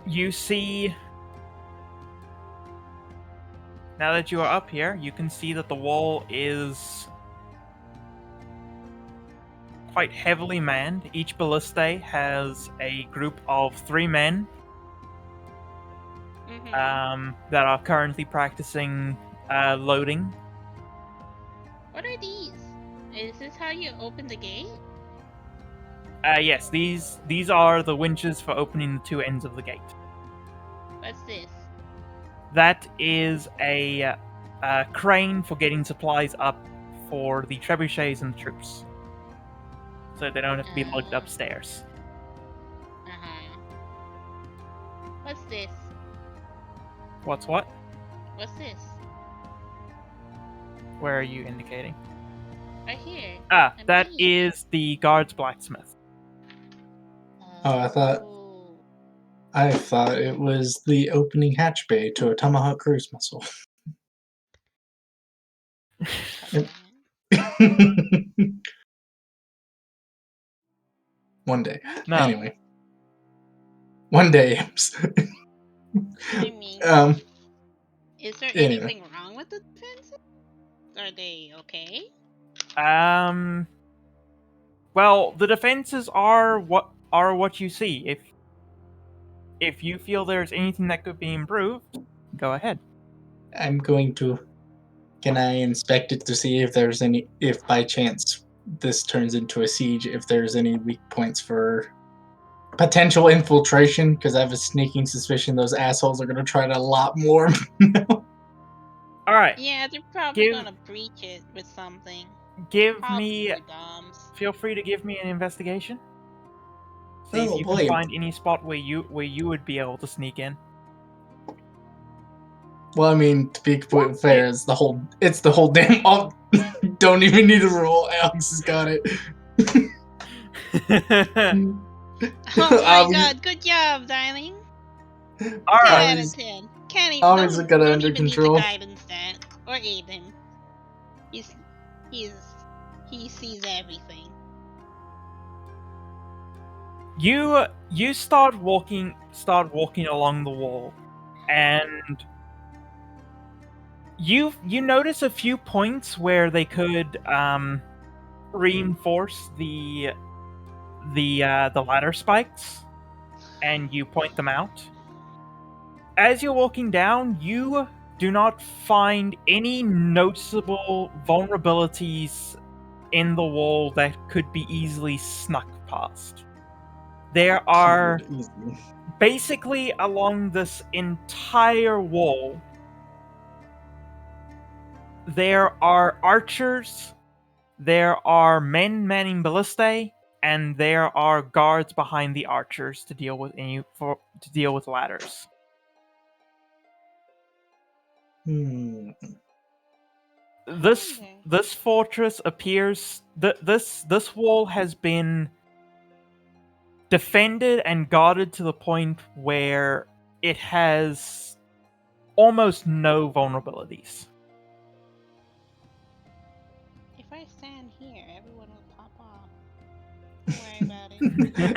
you see. Now that you are up here, you can see that the wall is quite heavily manned. Each ballista has a group of 3 men that are currently practicing loading. What are these? Is this how you open the gate? Yes, these are the winches for opening the 2 ends of the gate. What's this? That is a crane for getting supplies up for the trebuchets and the troops, so they don't have to be lugged upstairs. What's this? What's what? What's this? Where are you indicating? Right here. Ah, I'm that seeing is the guard's blacksmith. Oh, I thought it was the opening hatch bay to a Tomahawk cruise missile. One day. No. Anyway. One day. I mean, is there anyway. anything wrong with the defenses? Are they okay? Well, the defenses are what you see. If you feel there's anything that could be improved, go ahead. I'm going to... Can I inspect it to see if there's any... If by chance this turns into a siege, if there's any weak points for potential infiltration? Because I have a sneaking suspicion those assholes are going to try it a lot more. All right. Yeah, they're probably gonna breach it with something. Give Probably me. with bombs. Feel free to give me an investigation. See Oh, if you boy. can find any spot where you would be able to sneak in. Well, I mean, to be completely fair, it's the whole damn... Don't even need a roll. Alex has got it. Oh my god, good job, darling. All 10 right. out of 10. Can't even, Always got it don't under even control. need to guidance that. Or aid him. He sees everything. You start walking along the wall, and you notice a few points where they could reinforce the ladder spikes, and you point them out. As you're walking down, you do not find any noticeable vulnerabilities in the wall that could be easily snuck past. There are basically along this entire wall, there are archers, there are men manning ballistae, and there are guards behind the archers to deal with ladders. This fortress appears this wall has been defended and guarded to the point where it has almost no vulnerabilities. If I stand here, everyone will pop off. Don't worry about it.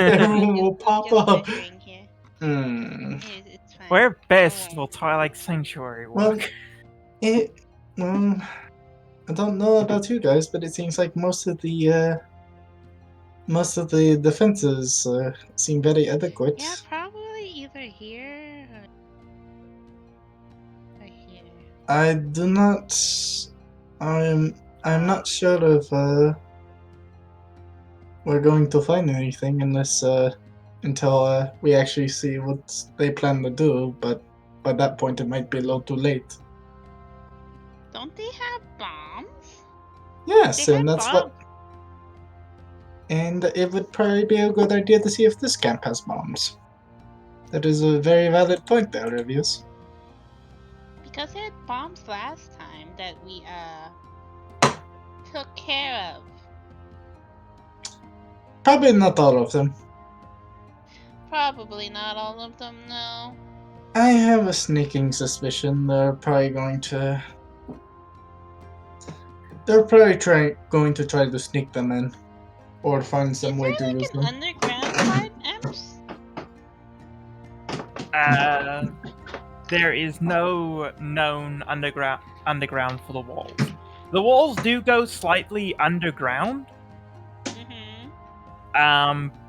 Everyone I'm will just- I'm pop just up. measuring here. It's fine. Where Don't best worry. will Twilight Sanctuary Well, work? I don't know about you guys, but it seems like most of the defenses seem very adequate. Yeah, probably either here or here. I do not. I'm not sure if we're going to find anything unless until we actually see what they plan to do. But by that point, it might be a little too late. Don't they have bombs? Yes, They and had that's bombs. what. And it would probably be a good idea to see if this camp has bombs. That is a very valid point there, Revius. Because they had bombs last time that we took care of. Probably not all of them. Probably not all of them, no. I have a sneaking suspicion they're probably going to. They're probably going to try to sneak them in, or find some way Is to there use like an them. underground part, Emps? There is no known underground for the walls. The walls do go slightly underground,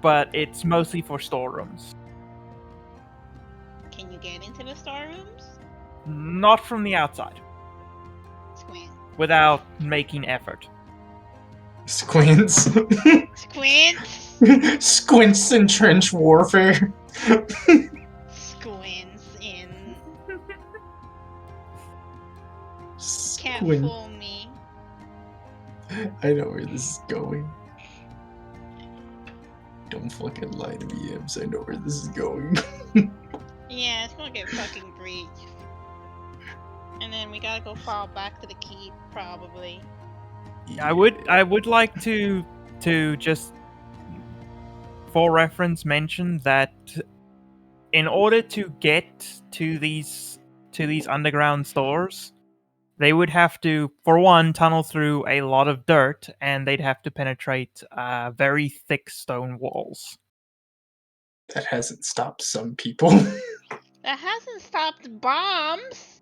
but it's mostly for storerooms. Can you get into the storerooms? Not from the outside, Squint. without making effort. Squints. Squint! Squints in trench warfare. Squints in. Can't Squint. fool me. I know where this is going. Don't fucking lie to me, Ems. I know where this is going. Yeah, it's gonna get fucking breached. And then we gotta go fall back to the keep, probably. I would like to just, for reference, mention that in order to get to these underground stores, they would have to, for one, tunnel through a lot of dirt, and they'd have to penetrate very thick stone walls. That hasn't stopped some people. That hasn't stopped bombs!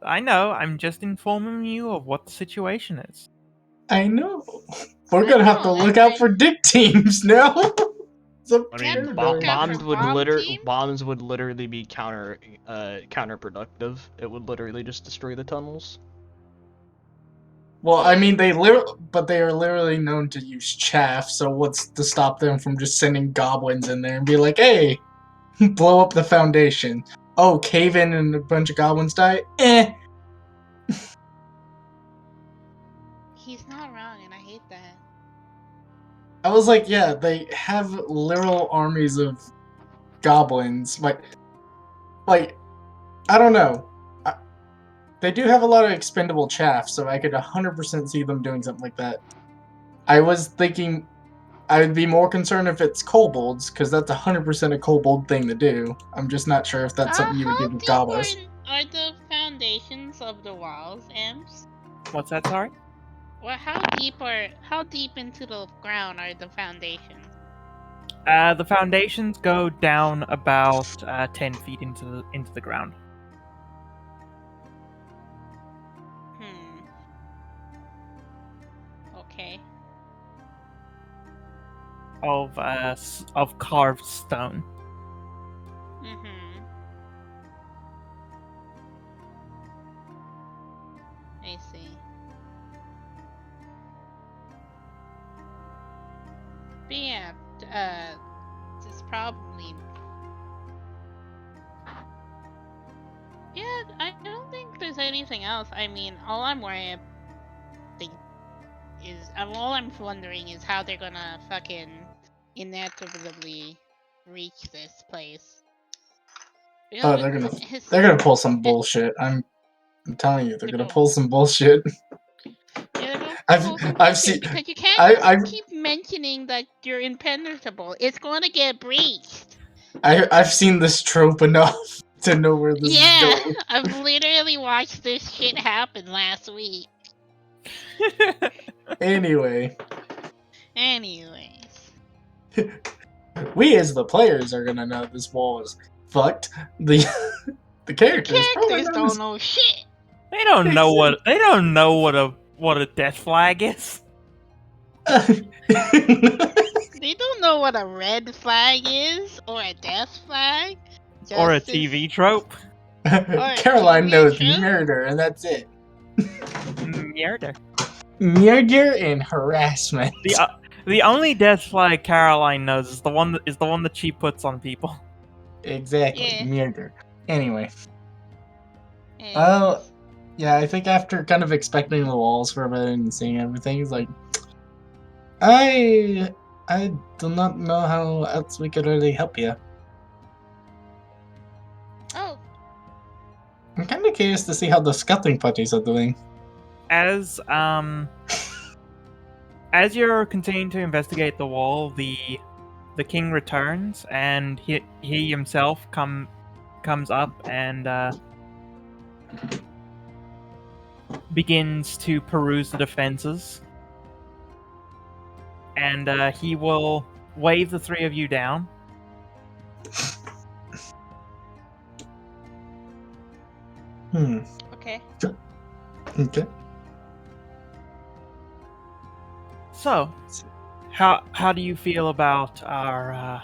I know. I'm just informing you of what the situation is. I know. We're I gonna have to know, look and out I- for dick teams now. I mean, Look out bombs for would bomb teams? bombs would literally be counterproductive. It would literally just destroy the tunnels. Well, I mean, they are literally known to use chaff. So what's to stop them from just sending goblins in there and be like, "Hey, blow up the foundation." Oh, cave in and a bunch of goblins die. He's not wrong, and I hate that. I was like, yeah, they have literal armies of goblins. Like, I don't know. They do have a lot of expendable chaff, so I could 100% see them doing something like that. I was thinking I would be more concerned if it's kobolds, because that's 100% a kobold thing to do. I'm just not sure if that's something you would do with goblins. Are the foundations of the walls, Emps? What's that, sorry? Well, how deep into the ground are the foundations? The foundations go down about 10 feet into the ground. Okay. Of carved stone. I see. But yeah, it's probably. Yeah, I don't think there's anything else. I mean, all I'm worried all I'm wondering is how they're gonna fucking inevitably reach this place. Oh, they're gonna pull some bullshit. I'm telling you, pull some bullshit. Yeah, I've seen. because you can't keep mentioning that you're impenetrable. It's going to get breached. I've seen this trope enough to know where this is Yeah, going. I've literally watched this shit happen last week. Anyway, Anyways. we as the players are gonna know this wall is fucked. The The characters probably characters know don't know shit. They don't know what a death flag is. They don't know what a red flag is, or a death flag. Or a Justice- TV trope. Caroline TV knows trope? murder, and that's it. Murder. Murder and harassment. The only death flag Caroline knows is the one that she puts on people. Exactly, Yeah. murder. Anyway, Anyways. yeah, I think after kind of expecting the walls for a bit and seeing everything, it's like, I do not know how else we could really help you. Oh, I'm kind of curious to see how the scouting parties are doing. As you're continuing to investigate the wall, the king returns, and he himself comes up and begins to peruse the defenses. And he will wave the three of you down. okay. Okay. So, how do you feel about our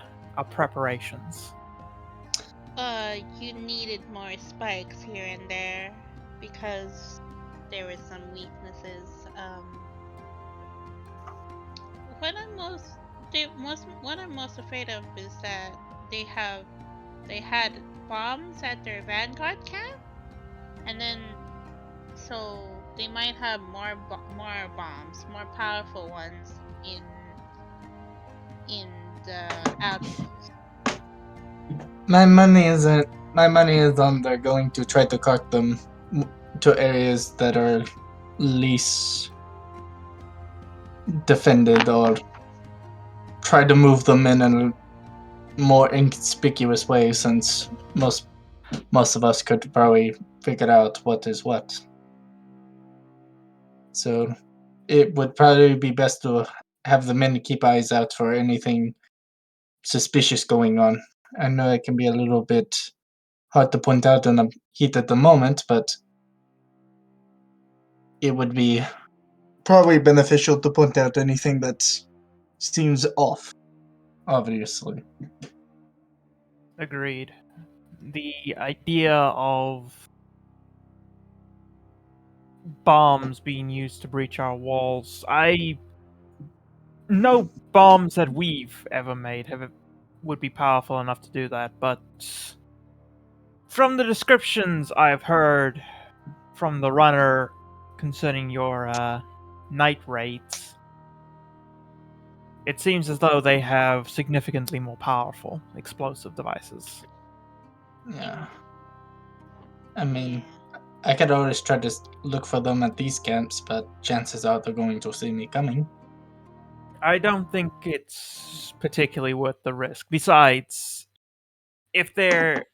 preparations? You needed more spikes here and there because there were some weaknesses. What I'm most afraid of is that they had bombs at their vanguard camp, and then so they might have more bombs, more powerful ones in the outpost. My money is on they're going to try to cart them to areas that are least defended, or try to move them in a more inconspicuous way, since most of us could probably figure out what is what. So it would probably be best to have the men keep eyes out for anything suspicious going on. I know it can be a little bit hard to point out in the heat at the moment, but it would be probably beneficial to point out anything that seems off, obviously. Agreed. The idea of bombs being used to breach our walls, no bombs that we've ever made would be powerful enough to do that, but from the descriptions I've heard from the runner concerning your night raids, it seems as though they have significantly more powerful explosive devices. Yeah. I mean, I could always try to look for them at these camps, but chances are they're going to see me coming. I don't think it's particularly worth the risk. Besides, if they're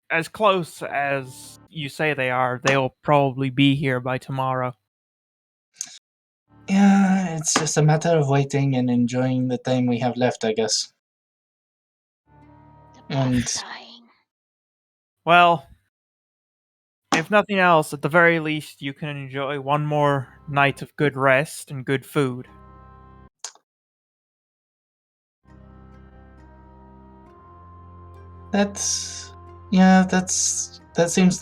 as close as you say they are, they'll probably be here by tomorrow. Yeah, it's just a matter of waiting and enjoying the time we have left, I guess. The And- buff dying. Well, if nothing else, at the very least, you can enjoy one more night of good rest and good food. That seems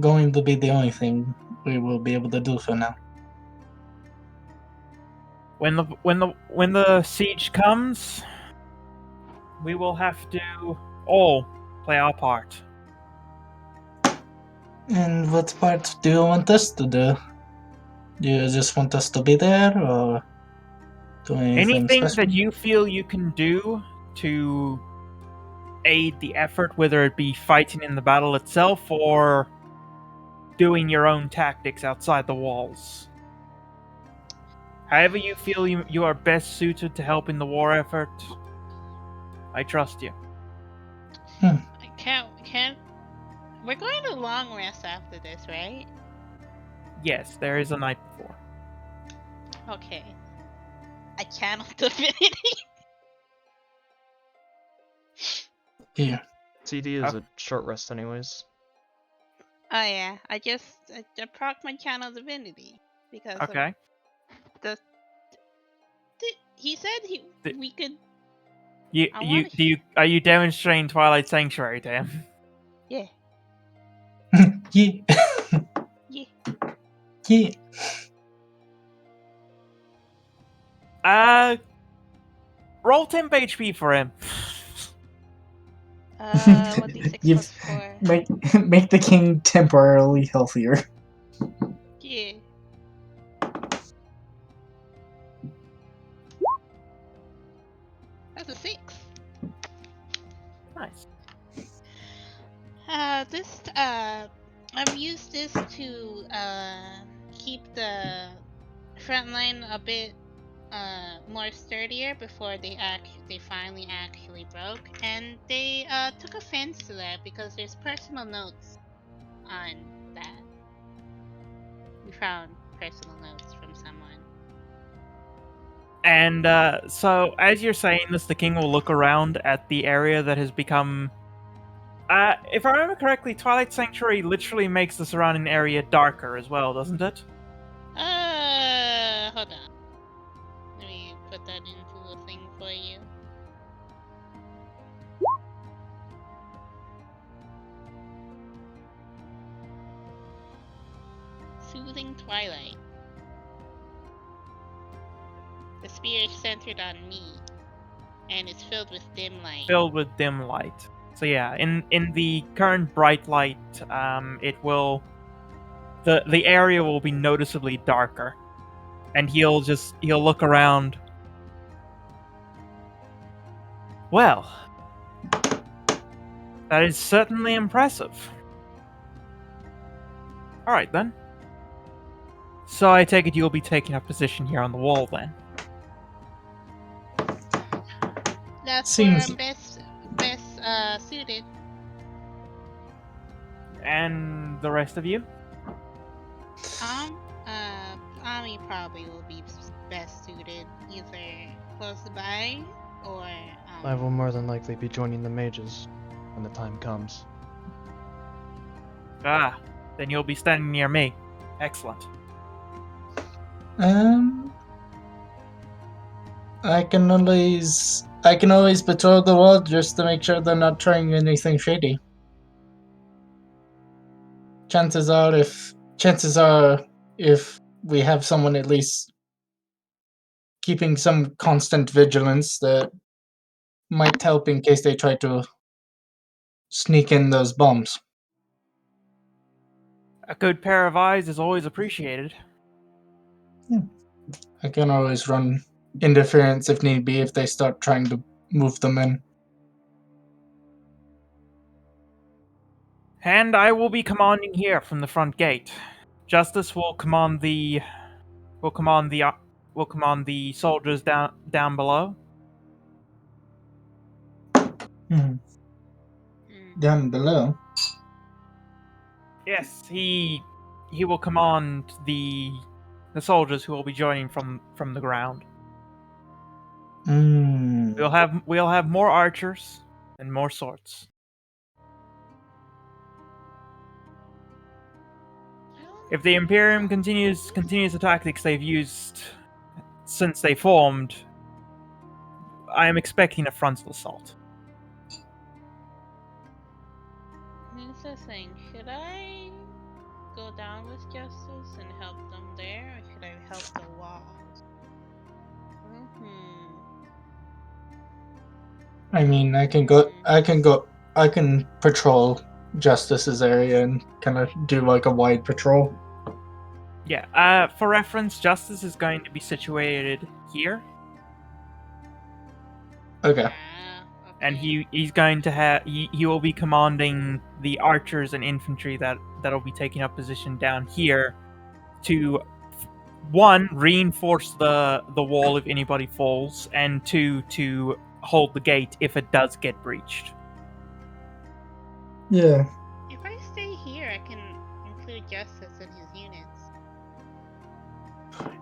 going to be the only thing we will be able to do for now. When the siege comes, we will have to all play our part. And what part do you want us to do? Do you just want us to be there, or do anything Anything special? that you feel you can do to aid the effort, whether it be fighting in the battle itself or doing your own tactics outside the walls. However you feel you are best suited to help in the war effort, I trust you. I can't. We're going to long rest after this, right? Yes, there is a night before. Okay. I channel divinity. Yeah. CD is a short rest anyways. Oh yeah, I proc my channel divinity because Okay. he said we could. Are you demonstrating Twilight Sanctuary to him? Yeah. Yeah. Yeah. Yeah. Roll temp HP for him. What d6 You've- plus 4? make the king temporarily healthier. Yeah. That's a 6. Nice. I've used this to keep the front line a bit more sturdier before they finally actually broke, and they took offense to that because there's personal notes on that. We found personal notes from someone. And so, as you're saying this, the king will look around at the area that has become. If I remember correctly, Twilight Sanctuary literally makes the surrounding area darker as well, doesn't it? Hold on. Let me put that into the thing for you. Soothing Twilight. The spear is centered on me, and it's filled with dim light. Filled with dim light. So yeah, in the current bright light, it will the area will be noticeably darker, and he'll look around. Well, that is certainly impressive. All right then. So I take it you'll be taking up position here on the wall then. That's Seems- where I'm best suited. And the rest of you? Ami probably will be best suited either close by or. I will more than likely be joining the mages when the time comes. Ah, then you'll be standing near me. Excellent. I can always patrol the wall just to make sure they're not trying anything shady. Chances are, if we have someone at least keeping some constant vigilance, that might help in case they try to sneak in those bombs. A good pair of eyes is always appreciated. I can always run interference if need be if they start trying to move them in. And I will be commanding here from the front gate. Justice will command the soldiers down below. Down below. Yes, he will command the soldiers who will be joining from the ground. We'll have more archers and more swords. If the Imperium continues the tactics they've used since they formed, I am expecting a frontal assault. Here's the thing: should I go down with Justice and help them there, or should I help the walls? I mean, I can patrol Justice's area and kind of do like a wide patrol. Yeah, for reference, Justice is going to be situated here. Okay. And he's going to have he will be commanding the archers and infantry that'll be taking up position down here to one, reinforce the wall if anybody falls, and two, to hold the gate if it does get breached. Yeah. If I stay here, I can include Justice in his units.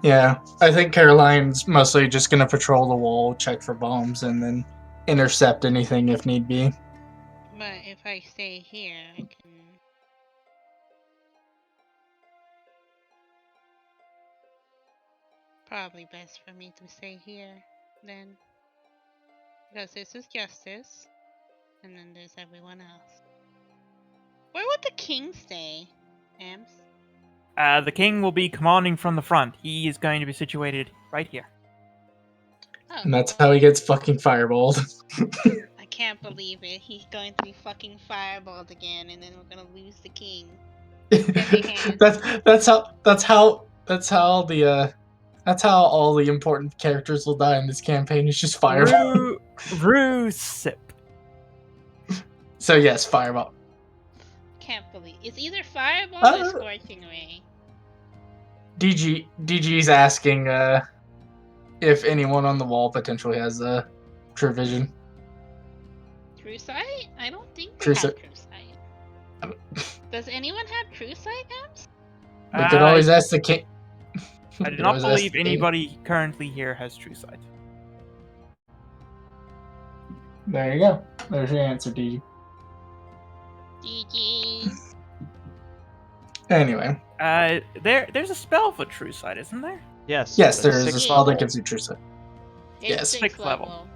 Yeah. I think Caroline's mostly just gonna patrol the wall, check for bombs, and then intercept anything if need be. But if I stay here, I can. Probably best for me to stay here then. Because this is Justice, and then there's everyone else. Where would the king stay, Ams? The king will be commanding from the front. He is going to be situated right here. Oh, And that's well, how he gets fucking fireballed. I can't believe it. He's going to be fucking fireballed again, and then we're gonna lose the king. that's how all the important characters will die in this campaign. It's just fireball. Rusip. So yes, fireball. Can't believe it's either fireball or scorching ray. DG's asking if anyone on the wall potentially has true vision. True sight? I don't think they True have sight. true sight. Does anyone have true sight, Ams? We could always ask the king. I do not believe anybody currently here has true sight. There you go. There's your answer, DG. GG. Anyway. There's a spell for true sight, isn't there? Yes. Yes, there is a sixth spell that level. gives you true sight. It's Yes. 6th level.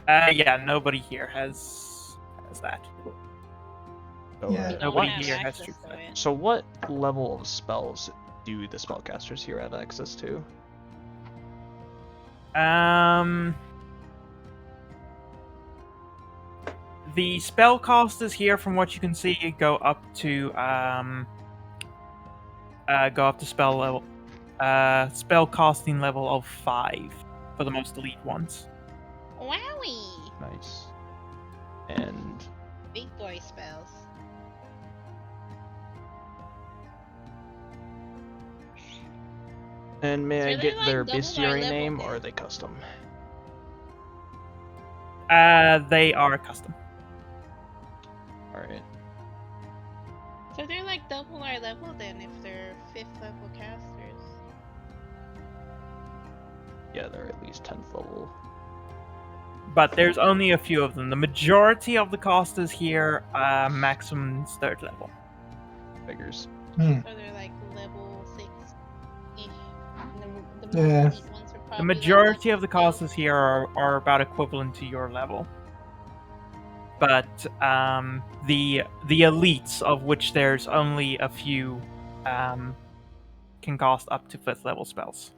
Yeah, nobody here has that. So, Yeah. We don't Nobody have here has access true to sight. it. So what level of spells do the spellcasters here have access to? The spellcasters here, from what you can see, go up to spellcasting level of 5 for the most elite ones. Wowie! Nice. And Big boy spells. may So I they're get like their double our bestiary level name, then. or are they custom? They are custom. Alright. So they're like double our level then if they're 5th level casters. Yeah, they're at least 10th level. But there's only a few of them. The majority of the casters here are maximum 3rd level. Figures. So they're like level 6-ish. The Yeah. most elite ones are probably The majority like of the level 12. casters here are about equivalent to your level. But the elites, of which there's only a few, can cast up to 5th level spells.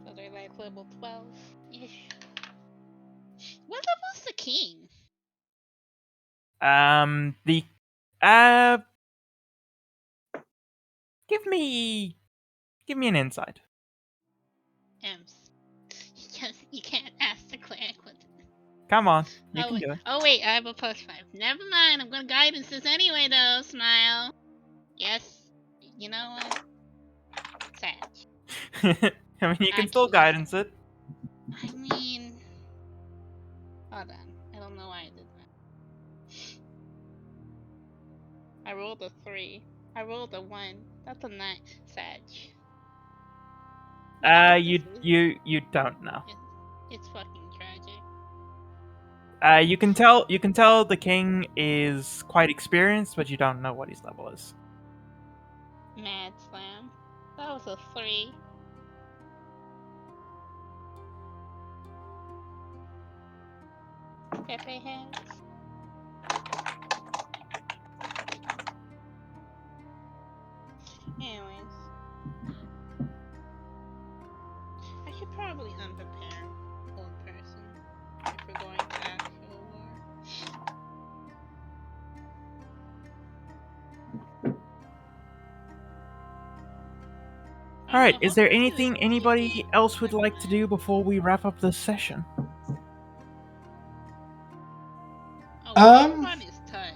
So they're like level 12-ish. What level's the king? Give me an insight. Ems. You can't ask the cleric what. Come on, you Oh can wait. do it. Oh wait, I have a +5. Never mind. I'm gonna guidance this anyway, though. Smile. Yes. You know what? Sad. I mean, you can still Actually- guidance it. I mean, hold on. I don't know why I did that. I rolled a 3. I rolled a 1. That's a 9. Sag. You don't know. It's fucking tragic. You can tell the king is quite experienced, but you don't know what his level is. Mad Slam. That was a 3. Pepe hands. Anyways. I should probably unprepare one person if we're going to actual war. All right. Is there anything anybody else would like to do before we wrap up this session? Oh, which one is touch?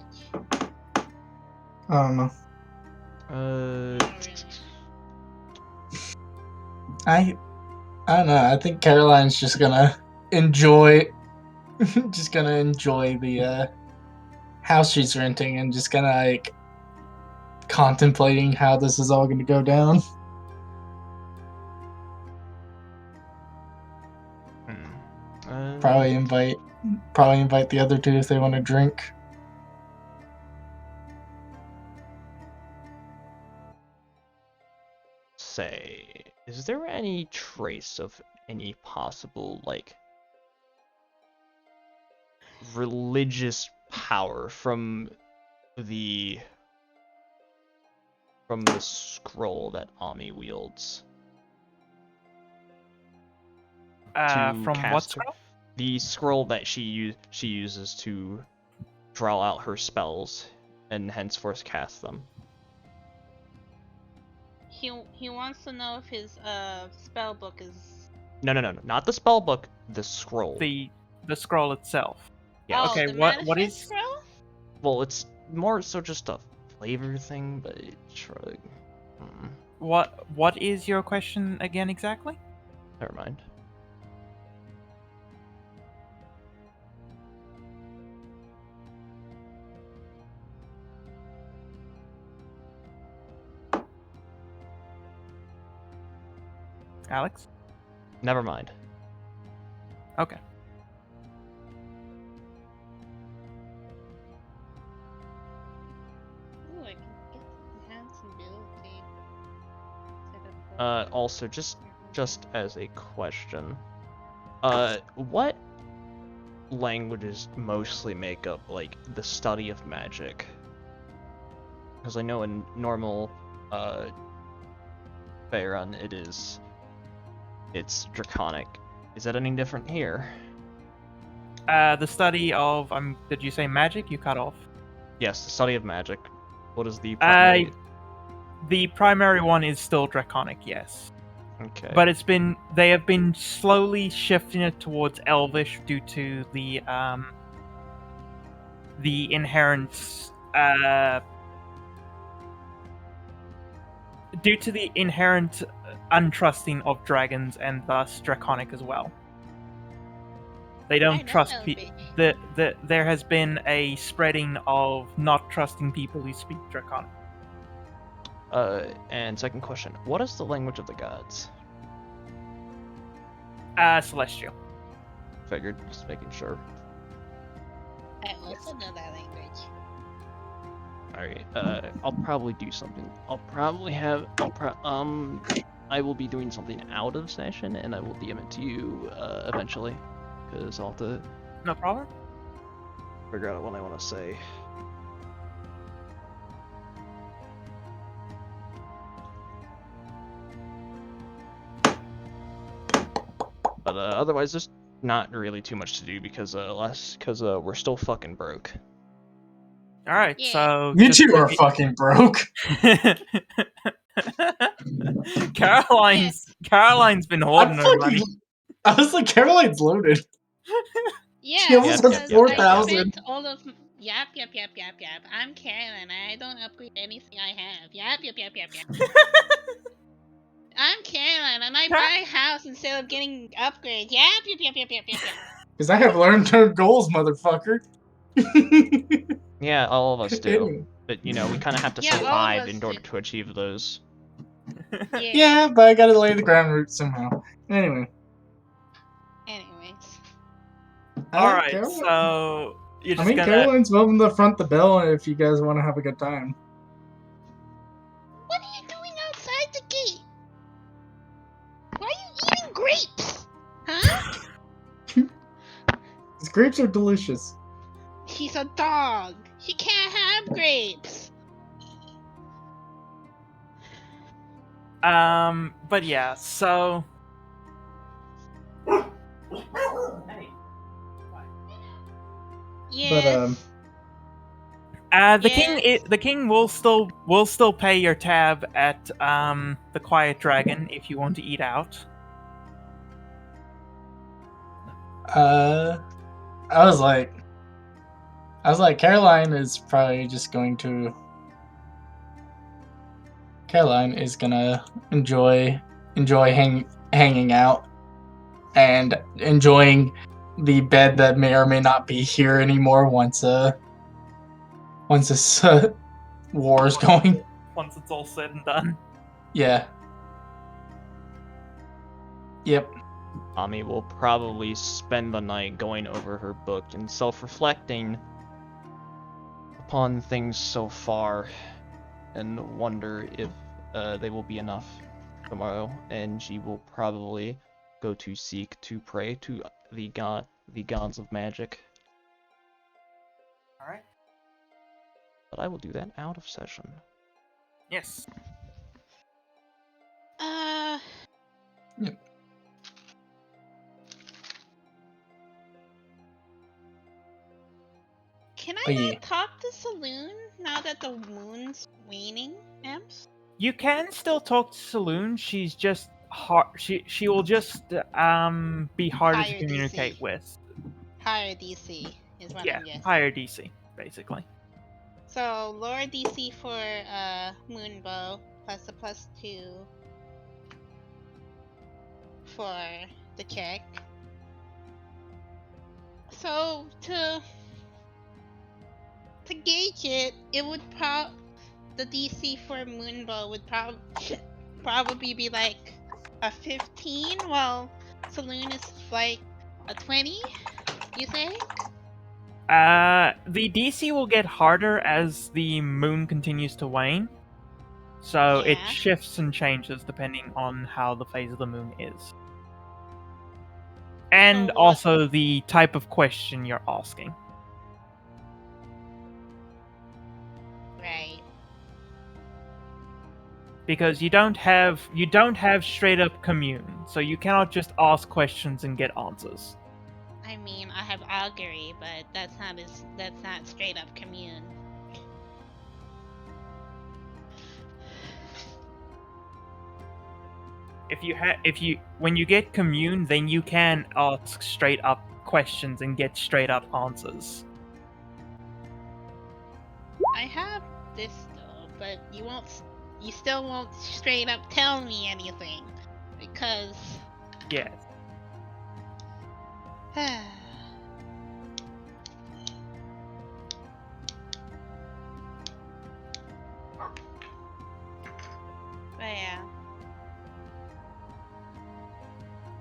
I don't know. Not really. I don't know. I think Caroline's just gonna enjoy, the house she's renting and just gonna like contemplating how this is all gonna go down. Probably invite the other two if they want to drink. Say, is there any trace of any possible, like, religious power from the scroll that Ami wields? From what cast scroll? the scroll that she uses to draw out her spells and henceforth cast them. He wants to know if his spell book is. No, not the spell book, the scroll. The scroll itself. Yeah. Oh, Okay, the what manifest is- scroll? Well, it's more so just a flavor thing, but shrug. What is your question again exactly? Never mind. Alex? Never mind. Okay. Ooh, I can get enhance ability. Set up Also, just as a question, what languages mostly make up, like, the study of magic? Because I know in normal, Faerun, it's Draconic. Is that any different here? The study of did you say magic? You cut off. Yes, the study of magic. What is the primary? The primary one is still Draconic, yes. Okay. But they have been slowly shifting it towards Elvish due to the inherent untrusting of dragons and thus Draconic as well. They don't trust people. There has been a spreading of not trusting people who speak Draconic. And second question, what is the language of the gods? Celestial. Figured, just making sure. I also know that language. Alright, I'll probably do something. I will be doing something out of session, and I will DM it to you, eventually. Because I'll have to No problem. figure out what I want to say. But otherwise, there's not really too much to do because we're still fucking broke. All right, Yeah. so You just two are maybe- fucking broke. Caroline's been hoarding her money. I was like, Caroline's loaded. Yeah, She almost has because 4,000. I spent all of yap. I'm Karen. I don't upgrade anything I have. Yap. I'm Karen, and I buy a house instead of getting upgrades. Yap. Because I have learned her goals, motherfucker. Yeah, all of us do. Anyway. But, you know, we kind of have to Yeah, all of survive us in order do. to achieve those. Yeah, but I gotta lay the ground roots somehow. Anyway. Anyways. All right, Caroline- so you're I just mean, gonna. Caroline's welcome to front the bill if you guys want to have a good time. What are you doing outside the gate? Why are you eating grapes? Huh? These grapes are delicious. He's a dog. He can't have grapes. But yeah, so. Yes. The king will still pay your tab at the Quiet Dragon if you want to eat out. I was like, Caroline is probably just going to. Caroline is gonna enjoy enjoy hanging out and enjoying the bed that may or may not be here anymore once this war is going. Once it's all said and done. Yeah. Yep. Ami will probably spend the night going over her book and self-reflecting upon things so far and wonder if they will be enough tomorrow, and she will probably go to seek to pray to the gods of magic. Alright. But I will do that out of session. Yes. Yep. Can Oh, I yeah. not talk to Saloon now that the moon's waning, Emps? You can still talk to Saloon. She's just hard. She will just be harder to Higher communicate DC. with. Higher DC is what Yeah, I'm guessing. higher DC basically. So lower DC for Moonbow plus a +2 for the check. So to gauge it, it would the DC for Moonbow would probably be like a 15, while Saloon is like a 20. You think? The DC will get harder as the moon continues to wane. So it Yeah. shifts and changes depending on how the phase of the moon is. And So what- also the type of question you're asking. Right. Because you don't have straight up commune, so you cannot just ask questions and get answers. I mean, I have augury, but that's not straight up commune. When you get commune, then you can ask straight up questions and get straight up answers. I have this though, but you still won't straight up tell me anything because Yes. But yeah.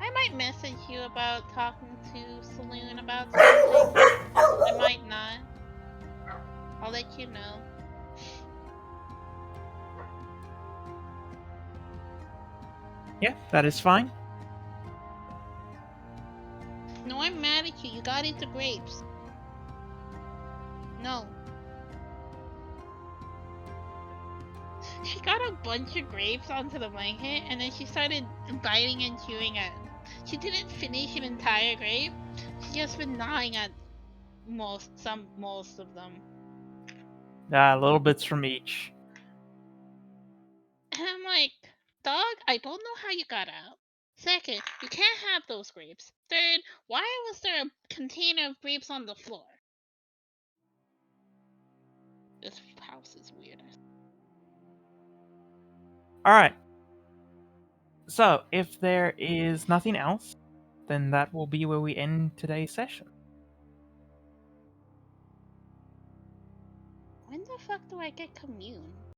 I might message you about talking to Saloon about something. I might not. I'll let you know. Yeah, that is fine. No, I'm mad at you. You got into grapes. No. She got a bunch of grapes onto the blanket, and then she started biting and chewing at. She didn't finish an entire grape. She just been gnawing at most of them. Little bits from each. And I'm like, dog, I don't know how you got out. Second, you can't have those grapes. Third, why was there a container of grapes on the floor? This house is weird. Alright. So, if there is nothing else, then that will be where we end today's session. When the fuck do I get commune?